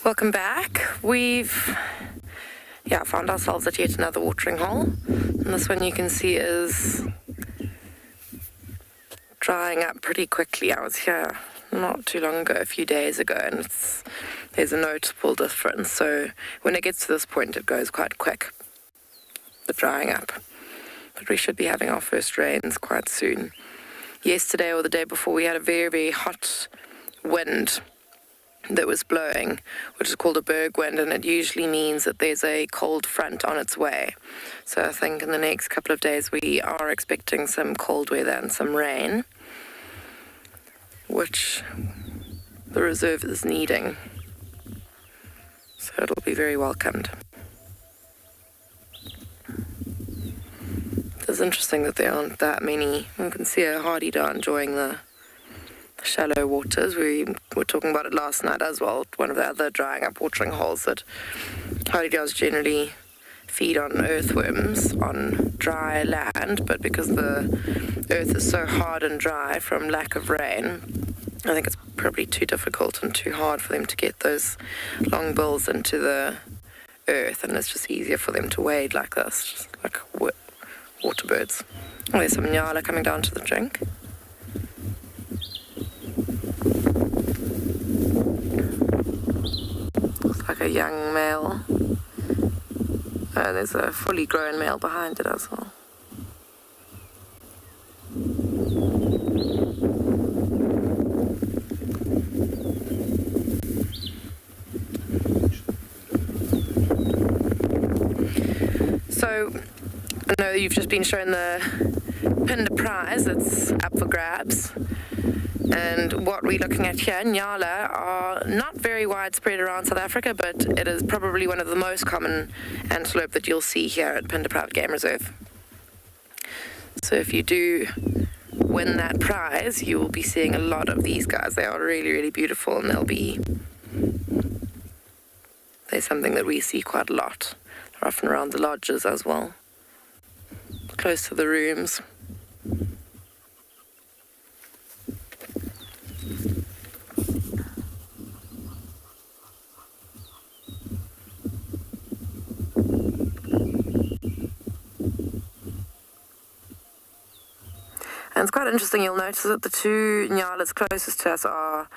Welcome back. We've found ourselves at yet another watering hole. And this one you can see is drying up pretty quickly. I was here not too long ago, a few days ago, and there's a notable difference. So when it gets to this point, it goes quite quick, the drying up. But we should be having our first rains quite soon. Yesterday or the day before, we had a very, very hot wind that was blowing, which is called a berg wind, and it usually means that there's a cold front on its way. So I think in the next couple of days we are expecting some cold weather and some rain, which the reserve is needing. So it'll be very welcomed. It's interesting that there aren't that many. You can see a hardy-dar enjoying the shallow waters. We were talking about it last night as well, one of the other drying up watering holes, that hardy-dars generally feed on earthworms on dry land, but because the earth is so hard and dry from lack of rain, I think it's probably too difficult and too hard for them to get those long bills into the earth, and it's just easier for them to wade like this, just like water birds. Oh, there's some Ngala coming down to the drink. Looks like a young male. There's a fully grown male behind it as well. So, I know you've just been shown the Phinda prize. It's up for grabs. And what we're looking at here, Ngala, are not very widespread around South Africa, but it is probably one of the most common antelope that you'll see here at Phinda Private Game Reserve. So if you do win that prize, you will be seeing a lot of these guys. They are really, really beautiful, and they're something that we see quite a lot. They're often around the lodges as well, close to the rooms. And it's quite interesting, you'll notice that the two Ngalas closest to us are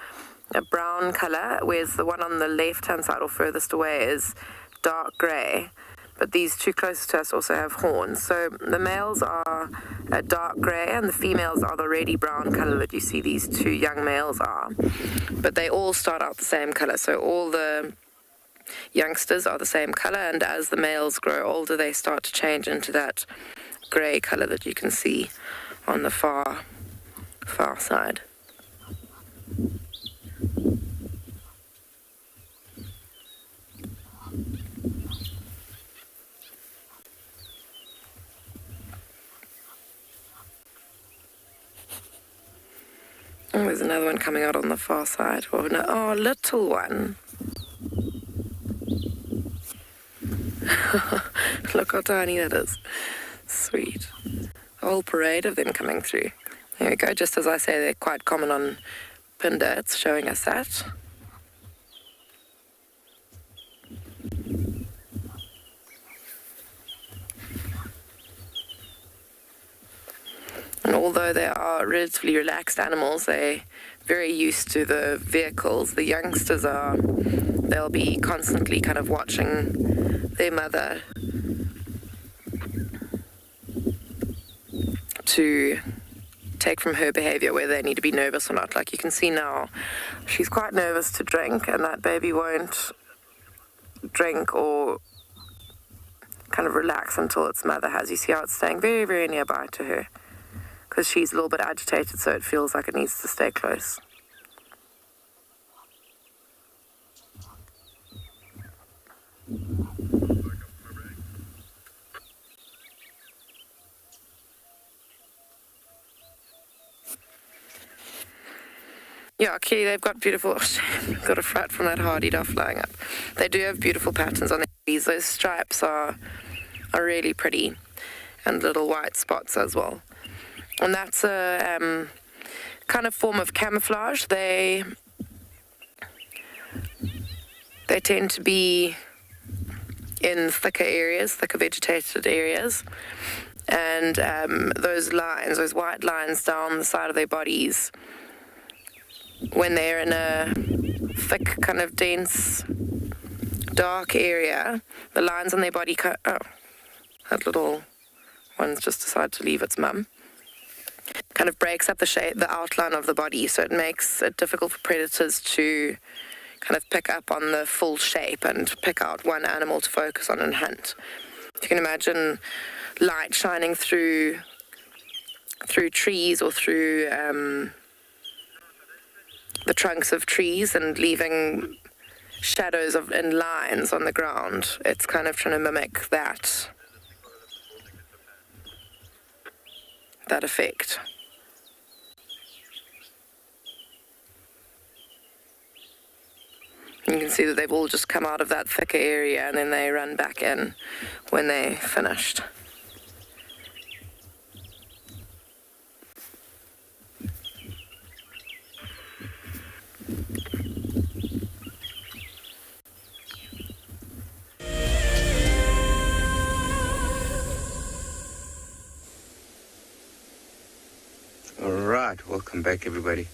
a brown colour, whereas the one on the left-hand side or furthest away is dark grey. But these two closest to us also have horns. So the males are a dark grey and the females are the reddy brown colour that you see these two young males are. But they all start out the same colour, so all the youngsters are the same colour, and as the males grow older they start to change into that grey colour that you can see on the far side. Oh, there's another one coming out on the far side. Oh, no. Oh, little one. Look how tiny that is. Sweet. A whole parade of them coming through. There we go. Just as I say, they're quite common on Phinda. It's showing us that. And although they are relatively relaxed animals, they very used to the vehicles. The youngsters are, they'll be constantly kind of watching their mother to take from her behavior whether they need to be nervous or not. Like you can see now, she's quite nervous to drink, and that baby won't drink or kind of relax until its mother has. You see how it's staying very, very nearby to her because she's a little bit agitated, so it feels like it needs to stay close. Yeah, okay, they've got beautiful, got a frat from that hardy-duff flying up. They do have beautiful patterns on their bodies. Those stripes are really pretty, and little white spots as well. And that's a kind of form of camouflage. They tend to be in thicker areas, thicker vegetated areas. And those lines, those white lines down the side of their bodies, when they're in a thick, kind of dense, dark area, the lines on their body, that little one's just decided to leave its mum, kind of breaks up the shape, the outline of the body, so it makes it difficult for predators to kind of pick up on the full shape and pick out one animal to focus on and hunt. You can imagine light shining through trees or through the trunks of trees and leaving shadows in lines on the ground. It's kind of trying to mimic that effect. You can see that they've all just come out of that thicker area and then they run back in when they're finished. Alright, welcome back everybody.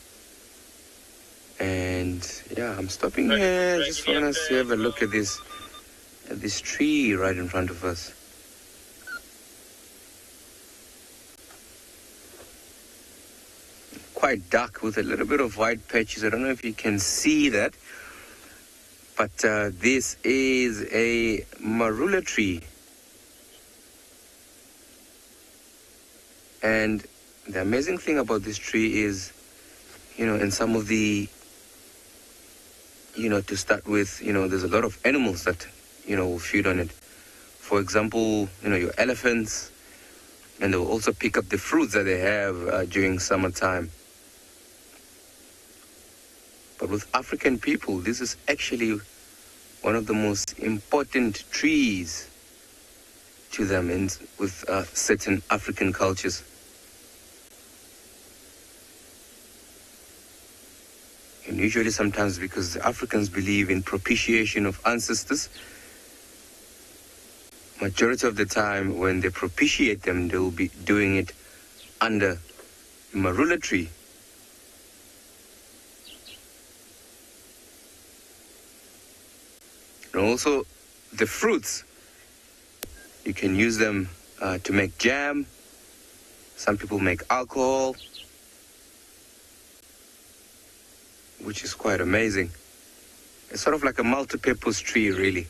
And yeah, I'm stopping here. Just want us to have a look at this tree right in front of us. Quite dark with a little bit of white patches. I don't know if you can see that, but this is a marula tree. And the amazing thing about this tree is, in some of the, to start with, there's a lot of animals that, will feed on it. For example, your elephants, and they'll also pick up the fruits that they have during summertime. But with African people, this is actually one of the most important trees to them with certain African cultures. And usually sometimes because the Africans believe in propitiation of ancestors, majority of the time when they propitiate them, they will be doing it under a marula tree. And also the fruits, you can use them to make jam. Some people make alcohol, which is quite amazing. It's sort of like a multi-purpose tree, really.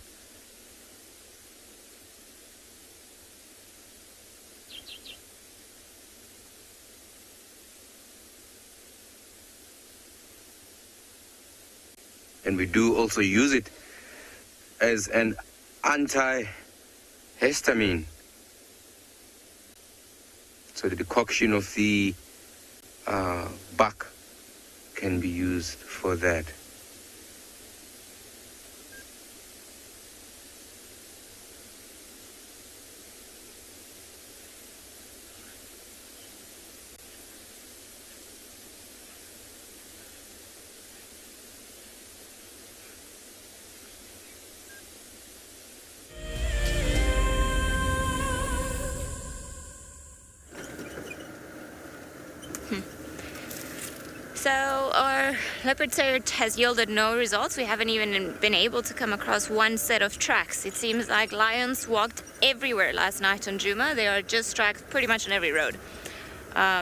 And we do also use it as an antihistamine. So the decoction of the bark can be used for that. So our leopard search has yielded no results. We haven't even been able to come across one set of tracks. It seems like lions walked everywhere last night on Djuma. There are just tracks pretty much on every road,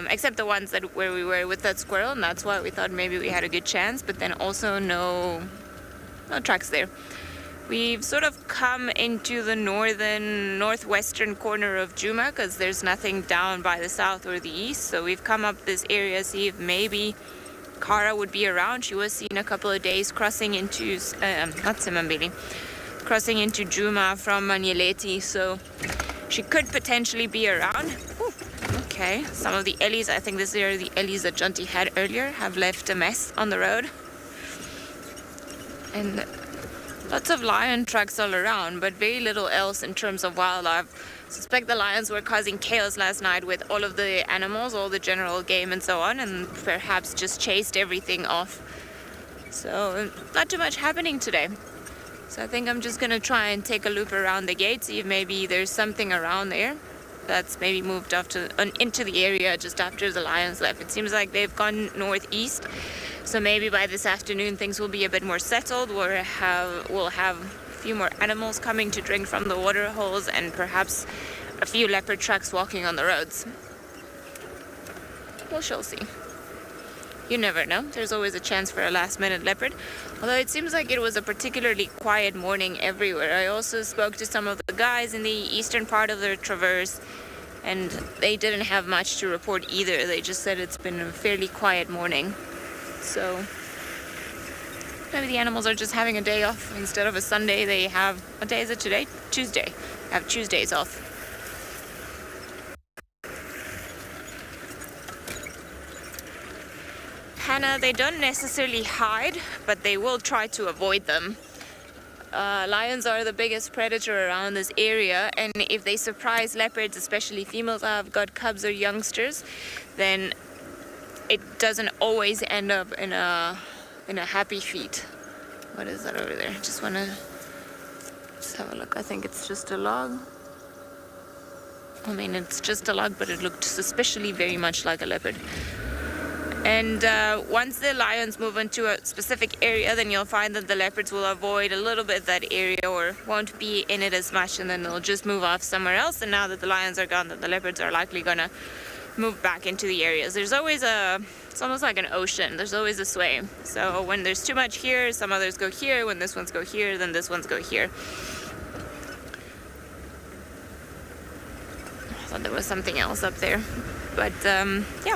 except the ones where we were with that squirrel, and that's why we thought maybe we had a good chance, but then also no tracks there. We've sort of come into the northwestern corner of Djuma because there's nothing down by the south or the east. So we've come up this area, see if maybe Kara would be around. She was seen a couple of days crossing into, crossing into Djuma from Manyeleti. So she could potentially be around. Ooh, okay, some of the ellies, I think this are the ellies that Jonty had earlier, have left a mess on the road. And lots of lion tracks all around, but very little else in terms of wildlife. I suspect the lions were causing chaos last night with all of the animals, all the general game and so on, and perhaps just chased everything off. So not too much happening today. So I think I'm just going to try and take a loop around the gate, see if maybe there's something around there that's maybe moved off into the area just after the lions left. It seems like they've gone northeast. So maybe by this afternoon things will be a bit more settled. We'll have a few more animals coming to drink from the water holes and perhaps a few leopard tracks walking on the roads. We shall see. You never know. There's always a chance for a last-minute leopard. Although it seems like it was a particularly quiet morning everywhere. I also spoke to some of the guys in the eastern part of the traverse, and they didn't have much to report either. They just said it's been a fairly quiet morning. So maybe the animals are just having a day off. Instead of a Sunday, they have, what day is it today? Tuesday. Have Tuesdays off. Hannah, they don't necessarily hide, but they will try to avoid them. Lions are the biggest predator around this area, and if they surprise leopards, especially females that have got cubs or youngsters, then it doesn't always end up in a happy feat. What is that over there? Just have a look. I think it's just a log. I mean, it's just a log, but it looked suspiciously very much like a leopard. And once the lions move into a specific area, then you'll find that the leopards will avoid a little bit that area or won't be in it as much, and then they'll just move off somewhere else. And now that the lions are gone, then the leopards are likely gonna move back into the areas. There's always it's almost like an ocean. There's always a sway. So when there's too much here, some others go here. When this ones go here, then this ones go here. I thought there was something else up there. But yeah.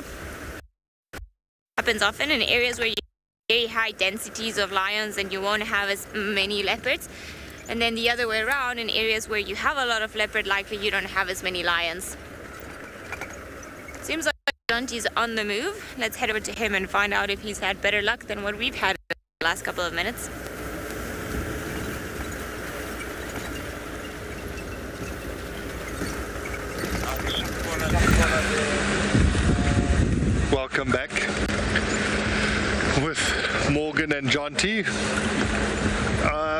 Happens often in areas where you have very high densities of lions and you won't have as many leopards. And then the other way around, in areas where you have a lot of leopard, likely you don't have as many lions. Seems like Jonty's on the move. Let's head over to him and find out if he's had better luck than what we've had in the last couple of minutes. Welcome back with Morgan and Jonty.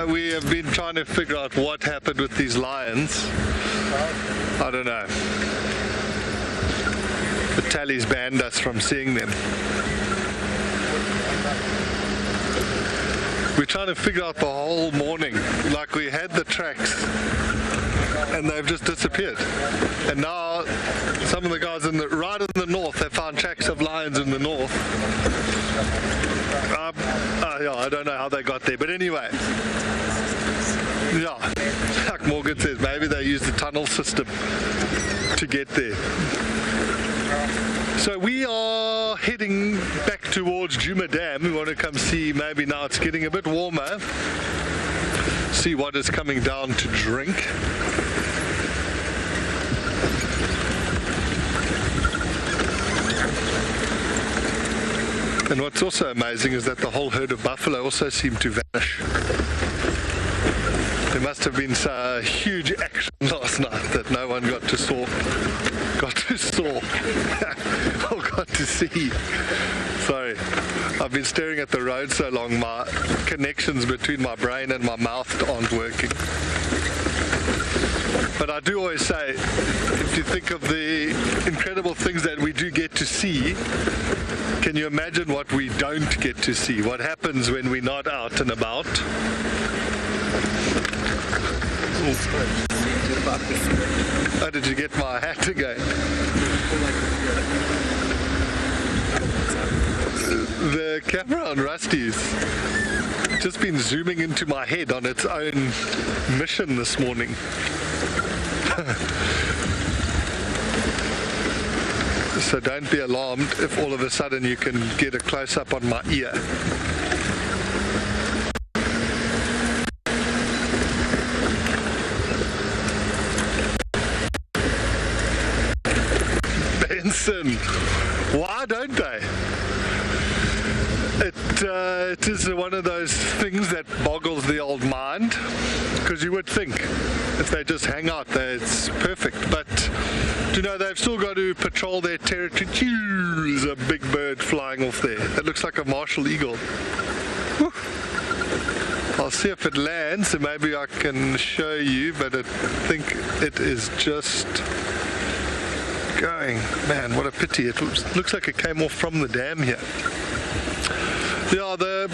We have been trying to figure out what happened with these lions. I don't know. The tallies banned us from seeing them. We're trying to figure out the whole morning. Like, we had the tracks and they've just disappeared. And now some of the guys right in the north have found tracks of lions in the north. Yeah, I don't know how they got there, but anyway. Yeah, like Morgan says, maybe they used the tunnel system to get there. So we are heading back towards Djuma Dam. We want to come see, maybe now it's getting a bit warmer, see what is coming down to drink. And what's also amazing is that the whole herd of buffalo also seemed to vanish. There must have been a huge action last night that no one got to see. Or got to see. Sorry, I've been staring at the road so long, my connections between my brain and my mouth aren't working. But I do always say, if you think of the incredible things that we do get to see, can you imagine what we don't get to see? What happens when we're not out and about? Oh, did you get my hat again? The camera on Rusty's just been zooming into my head on its own mission this morning. So don't be alarmed if all of a sudden you can get a close-up on my ear. Benson, why don't they? It is one of those things that boggles the old mind, because you would think if they just hang out there it's perfect, but you know, they've still got to patrol their territory. There's a big bird flying off there. It looks like a martial eagle. Whew. I'll see if it lands, and maybe I can show you, but I think it is just going. Man, what a pity. It looks like it came off from the dam here. Yeah, the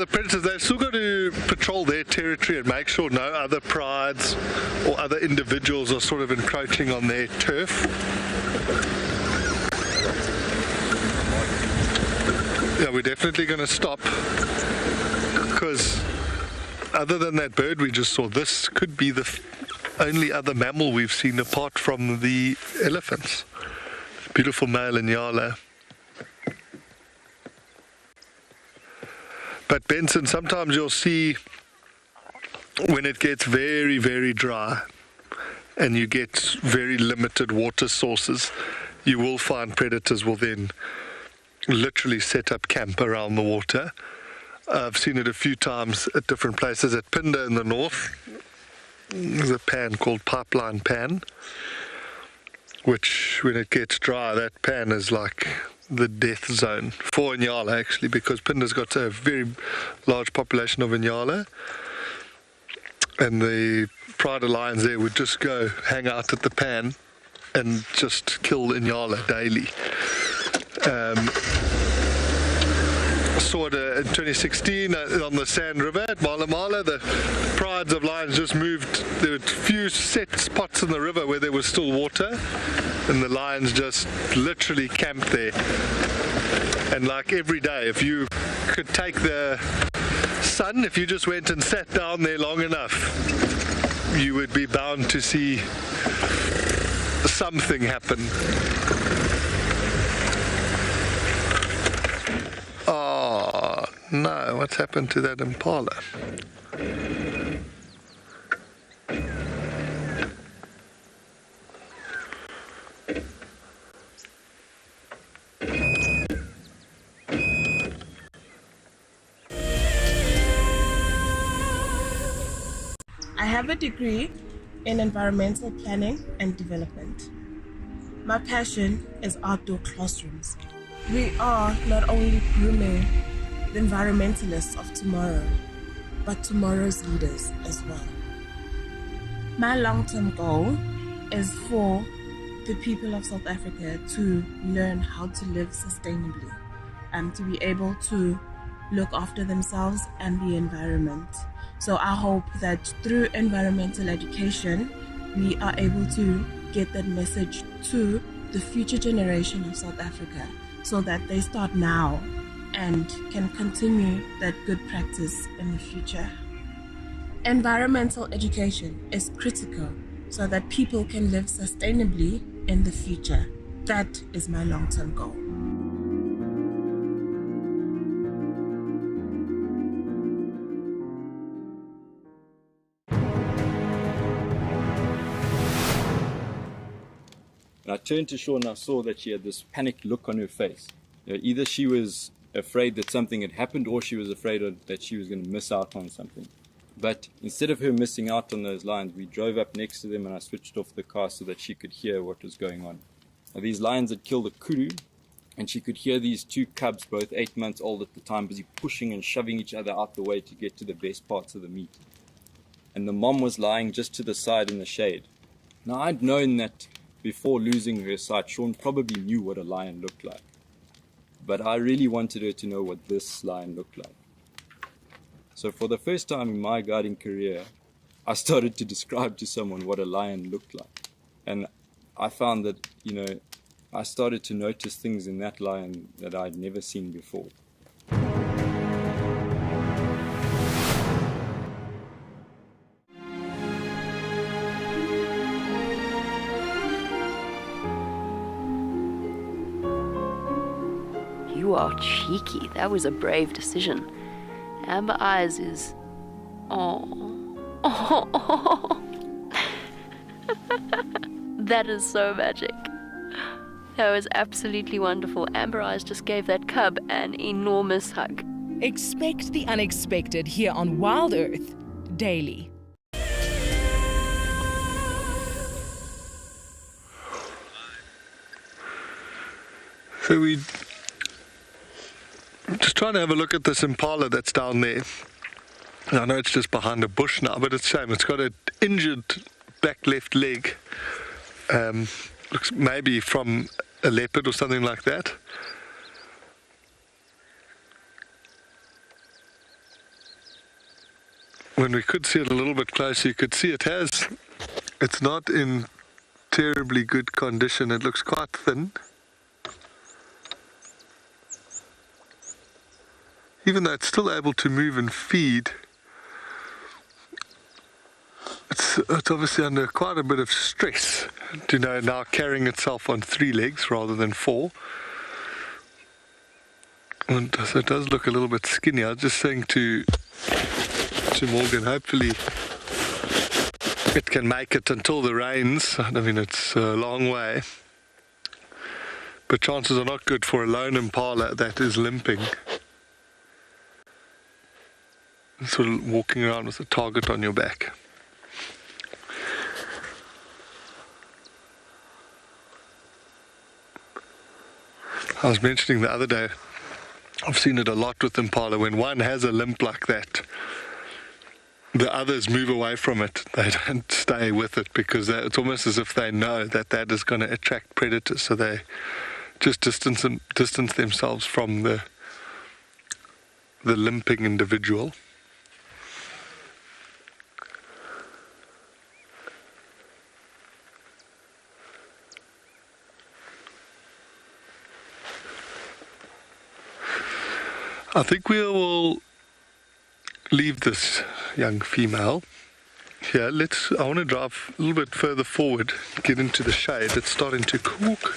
predators, they've still got to patrol their territory and make sure no other prides or other individuals are sort of encroaching on their turf. Yeah, we're definitely going to stop, because other than that bird we just saw, this could be the only other mammal we've seen apart from the elephants. Beautiful male in Ngala. But Benson, sometimes you'll see when it gets very, very dry and you get very limited water sources, you will find predators will then literally set up camp around the water. I've seen it a few times at different places. At Phinda in the north, there's a pan called Pipeline Pan, which when it gets dry, that pan is like the death zone for Ngala, actually, because Phinda's got a very large population of Ngala, and the pride lions there would just go hang out at the pan and just kill Ngala daily. Saw it in 2016 on the Sand River at Mala. The prides of lions just moved. There were a few set spots in the river where there was still water, and the lions just literally camped there. And like every day, if you could take the sun, if you just went and sat down there long enough, you would be bound to see something happen. Oh no, what's happened to that impala? I have a degree in environmental planning and development. My passion is outdoor classrooms. We are not only grooming the environmentalists of tomorrow, but tomorrow's leaders as well. My long-term goal is for the people of South Africa to learn how to live sustainably, to be able to look after themselves and the environment. So I hope that through environmental education, we are able to get that message to the future generation of South Africa, so that they start now and can continue that good practice in the future. Environmental education is critical so that people can live sustainably in the future. That is my long-term goal. I turned to Shaw and I saw that she had this panicked look on her face. Either she was afraid that something had happened, or she was afraid that she was going to miss out on something. But instead of her missing out on those lions, we drove up next to them and I switched off the car so that she could hear what was going on. Now, these lions had killed a kudu, and she could hear these two cubs, both 8 months old at the time, busy pushing and shoving each other out the way to get to the best parts of the meat. And the mom was lying just to the side in the shade. Now, I'd known that before losing her sight, Sean probably knew what a lion looked like. But I really wanted her to know what this lion looked like. So for the first time in my guiding career, I started to describe to someone what a lion looked like. And I found that, I started to notice things in that lion that I'd never seen before. You are cheeky. That was a brave decision. Amber Eyes is... That is so magic. That was absolutely wonderful. Amber Eyes just gave that cub an enormous hug. Expect the unexpected here on WildEarth daily. So we just trying to have a look at this impala that's down there. I know it's just behind a bush now, but it's the same. It's got an injured back left leg. Looks maybe from a leopard or something like that. When we could see it a little bit closer, you could see it's not in terribly good condition. It looks quite thin. Even though it's still able to move and feed, it's obviously under quite a bit of stress, now carrying itself on 3 legs rather than 4. And so it does look a little bit skinny. I was just saying to Morgan, hopefully it can make it until the rains. I mean, it's a long way, but chances are not good for a lone impala that is limping. Sort of walking around with a target on your back. I was mentioning the other day, I've seen it a lot with impala. When one has a limp like that, the others move away from it. They don't stay with it because it's almost as if they know that is going to attract predators. So they just distance themselves from the limping individual. I think we will leave this young female here. I want to drive a little bit further forward, get into the shade. It's starting to cook.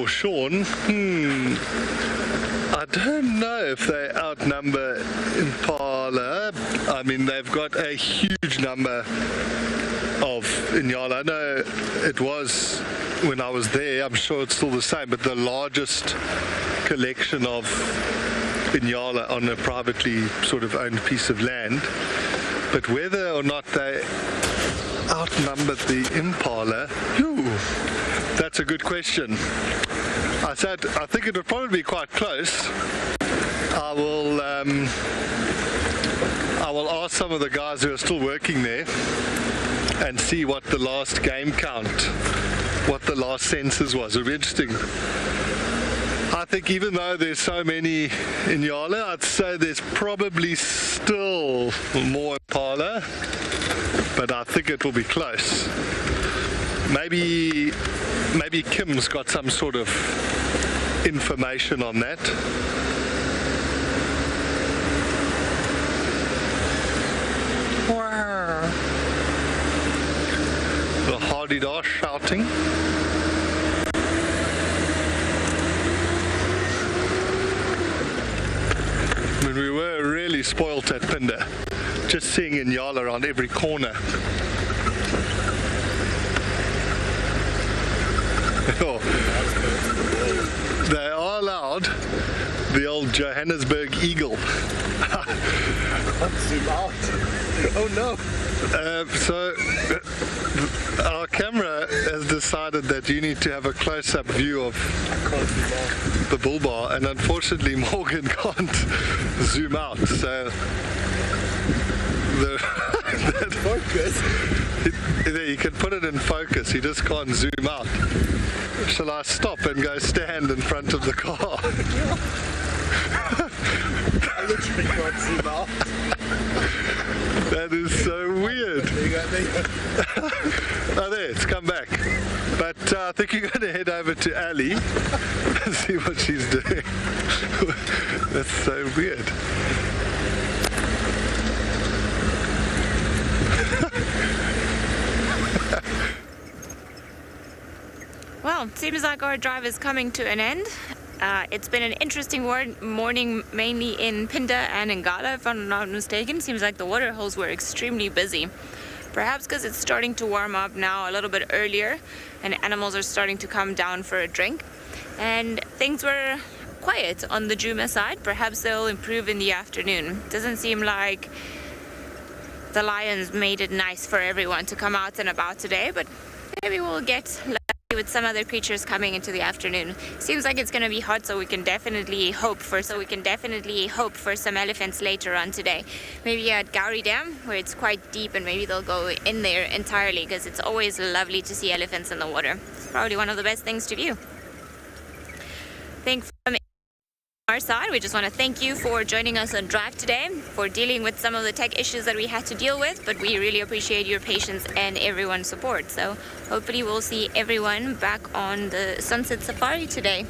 Sean, I don't know if they outnumber impala. I mean, they've got a huge number of Ngala. I know it was when I was there, I'm sure it's still the same, but the largest collection of Ngala on a privately sort of owned piece of land. But whether or not they outnumbered the impala, that's a good question. I think it would probably be quite close. I will ask some of the guys who are still working there and see what the last game count, what the last census was. It would be interesting. I think even though there's so many Ngala, I'd say there's probably still more impala, but I think it will be close. Maybe Kim's got some sort of information on that. The hardy-dar shouting. I mean, we were really spoilt at Phinda, just seeing Ngala around every corner. They are allowed the old Johannesburg eagle. Zoom out. Oh no. So our camera has decided that you need to have a close-up view of the bull bar, and unfortunately Morgan can't zoom out. So that focus. You can put it in focus. He just can't zoom out. Shall I stop and go stand in front of the car? I literally can't zoom out. That is so weird. There you go. Oh, there, it's come back. But I think you're going to head over to Ali and see what she's doing. That's so weird. Well, it seems like our drive is coming to an end. It's been an interesting morning, mainly in Phinda and in Ngala, if I'm not mistaken. Seems like the water holes were extremely busy. Perhaps because it's starting to warm up now a little bit earlier and animals are starting to come down for a drink. And things were quiet on the Djuma side. Perhaps they'll improve in the afternoon. Doesn't seem like the lions made it nice for everyone to come out and about today, but maybe we'll get lucky with some other creatures coming into the afternoon. Seems like it's going to be hot, so we can definitely hope for some elephants later on today. Maybe at Gauri Dam, where it's quite deep, and maybe they'll go in there entirely, because it's always lovely to see elephants in the water. It's probably one of the best things to view. Thank from our side, we just want to thank you for joining us on Drive today, for dealing with some of the tech issues that we had to deal with, but we really appreciate your patience and everyone's support. So hopefully we'll see everyone back on the Sunset Safari today.